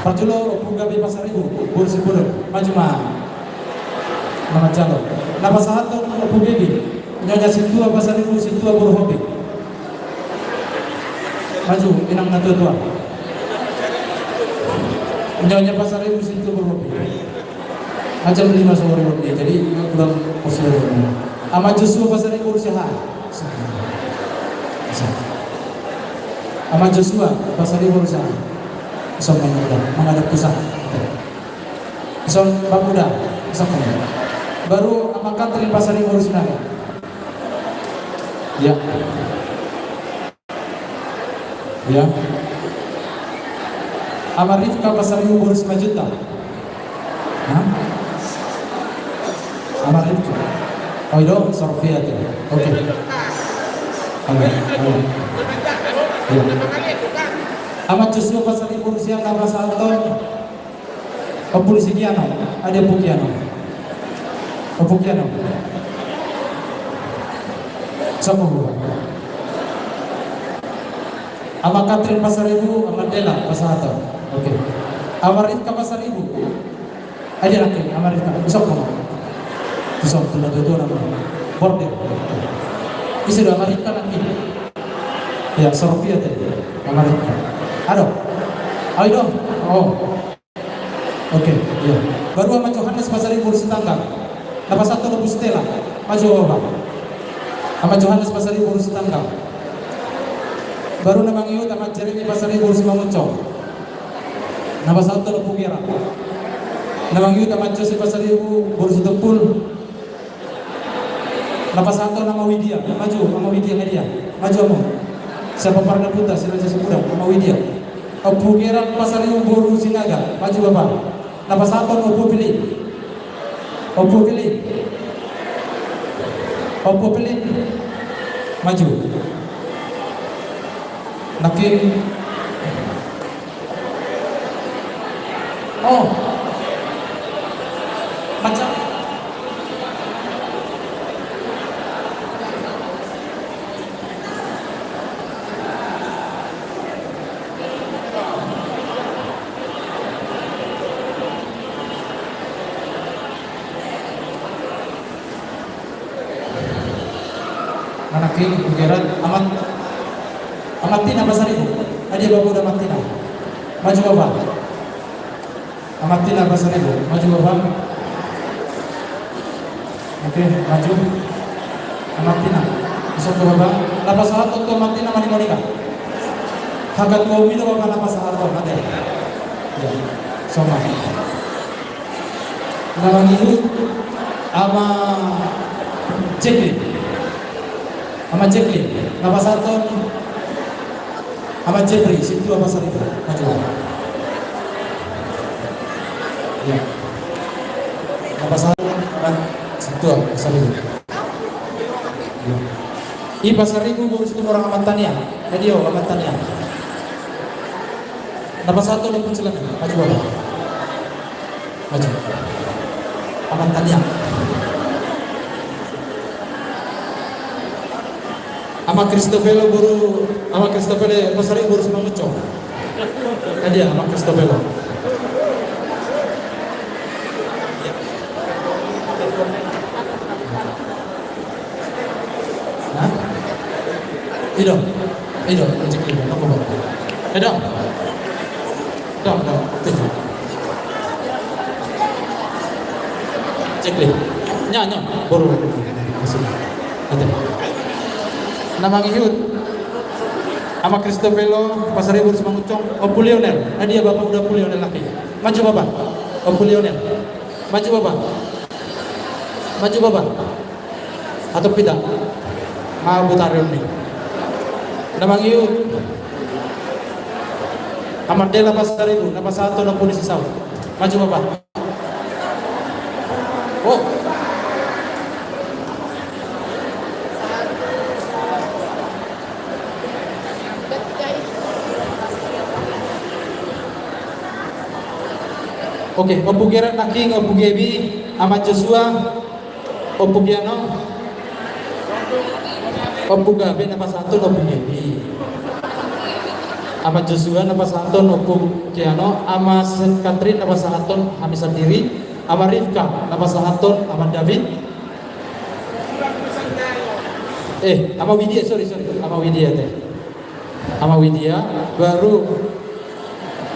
Parjulo gabi pasar ibu bursi buruk maju mah nama calo nama satu gabi nyonya situa pasar ibu situa buru hobi maju inang na tua nyonya pasar ibu situa buru hobi macam 5 sore hobi jadi kurang usul ama Joshua pasar ibu usaha ama Joshua pasar ibu usaha isong muda menghadap pusat isong muda isong baru amakan terima pasar yang urus naga ya ama Rifka pasar yang urus 5 juta ama Rifka oh itu sorpia tuh oke ya amat Joshua pasal ibu rusia nama salto polisi kiano ada pukiano Sama gua. Ama Katrin Pasaribu, ama Dela Pasarato. Oke. Ama Rifka Pasaribu. Aja laki, ama Rifka. Besok kamu. Besok tuh nama. Border. Isi dua ama Rifka laki. Ya, Sophia tadi. Ama Rifka. Aduh. Ayo dong. Oh. Oke, iya. Baru sama Johannes Pasaribu di Setanggang. Nama satu Lebu Stella. Maju Bapak. Sama Johannes Pasaribu di Setanggang. Baru nama Iut sama Jeremy Pasaribu di Simanguncong. Nama satu Lebu Kira. Nama Iut sama Joseph Pasaribu di Situpul. Nama satu nama Widya. Maju, nama Widya media. Maju kamu. Siapa Parda Putra, Siraja Sepuda, nama Widya. Lebu Kira Pasaribu Boru Sinaga. Maju Bapak. Nama satu Opo Pilih. Opo Pilih. Opo Pilih. Maju. Nakin. Oh. Macam. Nakin bugeran Amatina Pasaribu. Adia Bapak udah Amatina. Maju Bapak. Amatina Pasaribu. Maju Bapak. Oke, maju. Amatina. Besok ke Bapak. Lapas satu tuh Amatina Mani Monika. Hakat kau minum Bapak lapas satu ada. Ya, sama. Nama itu ama Jacqueline. Ama Jacqueline. Lapas satu Ahmad Jeffrey, situ apa saja? Maju. Ya. Apa saja? Situ apa saja? I Pasaribu baru situ orang Ahmad Tania. Jadi Ahmad Tania. Nama satu lagi celana. Maju Bapak. Maju. Ahmad Tania. Ama Cristobelo baru, ama Cristobelo Pasaribu baru semua ngecok. Tadi ya, ama Cristobelo. Hah? Idom, cek ini, apa Bapak? Idom, cek ini, nyanyi, baru masih, ada. Nama Ngihut sama Cristobelo Pasaribu Semanguncong. Opu Lionel. Dia Bapak udah Opu Lionel laki. Maju Bapak. Opu Lionel. Maju Bapak. Maju Bapak. Atau tidak? Butarion nih. Nama Ngihut sama Dela Pasaribu. Nama satu nama polisi sawit. Maju Bapak. Oh. Oke, Opu Gerard Naking, Opu Gebi, Ahmad Joshua, Opu Giano, Opu Gabe, nama satu, Opu Gebi, Ahmad Joshua, nama satu, Opu Giano, Ahmad Katrin, nama satu, Hamis sendiri, Ahmad Rifka, nama satu, Ahmad David, Ahmad Widya, sorry, Ahmad Widya teh, Ahmad Widya, baru,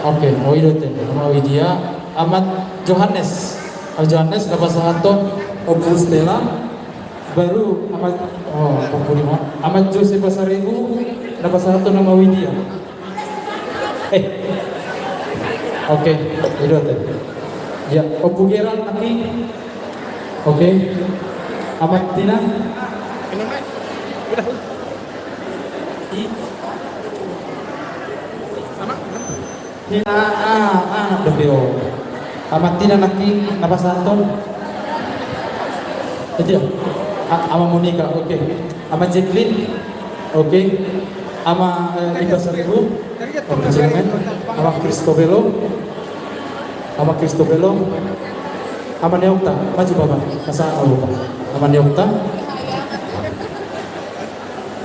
oke, oh itu teh, Ahmad Widya. Ahmad Johannes, nama satu Opu Stella, baru Ahmad Joseph Pasaribu, nama satu nama Widya. Oke, itu teh. Ya, Opu Gerald lagi. Oke. Ahmad Tina. Tina Debio. Ahmad Tina laki nama satu. Itu ya. Ama Monica, oke. Ama Jacqueline, oke. Ama Iba Seribu, oke silakan. Ama Cristobelo, Ama Neokta, maju Bapak. Masa Bapak. Ama Neokta.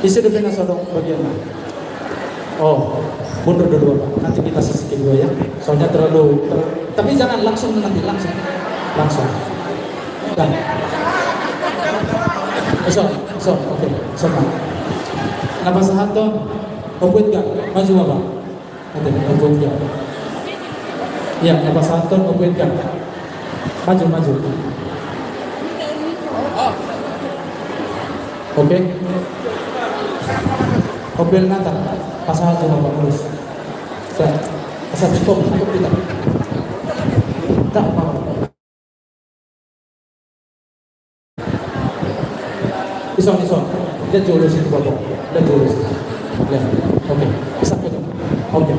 Isi dulu sodok bagian mana? Oh, mundur dulu Bapak. Nanti kita sisi kedua ya. Soalnya tapi jangan langsung nanti langsung. Dan. Oke, sama. Nama sahaton, obuat gak? Maju Bapak. Nanti obuat gak? Ya, nama sahaton obuat gak? Maju. Oke. Mobil Natal, pasal aja Bapak terus. Pasal cukup kita. Tak apa. Ison. Dia jauh sini Bapak. Dia jauh sini. Ya, oke. Bisa kita. Oke.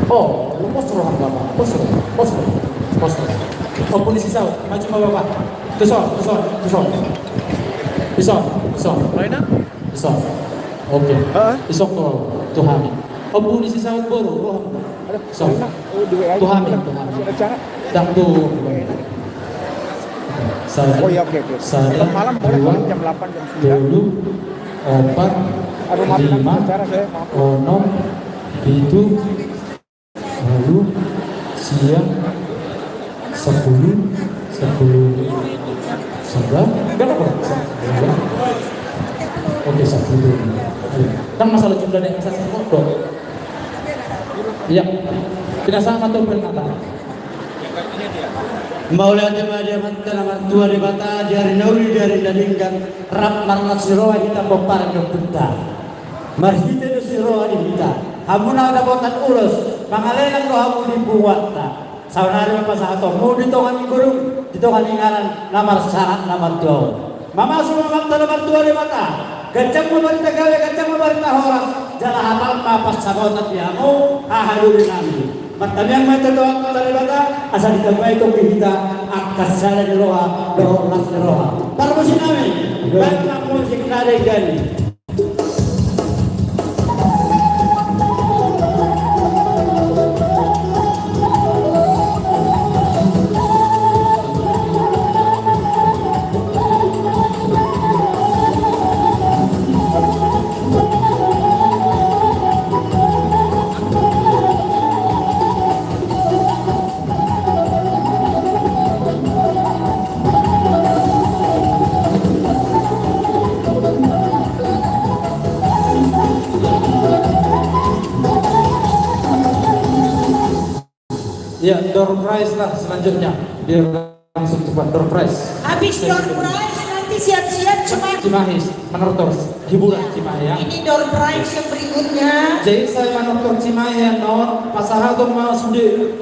Oh, lu pos Bapak. Pos. Oh, polisi saw. Maju Bapak. Ison. Oke. Isok Tuhan. Polisi saw baru. Tuhan. Dan tuh. Oh iya, oke. Saya Malam boleh jam 8 jam 9. 4, 5, 6, 7, lalu siang 10, 11, berapa? Oke, 10. Kan masalah jumlah yang saya sebut. Iya. Tidak sama tuh Penata. Maula jemaah nomor 2 di Bata dari Nauli dari Dadingkan rap marlat siroa kita popar dokter. Mari kita siroa di kita. Hamuna ada botan urus, pangalelan ko hamu di buwata. Saunari apa sahato mu ditongan guru, ditongan ingaran nomor sahat nomor 2. Mama semua waktu nomor 2 di Bata. Gancang memerintah gawe, gancang memerintah orang. Jala hafal mapas sabotat diamu, hahalulin kami. Matanyang may tatuan ko talibata, asa ditambay ko kita akas sana di roha, dohlas di roha. Tarpusin namin, baik na musik na gani. Ya, door prize lah selanjutnya. Biar langsung cepat door prize. Habis door prize nanti siap-siap Cimahi, menortor hiburan Cimahi ya. Ini door prize yang berikutnya. Jadi saya menortor Cimahi ya, non pasaha tuh mau sudah.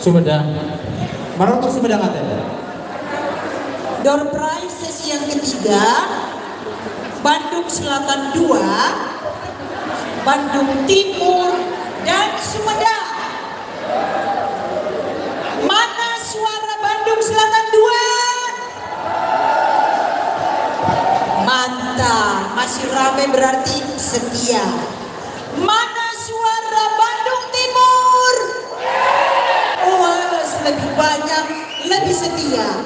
Sumedang. Menortor Sumedang ada ya? Door prize sesi yang ketiga. Bandung Selatan 2, Bandung Timur, dan Sumedang. Mana suara Bandung Selatan 2? Mantap, masih ramai berarti setia. Mana suara Bandung Timur? Wah, lebih banyak, lebih setia.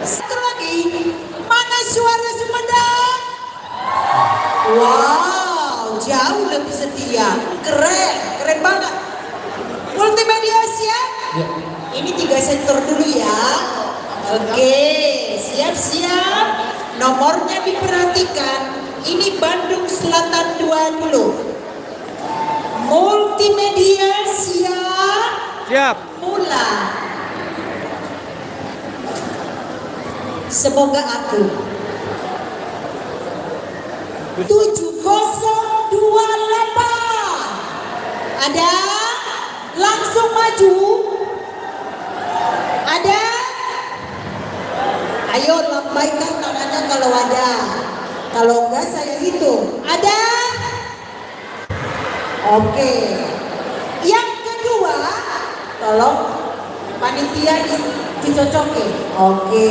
Satu lagi, mana suara Sumedang? Wow, jauh lebih setia. Keren banget. Multimedia siap? Ya. Ini 3 sektor dulu ya. Oke, siap-siap. Nomornya diperhatikan. Ini Bandung Selatan 2 dulu. Multimedia siap? Siap. Mulai. Semoga aku 7028 ada langsung maju, ada, ayo lambaikan tangannya kalau ada, kalau enggak saya hitung, ada. Oke, yang kedua tolong panitia dicocokin. Oke,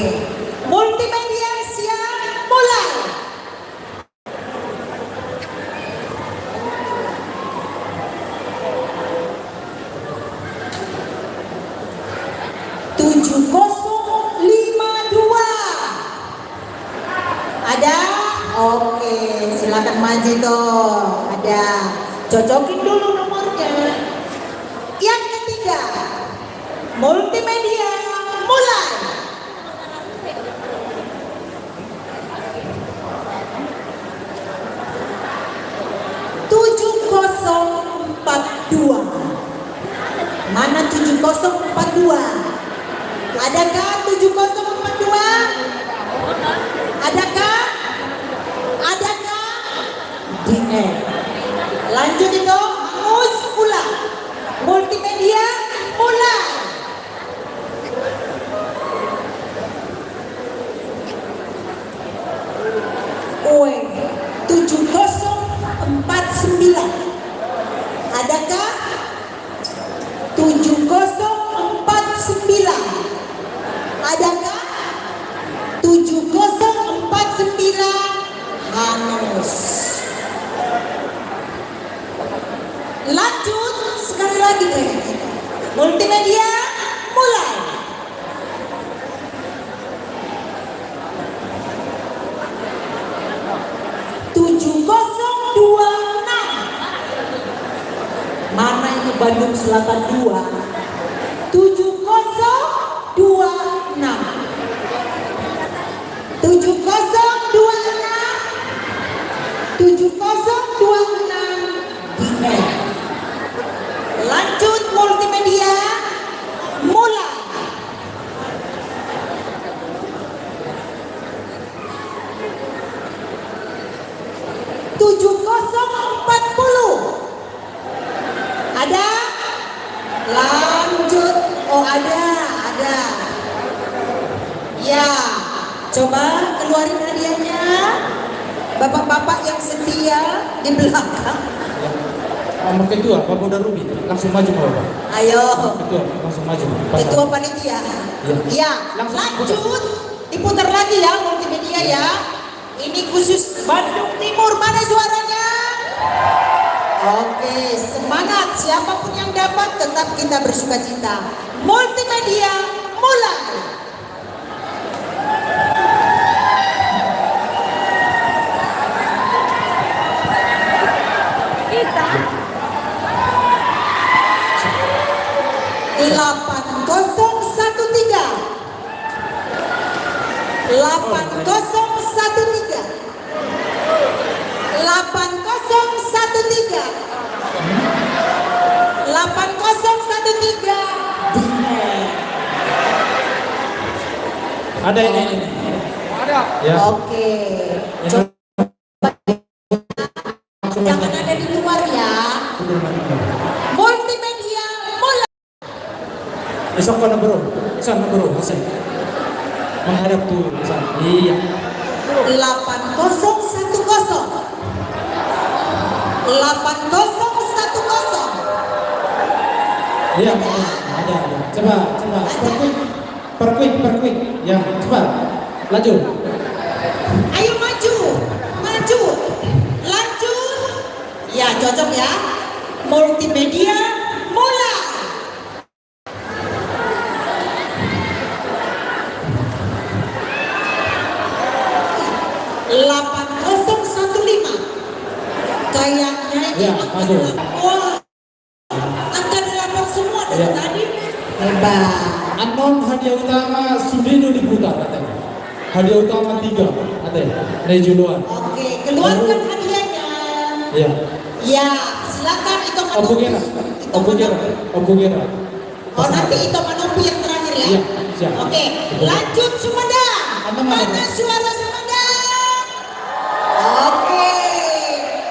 multimedia siap, mulai. Ada? Oke, silakan maju dong. Ada. Cocokin dulu nomornya. Yang ketiga, multimedia mulai. Dua. Mana 7042? Adakah 7042? Adakah? Adakah? Lanjut itu, mus ulang. Multimedia mulai. Oe 7049. Adakah? 7049. Adakah? 7049 hangus. Lanjut sekali lagi deh. Multimedia mulai. Mana ini Bandung Selatan 2? 7026. 7026. 7026 di Lanjut multimedia mulai. Ada? Lanjut. Oh ada. Ya, coba keluarin hadiahnya. Bapak-bapak yang setia di belakang. Nomor ketua, Bapak udah Rubi, langsung maju Bapak. Ayo. Ketua, langsung maju. Ketua panitia. Ya, lanjut. Diputar lagi ya multimedia ya. Ini khusus Bandung Timur. Mana suaranya? Oke, semangat. Siapapun yang dapat tetap kita bersuka cita. Multimedia mulai. Kita 8013 Ada ini. Ada. Ya. Oke. Jangan ada di luar ya. Multimedia mulai. Besok mana bro? Sana bro, Hasan. Menghadap tuh, Hasan. Iya. 8010. 8010. Iya, ada. Coba. Perkuit. Ya, coba. Lanjut. Ayo maju. Lanjut. Ya, cocok ya. Multimedia mulai. Kayaknya Ya, maju. Wah, angka 8 semua dari Ya. tadi. Hebat. Anon hadiah utama Sudino diputar katanya. Hadiah utama 3 katanya. Dari juluan. Oke, keluarkan hadiahnya. Iya. Ya, silakan itu Obu Gera. Oh, nanti itu Manopi yang terakhir ya. Iya, siap. Oke, lanjut Sumedang. Mana suara Sumedang? Oke.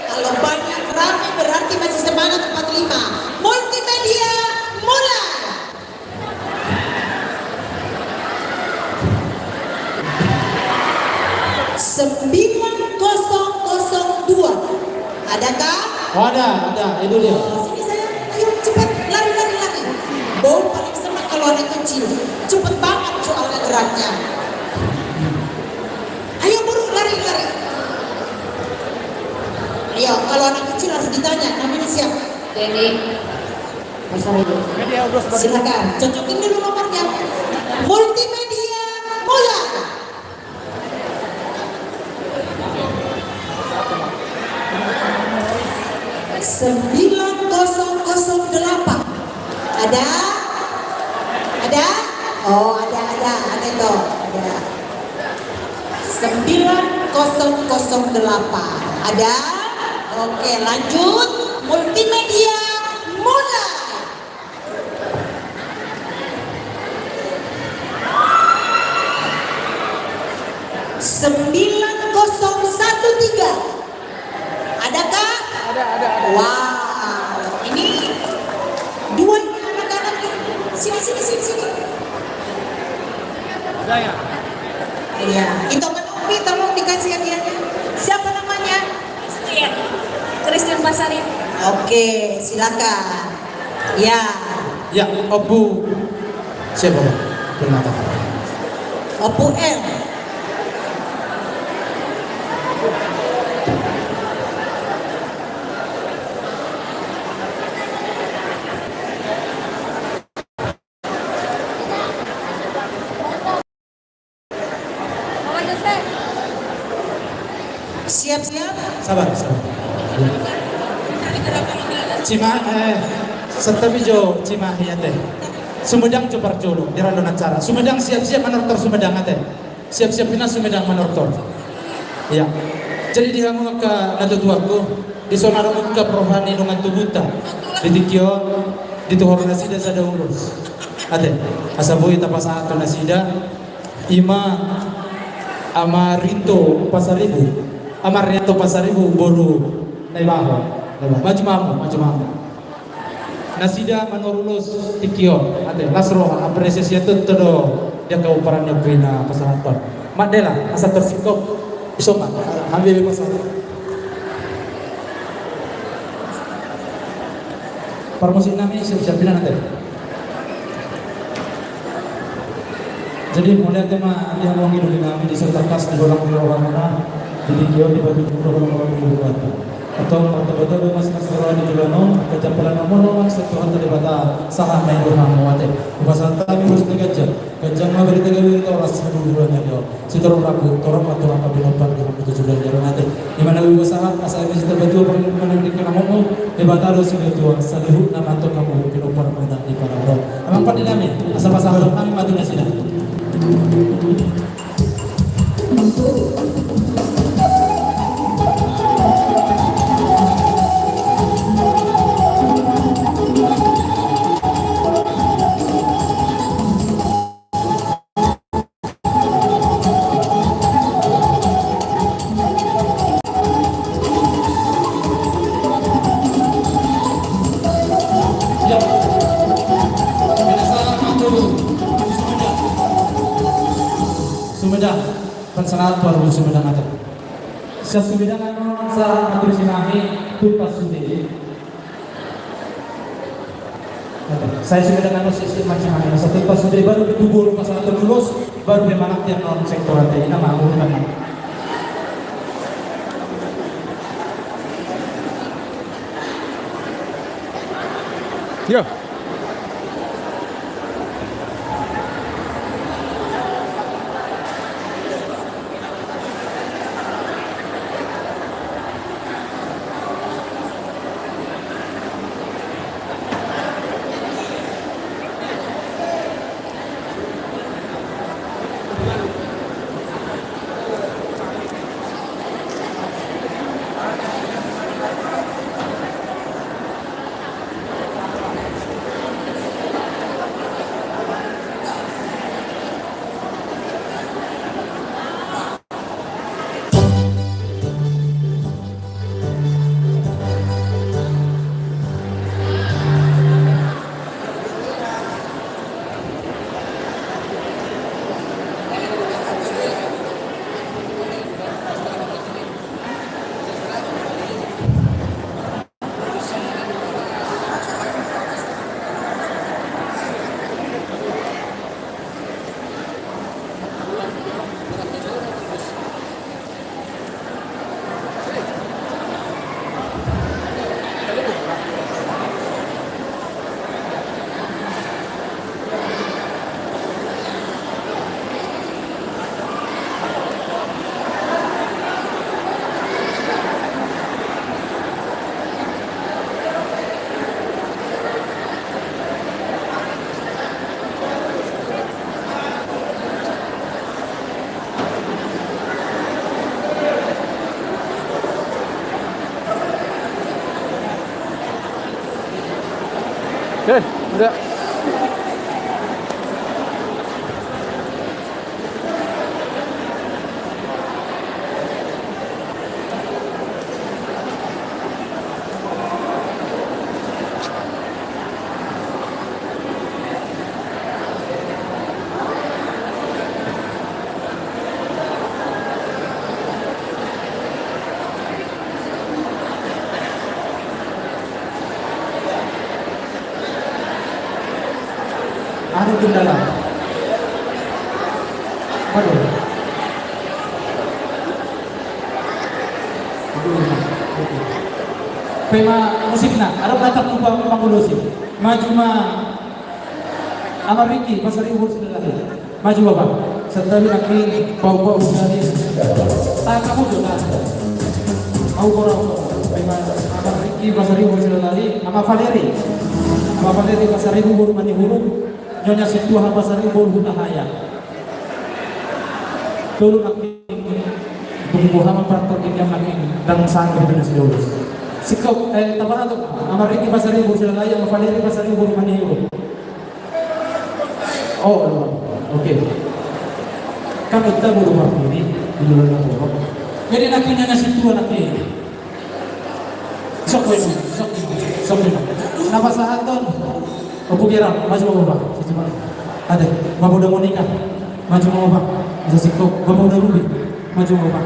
Kalau banyak rame berarti masih semangat 45. Multimedia mulai. (9002) Adakah? Oh, ada. Itu dia. Sini saya, ayo cepat, lari. Bau paling senang kalau anak kecil. Cepet banget soalnya geraknya. Ayo buru, lari. Ayo, kalau anak kecil harus ditanya, namanya siapa? Denny. Silakan, cocokin dulu nomornya. Multimedia mulai. 9008. Ada? Ada? Oh, ada itu. Ada. 9008. Ada? Oke, lanjut. Multimedia mulai. Sembilan 9013. Adakah? Ada. Wow, ini dua anak-anak nih. Sini. Saya. Iya, itu Umi tolong dikasih hadiahnya. Siapa namanya? Christian Pasari. Oke, silakan. Ya. Ya, Obu. Siapa? Bernama. Opu M. Siap-siap. Sabar. Setabijo Cimahi ate. Sumedang cobar jolo di randon acara. Sumedang siap-siap menortor Sumedang ate. Siap-siap pina Sumedang menortor. Ya. Jadi di hamu ke natutuaku di sonaro ke rohani nungan tubuta. Di tikio di tuhor nasida sada urus. Ate. Asaboy tapas ato nasida. Ima Amarito Pasaribu. Amarito Pasaribu boru naibaho. Maju mamu. Nasida manorulus tikio ate lasro apresiasi itu todo dia kau perannya bina pasaraton. Madela asa tersikop isoma ambil pasar. Promosi nami siap bina nanti. Jadi mulai tema yang mau hidup kami di sertakas di bolang orang mana di tikio di batu orang batu. Atau bata-bata mas nasara di Julano kecapalan namun setuhan tadi bata salah main berhamu ate upasan kami harus digajar gajah ma berita gawe itu ras bulan dia sitorong ragu torong aturan kabinopan di kampung Julan jalan ate di mana usaha asal ini kita betul mana di kana momo di bata harus itu salihu nama to kamu kinopan pada di para orang amang padi kami asal pasal kami mati nasida. Sumedang, pensangat baru Sumedang ada. Sumedang sa atur Cimahi tupas sude. Saya Sumedang sisi macam mana? Satu pas sude baru ditubur pas atur lulus baru memang yang non sektor ada ini nama kan. Yo. udah. Ada kendala. Waduh. Tema musikna, ada belakang upang pangulusi. Maju Amar Riki, Pasar Ibu sudah lahir. Maju Bapak. Serta laki bau-bau dari kamu juga. Mau korang. Tema Amar Riki, Pasar Ibu sudah lahir. Ama Valeri. Ama Valeri Pasar Ibu baru mani huruf. Nyonya Setua Pasar Ibu Hutahaya. Tolong makin pembuahan praktek yang makin dan sangat berjenis lulus. Sikap tabaran tu Amar Riki Pasar Ibu sudah layak, Valeri Pasar Ibu mani huruf. Oh, okey. Kan kita baru waktu ini di luar negara. Jadi nak nyonya Setua nak ni. Sok. Napa sahaton? Opo kira, maju Bapak. Ada, Bapak udah mau nikah. Maju Bapak. Bisa sikap, Bapak udah rugi. Maju Bapak.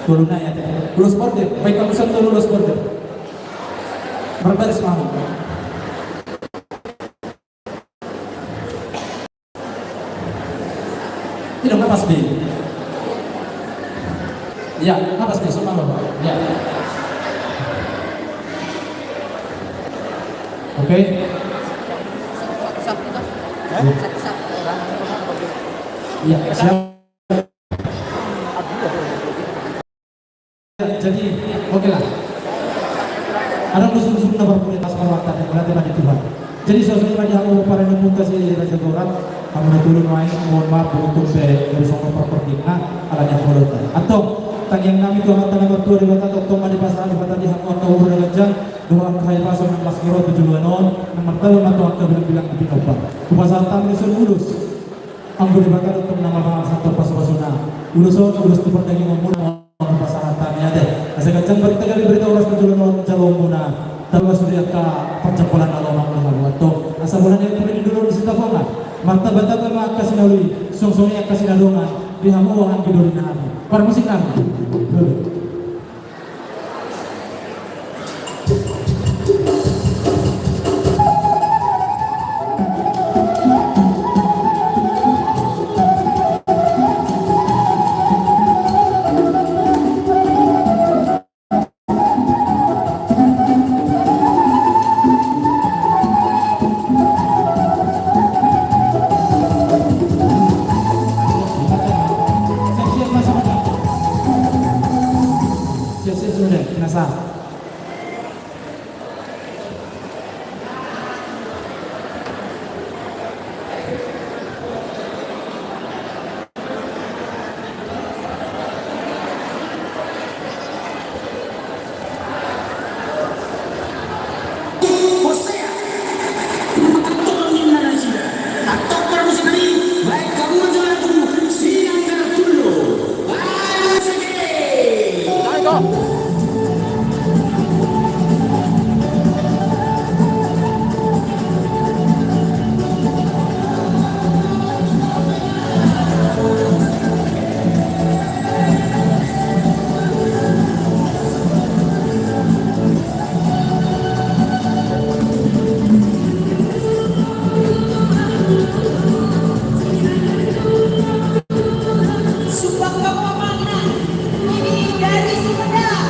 Turun aja deh. Lulus border, baik kamu satu lulus border. Berbaris mau. Tidak napas B. Ya, napas B sama Bapak. Ya. Oke. Ya, siap. Jadi, oke lah. Ada musuh-musuh nomor kualitas perwatan yang berarti pada Tuhan. Jadi sesuai pada yang para pemuda si Raja Goran, kamu turun main, mohon maaf untuk bersama propertinya, alanya volunteer. Atau tanyang nami Tuhan tanah bertua di batas atau di pasar di batas di hakwa kau beragam dua kaya pasal 16 kilo 720 nomor tahun atau angka bilang di Pinopa. Kupasal tamu ulus. Ambil di batas untuk nama bangsa satu pasal-pasuna. Ulus tempat daging membunuh pasal tanah ada. Saya kacang berita kali berita ulas 720 calon muna. Tahu sudah ka percampuran Allah mahu atau asal bulan yang terjadi dulu di situ apa? Martabat agama kasih nalui, song-songnya kasih nalungan, dihamu orang biduri nabi. Para musik nabi. Sumpah kamu mana? Ini dari Sumedang.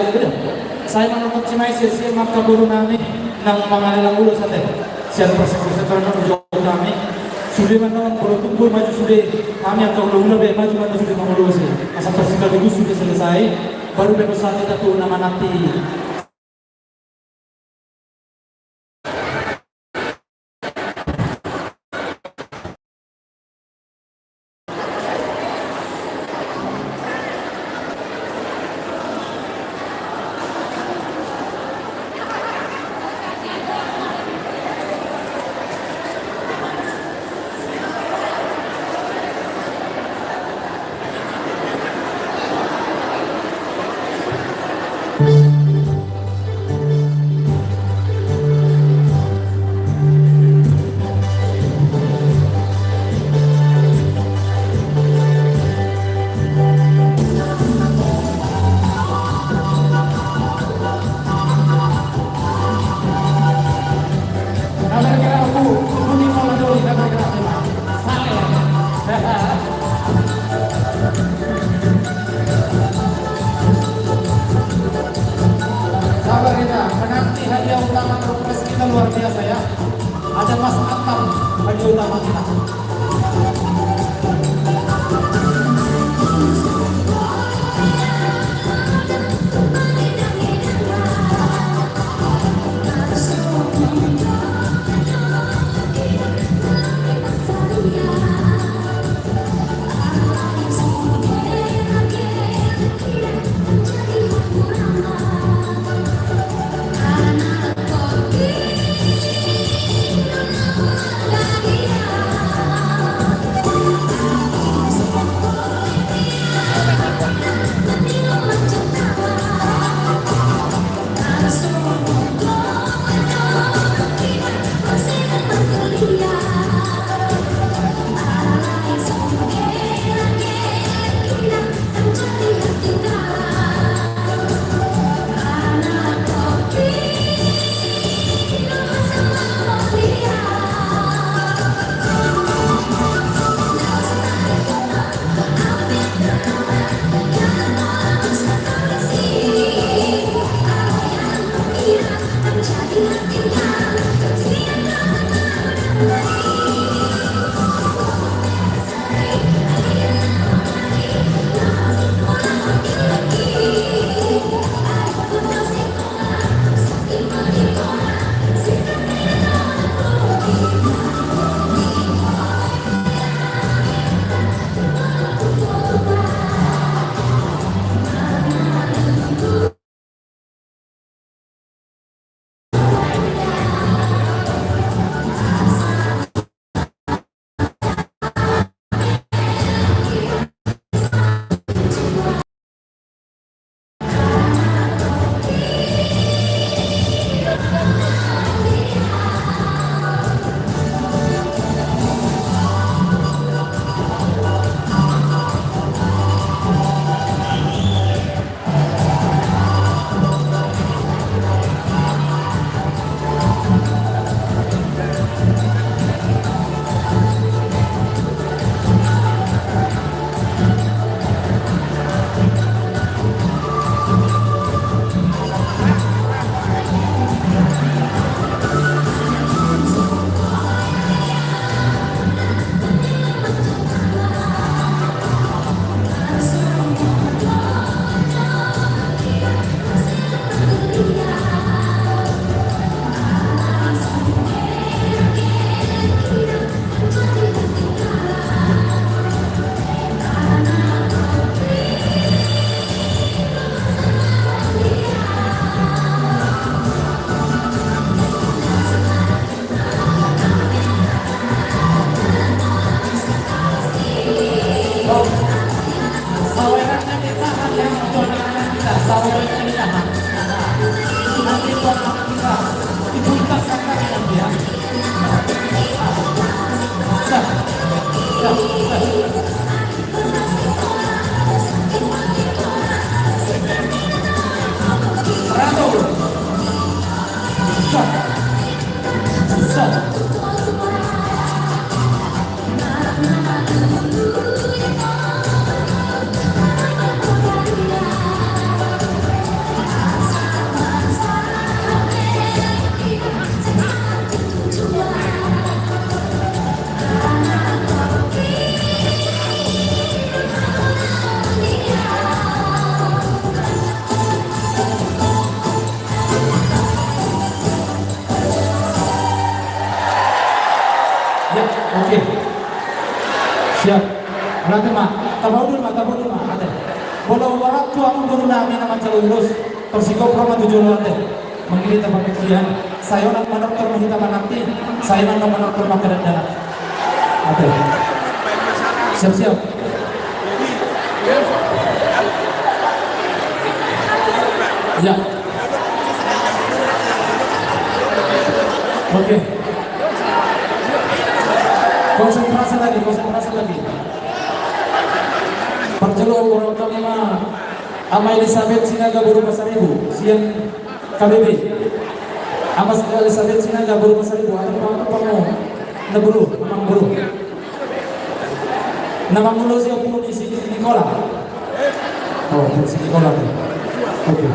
udah. Saya menurut Cimai sih maka buru nami nang pangalilang ulo sa te. Siya persekusi karena berjuang kami. Sudah mana kalau kumpul maju sudah kami atau ulo be maju mana sudah mengulo sih. Asal persikal itu sudah selesai. Baru bebas saat kita tuh nama nanti. Sabar kita, menanti hadiah utama terpres kita luar biasa ya. Ada Mas Atam, hadiah utama kita. Karena kau Nanti mak, tahu dulu mak, ada. Bola warak tu aku baru namin nama calulus. Persiko prama tujuh nanti. Mengirim tempat kesian. Saya nak manok termahita manakti. Saya nak manok termakan dan ada. Siap-siap. Ya. Oke. Konsentrasi lagi. Perjelo orang kami mah Ama Elizabeth Sinaga Buru Pasaribu, Sian KBB. Ama Elizabeth Sinaga Buru Pasaribu, apa mau neburu, amang buru. Nama mulo siya po ni si Nicola. Oh, si Nicola. Oke.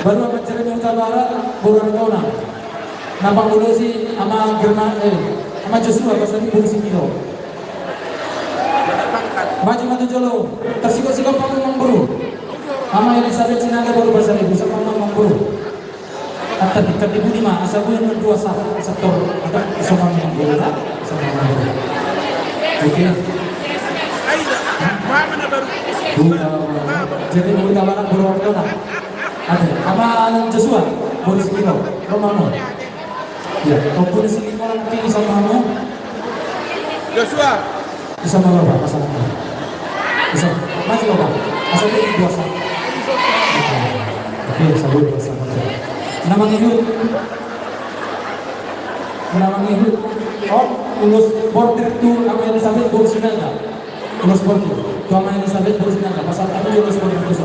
Baru apa cerita Barat, Buru Nicola. Nama mulo si ama German ama Joshua Pasaribu si Kilo. Maju jolo, tersiko-siko panggung buru. Ama Elizabeth Sinaga Buru Pasaribu sa panggung buru. At katibu lima, asabu yang dua sektor ada sama yang buru, sama yang buru. Oke. Jadi mau tawaran buru Nicola. Ada. Ama Joshua Buru si Kilo. Romano. Ya, Buru si Nicola nanti sama mau. Joshua. Bisa bapak masalahnya. Bisa maju bapak. Asalnya dua sama. Oke, saya dua sama. Nama ngihut. Oh, ulus border tu ama Elizabeth Buru Sinaga. Ulus border. Tu ama Elizabeth Buru Sinaga. Pasal aku ulus border tu so.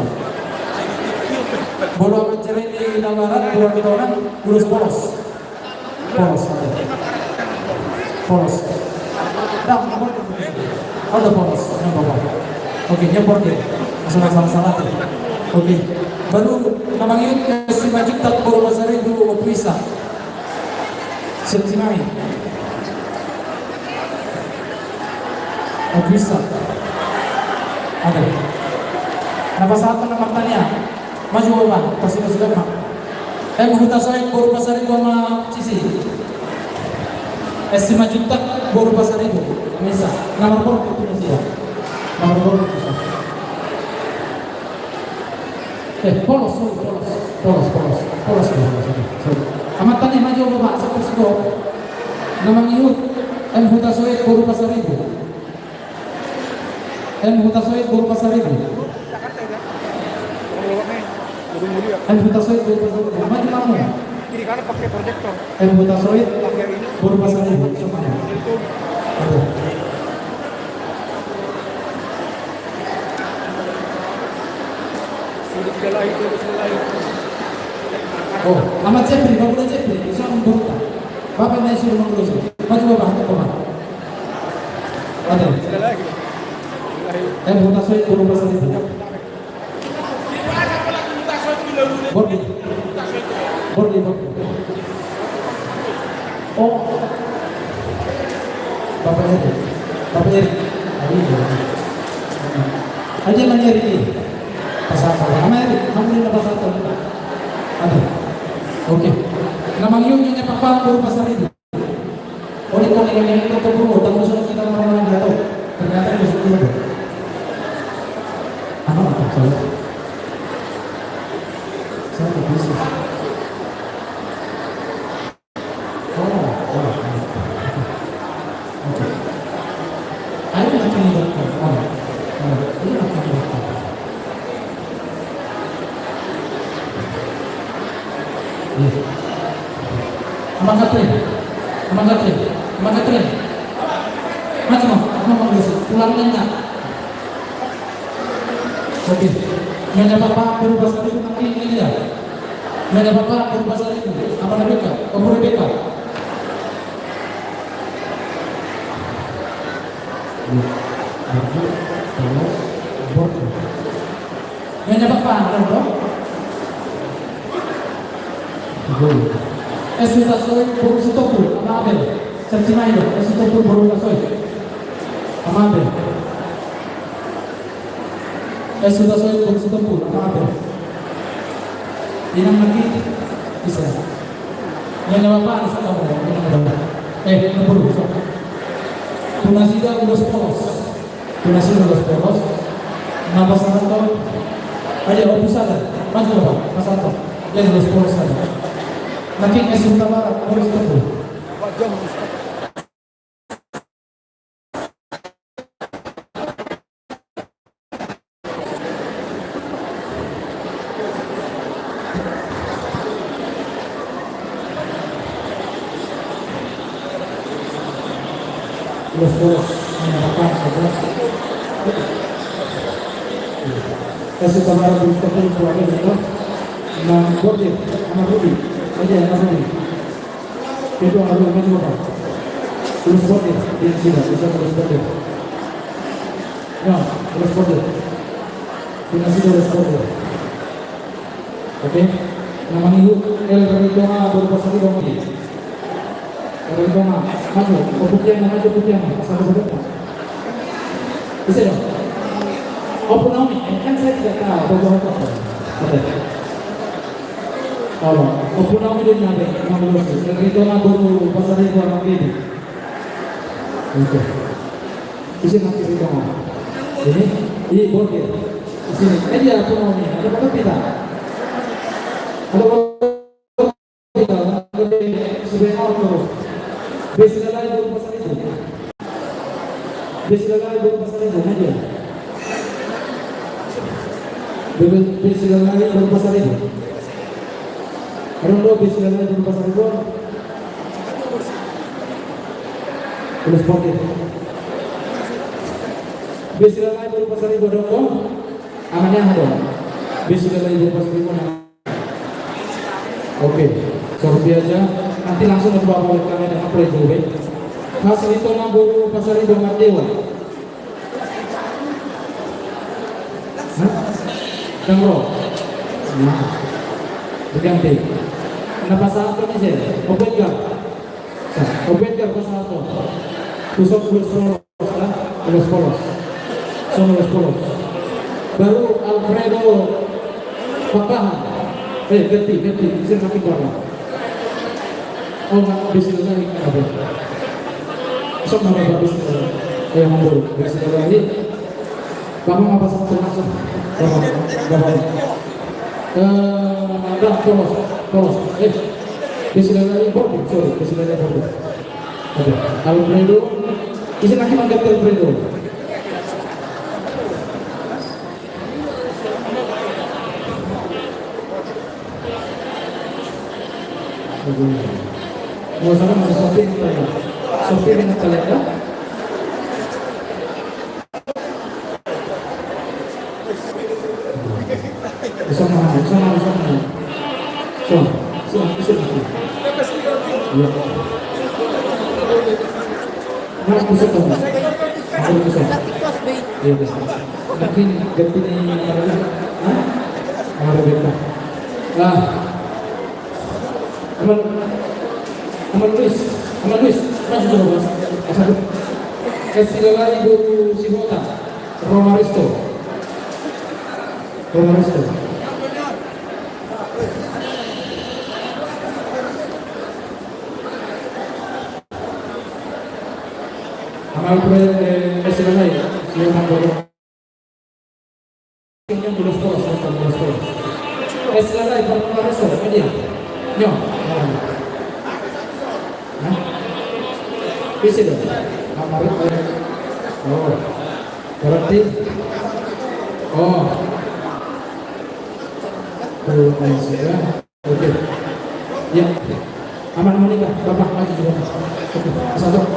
Bolo amat cerai di Barat, Buru Nicola, ulus polos. Polos. Dah, ada polos, bapak. Oke, nyempor dia. Salah tuh. Oke, baru namanya si Majid tak Buru Pasaribu Opisa. Sentimai. Opisa. Ada. Napa saat nama tanya? Maju bapak, pasti mak. Huta saya Buru Pasaribu sama Cici. Estima juta Buru Pasaribu. Bisa. Nomor pun itu masih ya. Nomor pun itu. Polos. Amatan yang maju bapak, seperti itu. Nama ngihut, Huta Soed Buru Pasaribu. Huta Soed Buru Pasaribu. Huta Soed Buru Pasaribu. Maju kamu. Kiri kanan pakai proyektor. Huta Soed Buru Pasaribu. Oh, amat Jepri, bapak Jepri, bisa membuka. Bapak naik suruh mengurus. Maju bapak. Ada. Huta Soed Buru Pasaribu. Bordi. Oh, Bapak Eri. Aja Eri. Pasal Eri, kamu di pasal ada. Oke. Nama nyonya Papa Buru Pasaribu. Oleh yang itu berburu, dan musuh kita orang yang tahu. Ternyata musuh itu. Apa saya? Saya bisa. Amang Katrin. Maju pulang enggak? Oke. Nyonya Bapak Buru Pasaribu nanti ini ya. Nyonya Bapak Buru Pasaribu. Apa Rebeka? Rebeka. Nyonya Bapak dong. Huta Soed Buru Sitopur, ama Abel. Sentimai dong. Sitopur Buru Soed. Ama Abel. Huta Soed Buru Sitopur, ama Abel. Inang lagi bisa. Nyonya Bapak bisa kamu. Buru. Tunasida Ulus Polos. Donasi los poros. Nama Santo. Ayo opus ada. Maju Bapak, Mas Santo. Lihat los poros ada. Nanti esok utama poros itu. Los poros menyatakan sebelas. Kasih kabar berita keluarga itu, Bordir, Ahmad Rudi, aja Ahmad Rudi. Itu Ahmad Rudi maju apa? Terus Bordir, dia sudah bisa terus Bordir. Ya, terus Bordir. Dia sudah terus Bordir. Oke, nama ibu El Ridoma berpasal di bawah ini. El Ridoma, maju, putihnya maju putihnya, pasal berdepan. Bisa dong. Otonomi, kan saya tidak tahu apa. Kalau otonomi dia nyampe, itu mah baru pasar itu orang ini. Oke, di sini nanti kita mau. Ini Bordir. Di sini, dia otonomi. Ada apa tidak? Ada apa tidak? Ada sebenarnya auto. Besilah lagi baru pasar itu. Besilah lagi baru pasar itu aja. Besilah lagi baru pasar itu. Ada besilah lagi baru pasar itu. Terus Bordir. Besilah lagi baru pasar itu dong. Amannya ada. Besilah lagi baru pasar itu. Oke, seperti aja. Nanti langsung membawa oleh kalian dengan prejudice. Hasil itu baru pasar itu Dewa. Dengro. Nah, berganti. Kenapa saat ini sih? Obedgar pasal itu. Pusat polos. Baru Alfredo Patahan. Ganti. Bisa kaki bawah. Oh, nggak bisa lagi apa? Sok nama bagus. Yang memburu. Bisa lagi. Kamu apa satu masuk? Bapak. Polos. Bisa lagi Bordir. Sorry, bisa lagi Bordir. Oke. Alfredo. Bisa lagi manggil Alfredo. Mau sana masih sopir dengan kalenda. Bisa. Ya. Mas bisa tuh. Aku bisa. Iya bisa. Mungkin ganti nih Rebecca. Lah. Aman Luis, masuk dulu mas. Kasih lagi Ibu Simota, Romaristo. Amal kasih lagi, siapa baru? Yang belum polos. Kasih lagi Romaristo, aja. Nyo. Bisa dong. Amarit. Oh. Berarti. Oh. Oke. Ya. Aman nikah. Bapak maju juga. Oke. Satu.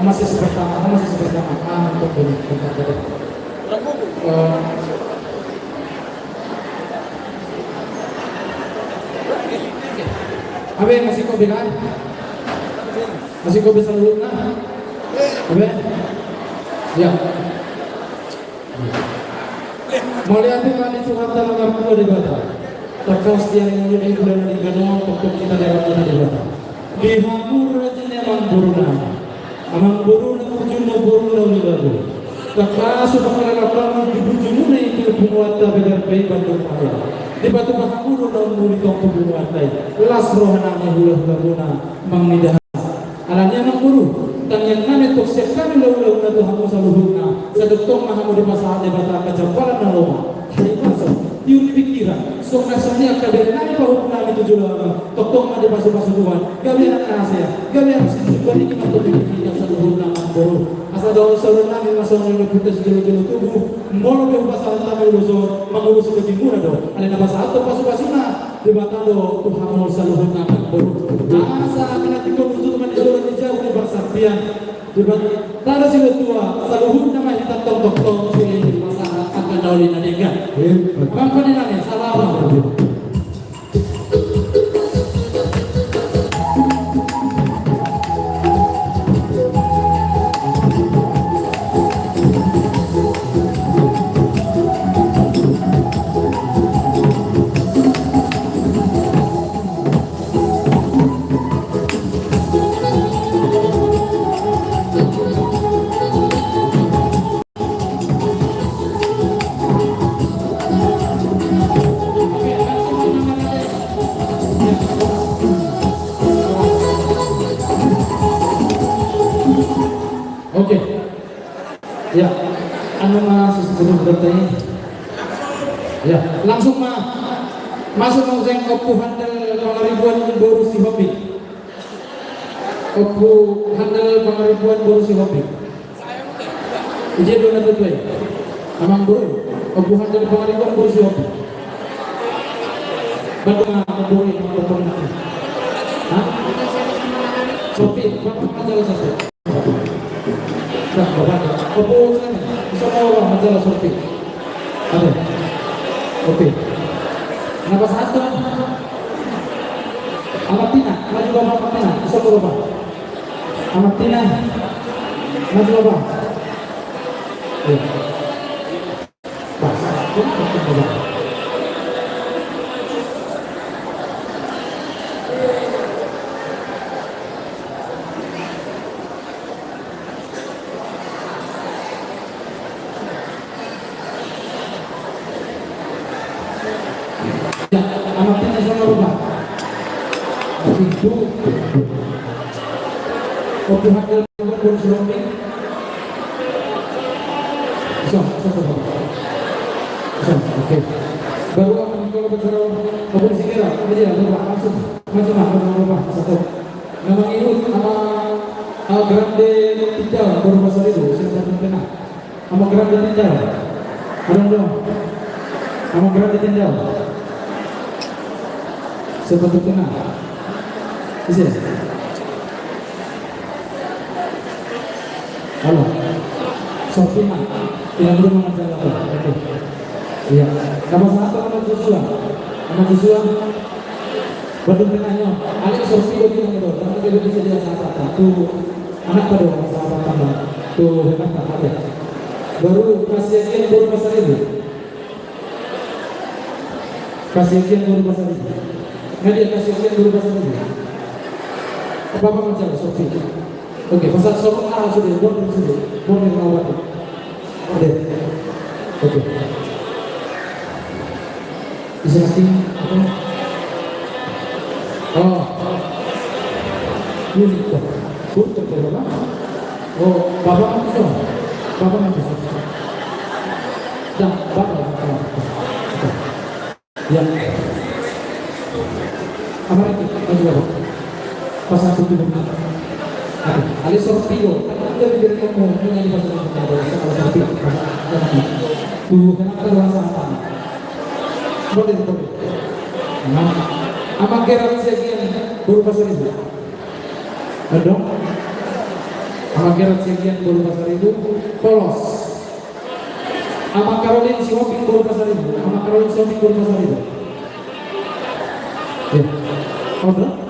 Masih sepertama. Untuk ini. Abe masih kau bilang? Masih kau bisa dulu nah? Abe? Ya. Melihat kami Suhanta nomor 2 di Batam. Terkos yang menyudahi bulan di Gano untuk kita lewat di Batam. Dihamur rajin emang buruna. Amang buruna kujuno buruna ulibaru. Kakasu pakalalakan di bujununa itu pumuata begar bayi Bandung Raya. di batu bahamuru daun muli tong tubuh wartai las rohanami hula guna mangnidah alanya manguru dan yang nane tok sekali lalu tu hamu saluhuna sadutong mahamu di masa de bata kacapalan na loma hari masuk tiun pikiran sok nasanya kabeh nane pahupna itu jula tokong ma di pasu-pasu tuan gawe anak saya gawe sisi bani kita tu dikira saluhuna manguru asa daun saluhuna ni masong ni putus julu-julu tubuh molo be pasal tamu luso mangurus ke timur do ale na pasal to pasu-pasuna di bata do tu hamu saluhuna manguru asa kena tikon tu man julu di jauh di persaktian di bata sila tua saluhuna ma kita tong-tong sila masalah akan daulin adega bang kanina ni salam Oke, ya, anu mas sebelum bertanya, ya langsung masuk nongeng opu handal pengaribuan baru si hobi, opu handal pengaribuan baru si hobi. Ije dona tu ya, amang baru, opu handal pengaribuan baru si hobi. Bagaimana opu ini opu nanti? Hah? Sopi, berapa majalah satu? Nah, bapak, opo sana, bisa mau majalah Sopi. Ada, oke. Kenapa satu? Amatina, maju bapak Amatina, bisa mau bapak. Amatina, maju bapak. Ya. Pas, bapak. Amatina sama bapak. Itu oke hasil kursi Sopi. Bisa bapak. Bisa, oke. Baru akan kalau bicara oke segera, aja bapak langsung macam bapak satu. Nama itu nama Grande Tinjau baru pasal itu sudah terkenal. Nama Grande Tinjau. Ada dong. Nama Grande Tinjau. Seperti kenal, bisa. Halo, Sofi mah, tidak perlu mengajar apa, oke. Iya, nama satu nama Joshua, baru kenalnya, ada Sofi itu yang itu, tapi dia bisa dia sahabat, tuh anak pada sahabat tambah, tuh hebat tak ada. Baru kasih baru pasal itu, baru pasal itu. Nggak dia kasih dulu pasal ini. Apa macam Sofi? Oke, pasal Sofi sudah boleh rawat. Oke. Bisa nanti apa? Oh, ini kok. Betul berapa? Oh, bapak nanti so. Dan bapak. Yang apa itu? Maju bapak. Pasal itu benar. Ali Sorpio, kan dia bilang kamu menyanyi pasal itu ada Sorpio. Tuh kenapa luar sana? Boleh. Nah, apa kira sekian baru pasal itu? Ada? Apa kira sekian baru pasal itu? Polos. Apa Caroline Shopping baru pasal itu? Apa Caroline Shopping baru pasal itu? Ya. Order?